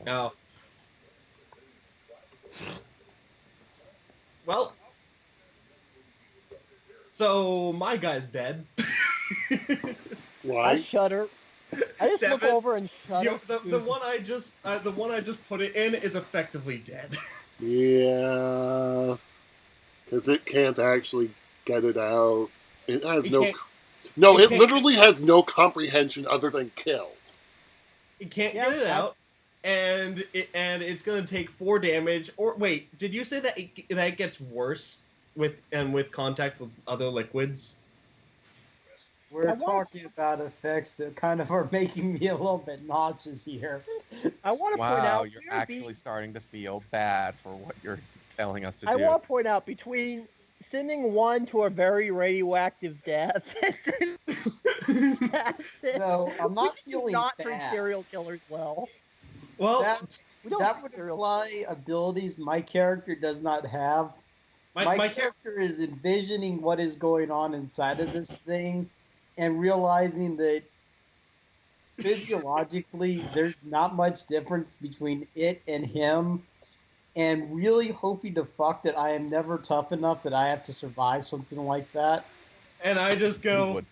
Oh. Well. So my guy's dead. I Why? shudder. I just look Devin, over and shudder. The one I just put it in is effectively dead. Yeah, because it can't actually get it out. It has It no. can't- No, it it can't- literally has no comprehension other than kill. It can't Yeah, get it out, and it's gonna take 4 damage. Or wait, did you say that it gets worse with contact with other liquids? We're I want- talking about effects that kind of are making me a little bit nauseous here. I want to point Wow, out you're we are actually starting to feel bad for what you're telling us to I do. want to point out between sending one to a very radioactive death No, I'm we not just do feeling not treat bad. serial killers well. Well, We don't That treat would serial imply abilities my character does not have. My character is envisioning what is going on inside of this thing and realizing that physiologically there's not much difference between it and him, and really hoping to fuck that I am never tough enough that I have to survive something like that. and I just You go would.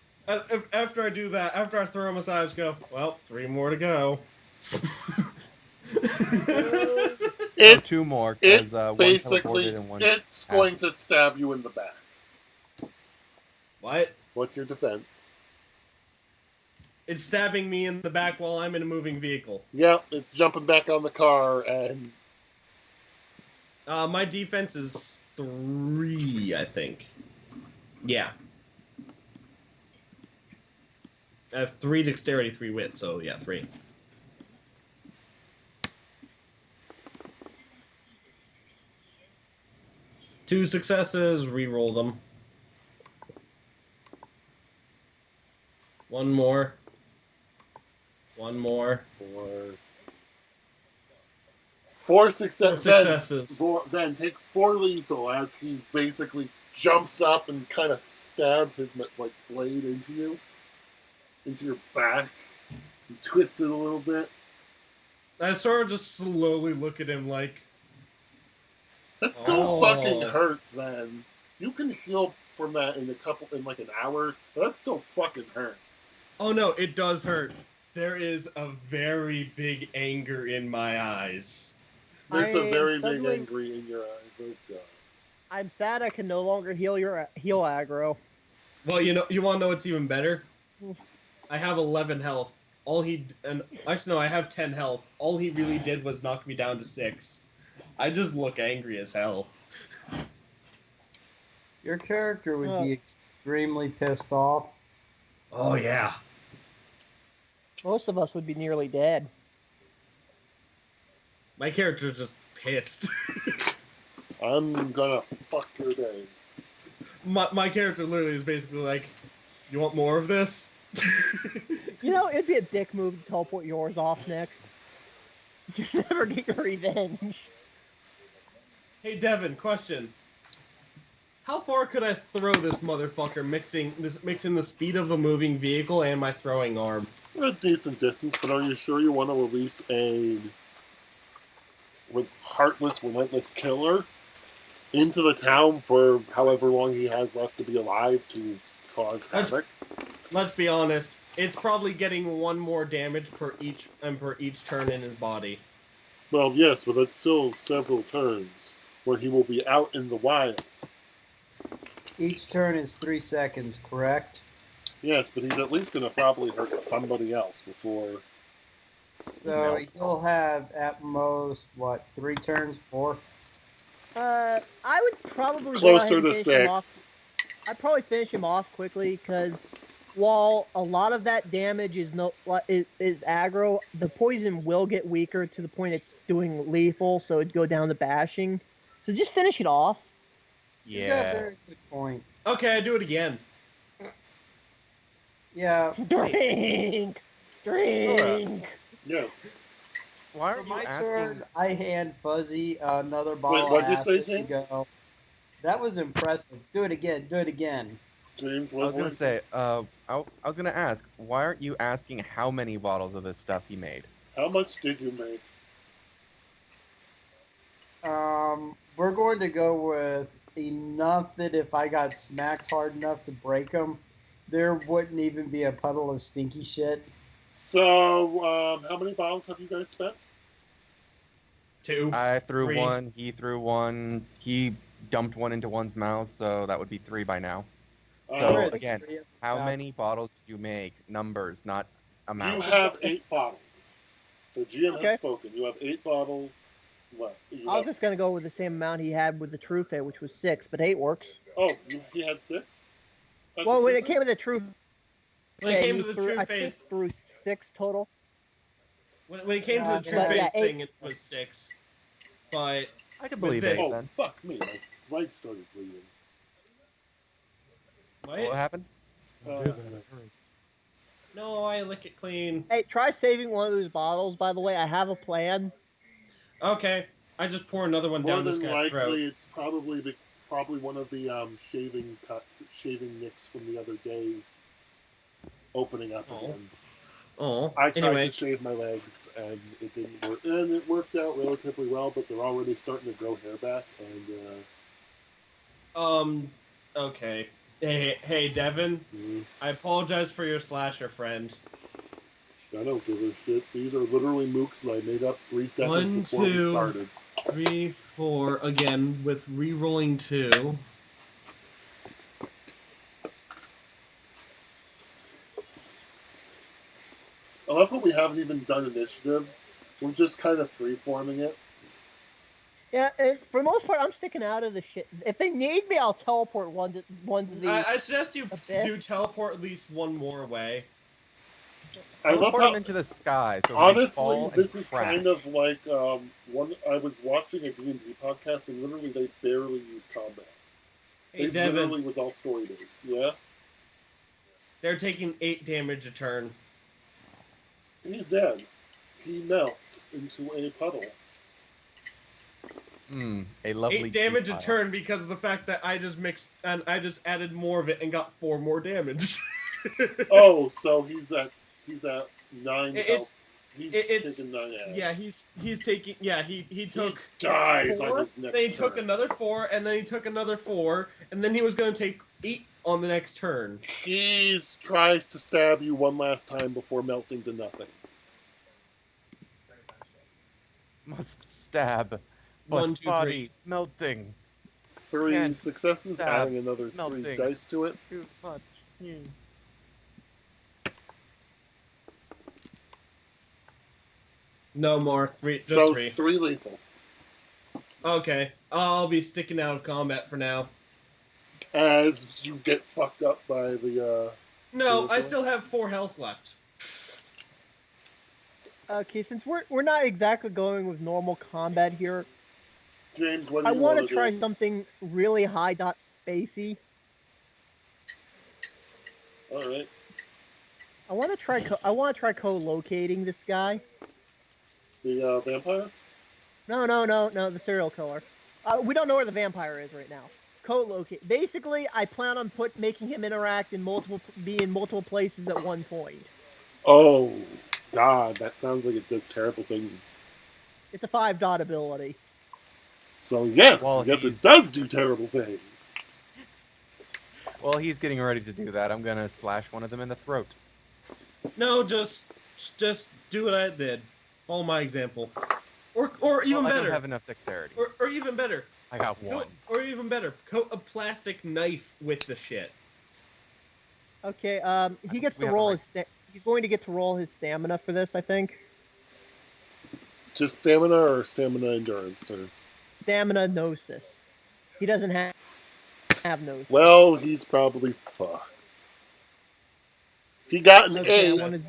after I do that. After I throw him aside, I just go. Well, 3 more to go. Oh, It 2 more, it because one basically teleported and one. it's going to stab you in the back. What? What's your defense? It's stabbing me in the back while I'm in a moving vehicle. Yep, it's jumping back on the car and My defense is 3, I think. Yeah. I have 3 dexterity, 3 wit, so yeah, 3. Two successes, re-roll them. 1 more. 1 more. 4 successes. 4 successes. Ben, take 4 lethal as he basically jumps up and kind of stabs his blade into your back. He twists it a little bit. I sort of just slowly look at him like, That still Oh. fucking hurts, man. You can heal from that in like an hour, but that still fucking hurts. oh no, it does hurt. There is a very big anger in my eyes. There's a I am very big suddenly- angry in your eyes. Oh god. I'm sad I can no longer heal aggro. Well, you want to know what's even better? I have 11 health. Actually no, I have 10 health. All he really did was knock me down to 6. I just look angry as hell. Your character would be extremely pissed off. Oh yeah. Most of us would be nearly dead. My character's just pissed. I'm gonna fuck your days. My character literally is basically like, you want more of this? You know, it'd be a dick move to teleport yours off next. You never get your revenge. Hey Devin, question. How far could I throw this motherfucker mixing the speed of a moving vehicle and my throwing arm? We're a decent distance, but are you sure you want to release a heartless, relentless killer into the town for however long he has left to be alive to cause havoc? Let's be honest. It's probably getting 1 more damage per each turn in his body. Well, yes, but that's still several turns where he will be out in the wild. Each turn is 3 seconds, correct? Yes, but he's at least going to probably hurt somebody else before. So he'll have at most, 3 turns? 4? I would probably Closer go to ahead and finish him 6. off. I'd probably finish him off quickly because while a lot of that damage is aggro, the poison will get weaker to the point it's doing lethal, so it'd go down to bashing. So just finish it off. You got a very good point. Okay, I do it again. Yeah. Drink! Yes. Why For are you my asking? turn, I hand Fuzzy another bottle what'd of you say, acid and James? go, that was impressive. Do it again. Do it again. James, I was gonna say, I was gonna ask, why aren't you asking how many bottles of this stuff he made? how much did you make? We're going to go with enough that if I got smacked hard enough to break them, there wouldn't even be a puddle of stinky shit. So, how many bottles have you guys spent? 2. I threw 3. 1, he threw 1, he dumped 1 into one's mouth, so that would be 3 by now. So, Uh, again, how many bottles did you make? Numbers, not you amount. have 8 bottles. The GM Okay. has spoken. You have 8 bottles. What? I was just gonna go with the same amount he had with the True Fate, which was 6, but 8 works. Oh, he had 6? Well, when it came to the True When it came to the threw, true I think phase, threw 6 total. when it came to the true yeah, phase 8. thing, it was 6. But I can with believe this- it. Oh, Then. fuck me. My leg started bleeding. What happened? No, I lick it clean. Hey, try saving one of those bottles, by the way. I have a plan. Okay, I just pour another one More down this than guy's throat. likely, it's probably one of the shaving nicks from the other day opening up again. Oh, I tried anyway. to shave my legs and it didn't work, and it worked out relatively well. But they're already starting to grow hair back, and Okay. Hey, Devin. mm, I apologize for your slasher friend. I don't give a shit. These are literally mooks that I made up 3 seconds 1, before we 2, started. 3, 4. Again with re-rolling 2. I love that we haven't even done initiatives. We're just kind of free-forming it. Yeah, and for the most part, I'm sticking out of the shit. If they need me, I'll teleport one to the. I suggest you abyss. do teleport at least one more way. I love Teleport how, him into the sky. So honestly, this is crash. kind of like one. I was watching a D&D podcast, and literally they barely use combat. Hey, It Devin. literally was all story-based. Yeah? They're taking 8 damage a turn. He's dead. He melts into a puddle. A lovely 8 damage a pile. turn because of the fact that I just mixed and I just added more of it and got 4 more damage. Oh, so he's at 9 It's- health. He's it's- taking 9 out. Yeah, he's taking. Yeah, he took. He dies 4, on his next then he took turn. another 4, and then he took another 4, and then he was going to take 8 on the next turn. He tries to stab you one last time before melting to nothing. Must stab. But 1, 2, 3. body melting. 3 Can't successes, stab. adding another 3 Melting. dice to it. Too much. No more. 3. Just So 3. 3 lethal. Okay, I'll be sticking out of combat for now. As you get fucked up by the No, serial I killer. still have 4 health left. Okay, since we're not exactly going with normal combat here, James, what do I you want want to try something really high dot spacey. Alright. I want to try co-locating this guy. The vampire? No, the serial killer. We don't know where the vampire is right now. Co-locate. Basically, I plan on making him interact be in multiple places at one point. Oh, God, that sounds like it does terrible things. It's a 5 dot ability. So yes, Well, yes, he's- it does do terrible things. While he's getting ready to do that, I'm gonna slash one of them in the throat. No, just do what I did. Follow my example. Or even Well, I better. don't have enough dexterity. Or even better. I got one. Or even better. Coat a plastic knife with the shit. Okay, he gets we to have roll a his. He's going to get to roll his stamina for this, I think. Just stamina or stamina endurance, or Stamina gnosis. He doesn't have gnosis. well, he's probably fucked. He got an Okay, I 8. wanna-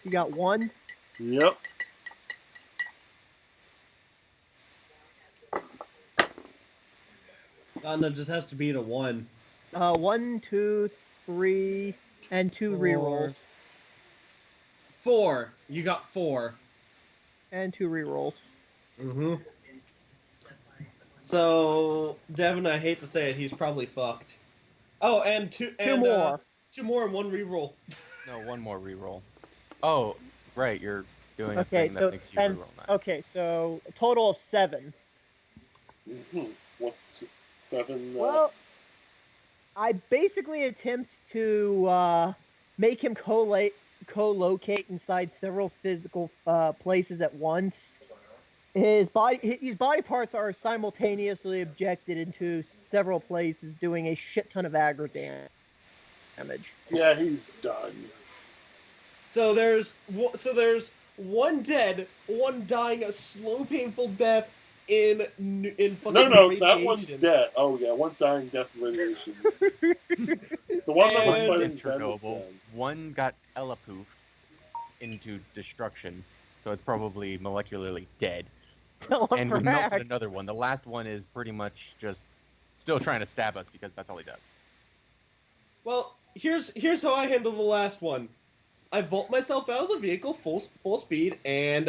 He got 1. Yep. No, it just has to beat a 1. 1, 2, 3, and 2 Four. rerolls. 4. You got 4. And 2 rerolls. Mm-hmm. So, Devin, I hate to say it, he's probably fucked. Oh, and 2 more. 2 more and 1 reroll. No, one more reroll. Oh, right, you're doing a Okay, thing so that makes you and reroll 9. okay, so a total of 7. What? 7. Well, I basically attempt to make him co-locate inside several physical places at once. His body parts are simultaneously ejected into several places, doing a shit ton of aggro damage. Yeah, he's done. So there's one dead, one dying a slow, painful death in fucking No, radiation. that one's dead. Oh yeah, one's dying death from radiation. The one that was And- fighting Ben was Chernobyl. dead. One got telepoofed into destruction, so it's probably molecularly dead. Tell him And for we melted back. another one. The last one is pretty much just still trying to stab us because that's all he does. Well, here's how I handle the last one. I vault myself out of the vehicle full speed, and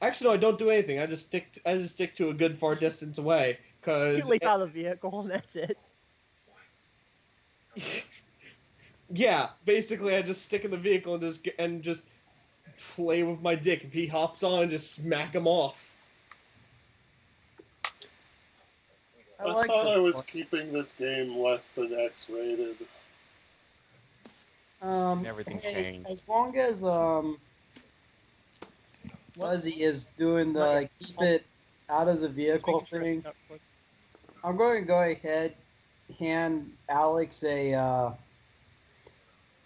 actually no, I don't do anything. I just stick to a good far distance away, You cause leap out of the vehicle and that's it. yeah, basically I just stick in the vehicle and just play with my dick. If he hops on, just smack him off. I thought I was keeping this game less than X-rated. Everything's hey, changed. As long as Fuzzy is doing the keep it out of the vehicle thing, I'm going to go ahead, hand Alex a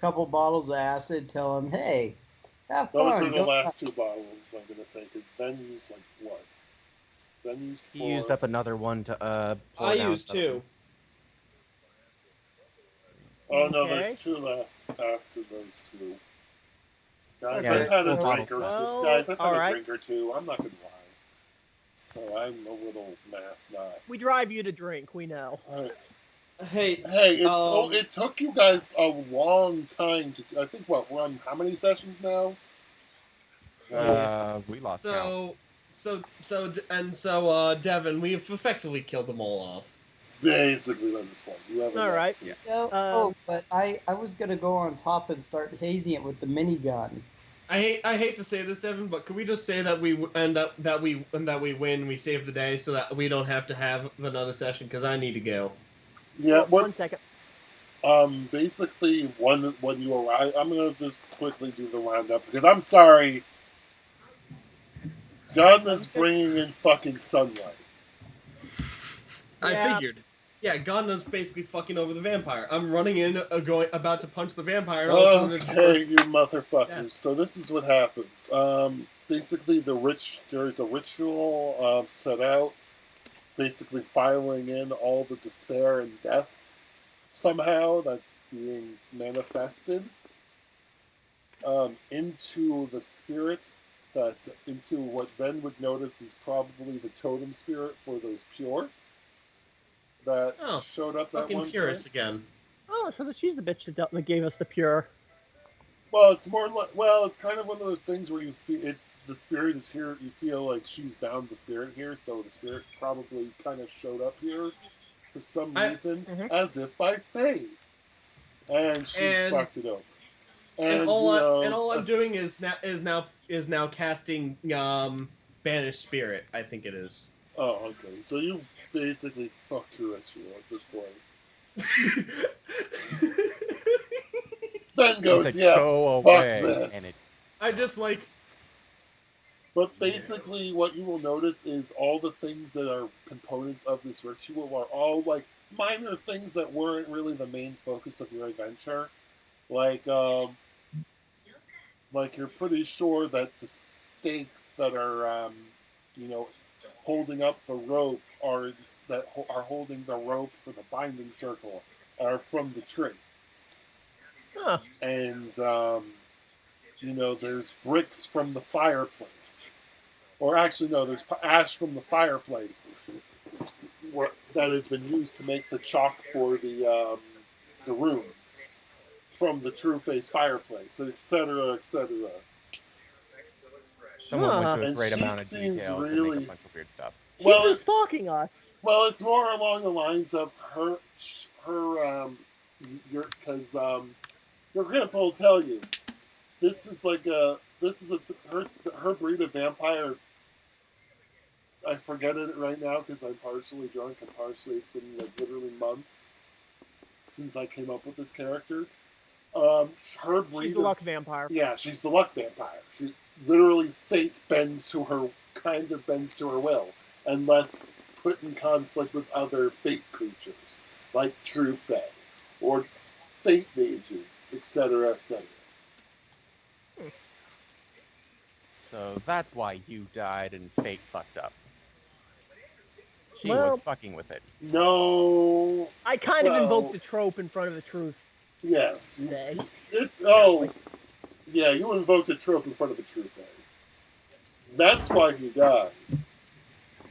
couple bottles of acid, tell him, hey, have fun. Those are the go last two bottles, I'm gonna say, because Ben used like what? Ben used He 4. used up another one to pour I down used stuff. 2. Oh no, Okay. there's 2 left after those 2. Guys, Yeah, I've had a there's still drink or 2. bottles. Guys, I've had All a right. drink or 2. I'm not gonna lie. So I'm a little math nut. We drive you to drink, we know. Hey, Hey, Um, it took you guys a long time to. I think what we're on how many sessions now? We lost count. So Devin, we've effectively killed them all off. Basically, on this one, you haven't. All right. Yeah. but I was going to go on top and start hazing it with the minigun. I hate to say this, Devin, but can we just say that we win, we save the day, so that we don't have to have another session? Because I need to go. Yeah. Oh, 1 second. Basically, when you arrive, I'm gonna just quickly do the roundup because I'm sorry. Gun is bringing in fucking sunlight. I Yeah. figured. Yeah, Ganda's basically fucking over the vampire. I'm running in, about to punch the vampire. Okay, you motherfuckers. Yeah. So this is what happens. Basically, there's a ritual set out, basically filing in all the despair and death somehow that's being manifested into the spirit into what Ben would notice is probably the totem spirit for those pure that showed up that fucking one purist time. again. Oh, so she's the bitch that gave us the pure. Well, it's more like, it's kind of one of those things where you feel the spirit is here. You feel like she's bound the spirit here, so the spirit probably kind of showed up here for some reason, as if by fate, and she fucked it over. And all I'm doing is now casting Banished Spirit. I think it is. Oh, okay. So you've basically fucked your ritual at this point. Ben goes, said, yeah, "Go fuck away," this. and it- I just like. But basically, what you will notice is all the things that are components of this ritual are all like minor things that weren't really the main focus of your adventure. Like you're pretty sure that the stakes that are, holding up the rope are holding the rope for the binding circle are from the tree. Huh. And, there's bricks from the fireplace. Or actually, no, there's ash from the fireplace that has been used to make the chalk for the runes from the True Face fireplace, etc., etc. Someone went to a And great she amount of seems detail to really- make a bunch of weird stuff. She's Well, been stalking us. Well, it's more along the lines of her because your grandpa will tell you this is her breed of vampire. I forget it right now because I'm partially drunk and partially it's been like literally months since I came up with this character. Her breed. She's the luck vampire. Yeah, she's the luck vampire. She literally fate bends to her will, unless put in conflict with other fate creatures like True Fae or fate mages, etc., etc. So that's why you died and fate fucked up. She Well- was fucking with it. No. I kind of Well- invoked the trope in front of the truth Yes. today. It's yeah. You invoked a trope in front of the truth. That's why he died.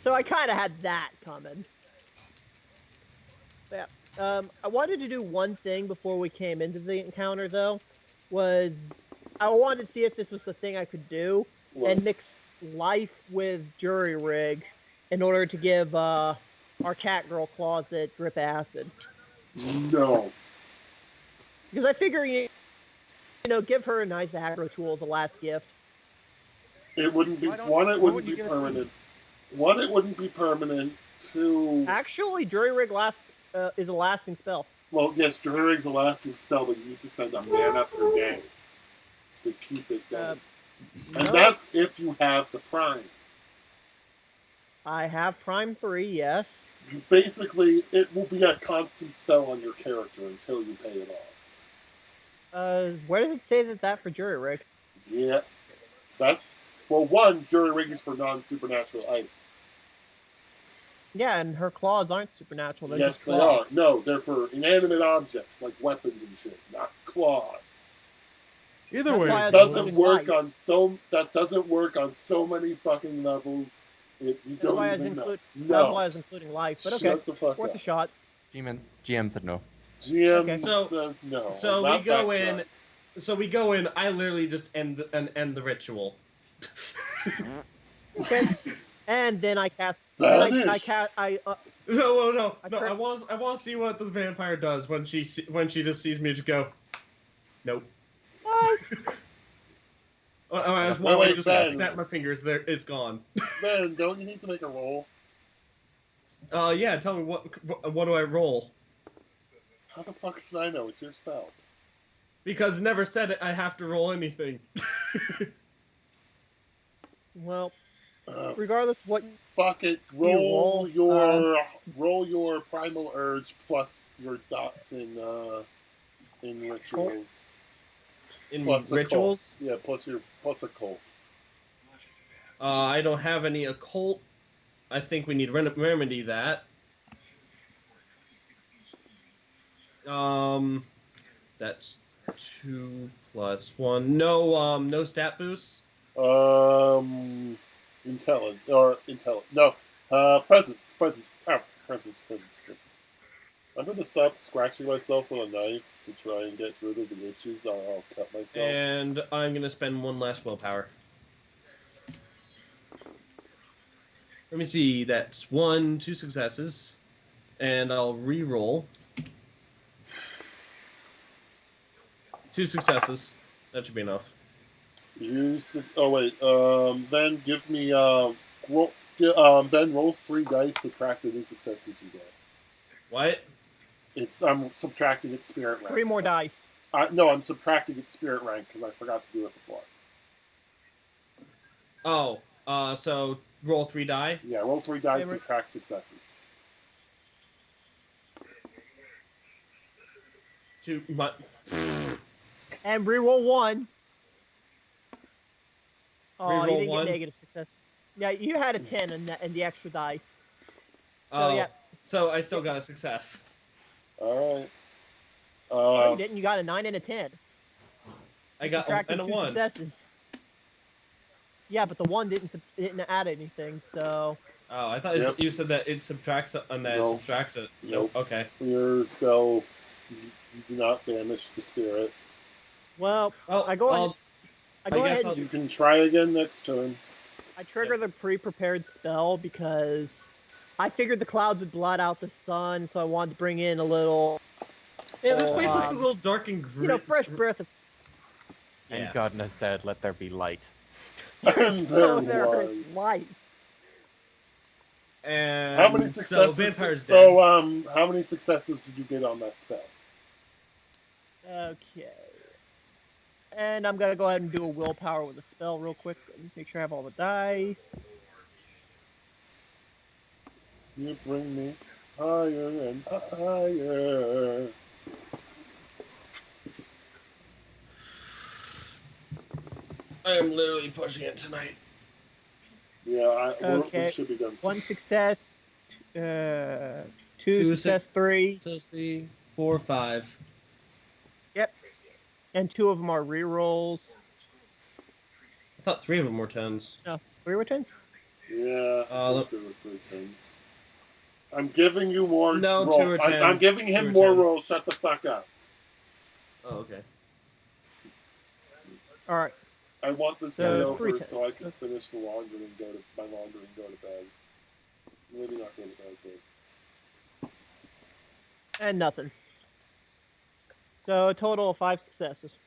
So I kind of had that coming. Yeah. I wanted to do one thing before we came into the encounter, though. I wanted to see if this was the thing I could do and mix life with jury rig in order to give our cat girl claws that drip acid. No. Because I figure, give her a nice aggro tool as a last gift. It wouldn't be Why don't- one. It why wouldn't wouldn't be you give it to me? permanent. One, it wouldn't be permanent. Two, Actually, jury rig is a lasting spell. well, yes, Druid's a lasting spell, but you need to spend a mana per game to keep it going. And No, that's if you have the prime. I have Prime 3, yes. You basically, it will be a constant spell on your character until you pay it off. Where does it say that for jury rig? Yeah, that's one. Jury rig is for non-supernatural items. Yeah, and her claws aren't supernatural. They're Yes, just they claws. are. No, they're for inanimate objects like weapons and shit, not claws. Either That's way, why I That was doesn't including work life. on so. That doesn't work on so many fucking levels. You That's don't why I was even know. That's No, why I was including life. But okay, shut the fuck worth up. a shot. GM said no. GM Okay. says no. So we not go backtrack. in. So we go in. I literally just end the ritual. Okay. And then I cast. I Banish. cast. No. I I tri- want to see what this vampire does when she just sees me. Just go. Nope. What? I just Wait, want to just Ben. snap my fingers. There, it's gone. Man, don't you need to make a roll? Yeah. Tell me what do I roll? How the fuck should I know? It's your spell. Because it never said it. I have to roll anything. Well, regardless of what Fuck it. roll, Roll your primal urge plus your dots in rituals. In Plus a rituals, cult. Yeah, plus a cult. I don't have any occult. I think we need to remedy that. That's 2 plus 1. No stat boosts. Intelligent. No. Presence. Oh, presence. I'm gonna stop scratching myself with a knife to try and get rid of the itches, or I'll cut myself. And I'm gonna spend 1 last willpower. Let me see. That's 2 successes, and I'll re-roll. 2 successes. That should be enough. Then give me roll. Then roll 3 dice, subtract the new successes you get. What? I'm subtracting its spirit rank. 3 more dice. No, I'm subtracting its spirit rank because I forgot to do it before. Oh, so roll 3 die. Yeah, roll 3 dice, Hey, subtract successes. 2. And reroll 1. Oh, you Reroll didn't 1? get negative successes. Yeah, you had a 10 and the extra dice. Oh, yeah. so I still got a success. All right. No, you didn't. You got a 9 and a 10. I got Subtracted and a 2 1. successes. Yeah, but the 1 didn't add anything, so... Oh, I thought Yep. you said that it subtracts it and then No. it subtracts it. Nope. Okay. Your spell, you do not banish the spirit. Well, Well, I go ahead. I go I guess ahead. I'll- You can try again next turn. I trigger the pre-prepared spell because I figured the clouds would blot out the sun, so I wanted to bring in a little, Yeah, this place looks a um, little dark and gritty. fresh breath of. Yeah. And Godness said, "Let there be light." And So there there was. is light. And How many So successes? vampire's dead. How many successes did you get on that spell? Okay. And I'm gonna go ahead and do a willpower with a spell real quick. Let me make sure I have all the dice. You bring me higher and higher. I am literally pushing it tonight. Yeah, we Okay. should be done. 1 success, 2 success, 3. So see, 4, 5. Yep. And 2 of them are rerolls. I thought 3 of them were 10s. No, 3 were 10s? Yeah, look. there were 10s. I'm giving you more. No, roll. 2 or 10. I'm giving him 2 or more 10. rolls. Shut the fuck up. Oh, okay. All right. I want this So, guy over 3 10s. so I can finish the laundry and go to bed. Maybe not go to bed, but And nothing. So a total of 5 successes.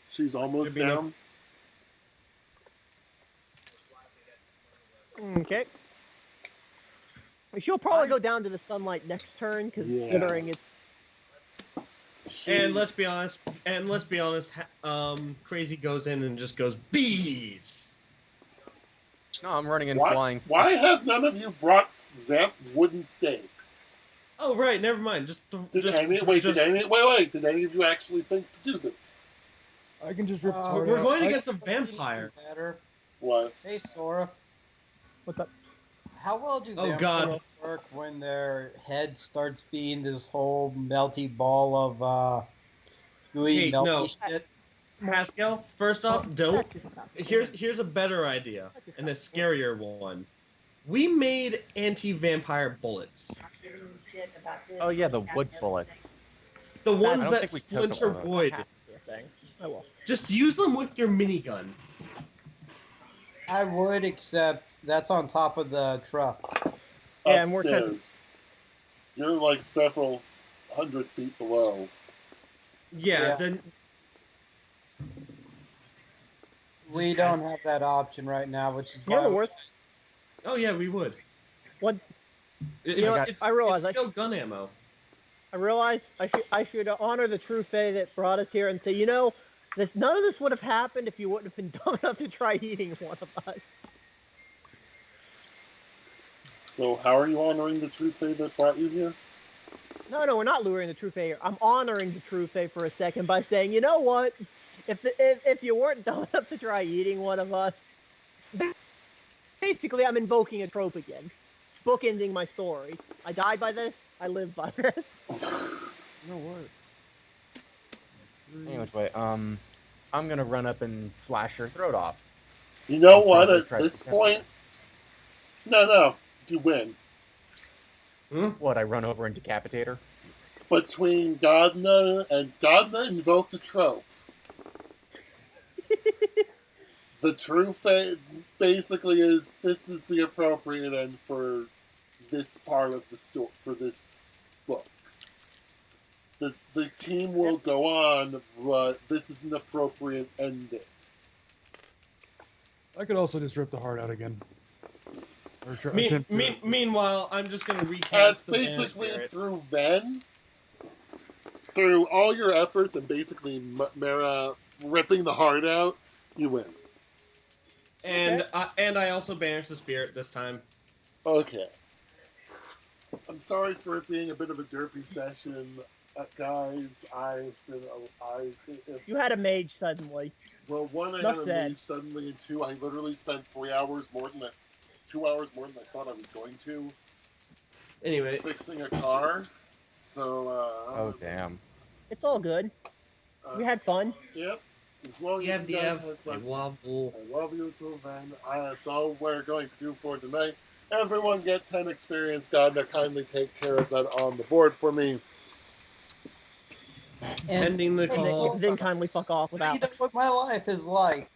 she's almost Should be no- down. Okay. She'll probably go down to the sunlight next turn, Yeah. considering it's. And let's be honest. Crazy goes in and just goes bees. No, I'm running and Why, flying. why have none of you brought that wooden stakes? Oh right, never mind. Did any of you actually think to do this? I can just rip. We're going I against a think we need vampire. Better. What? Hey, Sora. What's up? How well do Oh, vampires God. work when their head starts being this whole melty ball of gooey Hey, melty no. shit? Pascal, first off, don't. Here's a better idea and a scarier one. We made anti-vampire bullets. Oh yeah, the wood bullets. The ones don't that think we took splinter them all. wood. Thing. Oh well. Just use them with your minigun. I would, except that's on top of the truck. Yeah, and we're kind of- Upstairs. You're like several 100 feet below. Yeah, Yeah. then We don't have that option right now, which is You know why the worst. oh yeah, we would. What It's, know what? it's, I realize it's I still gun ammo. I realize I should honor the true fae that brought us here and say, you know, none of this would have happened if you wouldn't have been dumb enough to try eating one of us. So how are you honoring the true fae that brought you here? No, we're not luring the true fae here. I'm honoring the true fae for a second by saying, you know what? If you weren't dumb enough to try eating one of us, basically I'm invoking a trope again. Bookending my story. I died by this, I live by this. No what? Anyway, I'm gonna run up and slash her throat off. You know I'm what? trying to At try this to- point, no, you win. What? I run over and decapitate her? Between Godna and Godna invoked a trope. The true fae basically is this is the appropriate end for this part of the story, for this book. The team will go on, but this is an appropriate ending. I could also just rip the heart out again. Or try, Meanwhile, I'm just gonna As recast the basically Spirit. through Ven, through all your efforts and basically Mara ripping the heart out, you win. And I also banished the spirit this time. Okay. I'm sorry for it being a bit of a derpy session, guys. You had a mage suddenly. Well, one, I Enough had a said. leave suddenly, and two, I literally spent 2 hours more than I thought I was going to Anyway, fixing a car. So, Oh damn. It's all good. We had fun. Yep. As long as DF, you guys DF, have I fun. love you. I love you too, man. That's all we're going to do for tonight. Everyone get 10 experience. God, to kindly take care of that on the board for me. Ending the Hey, call. so- Then kindly fuck off What do you without. know what my life is like?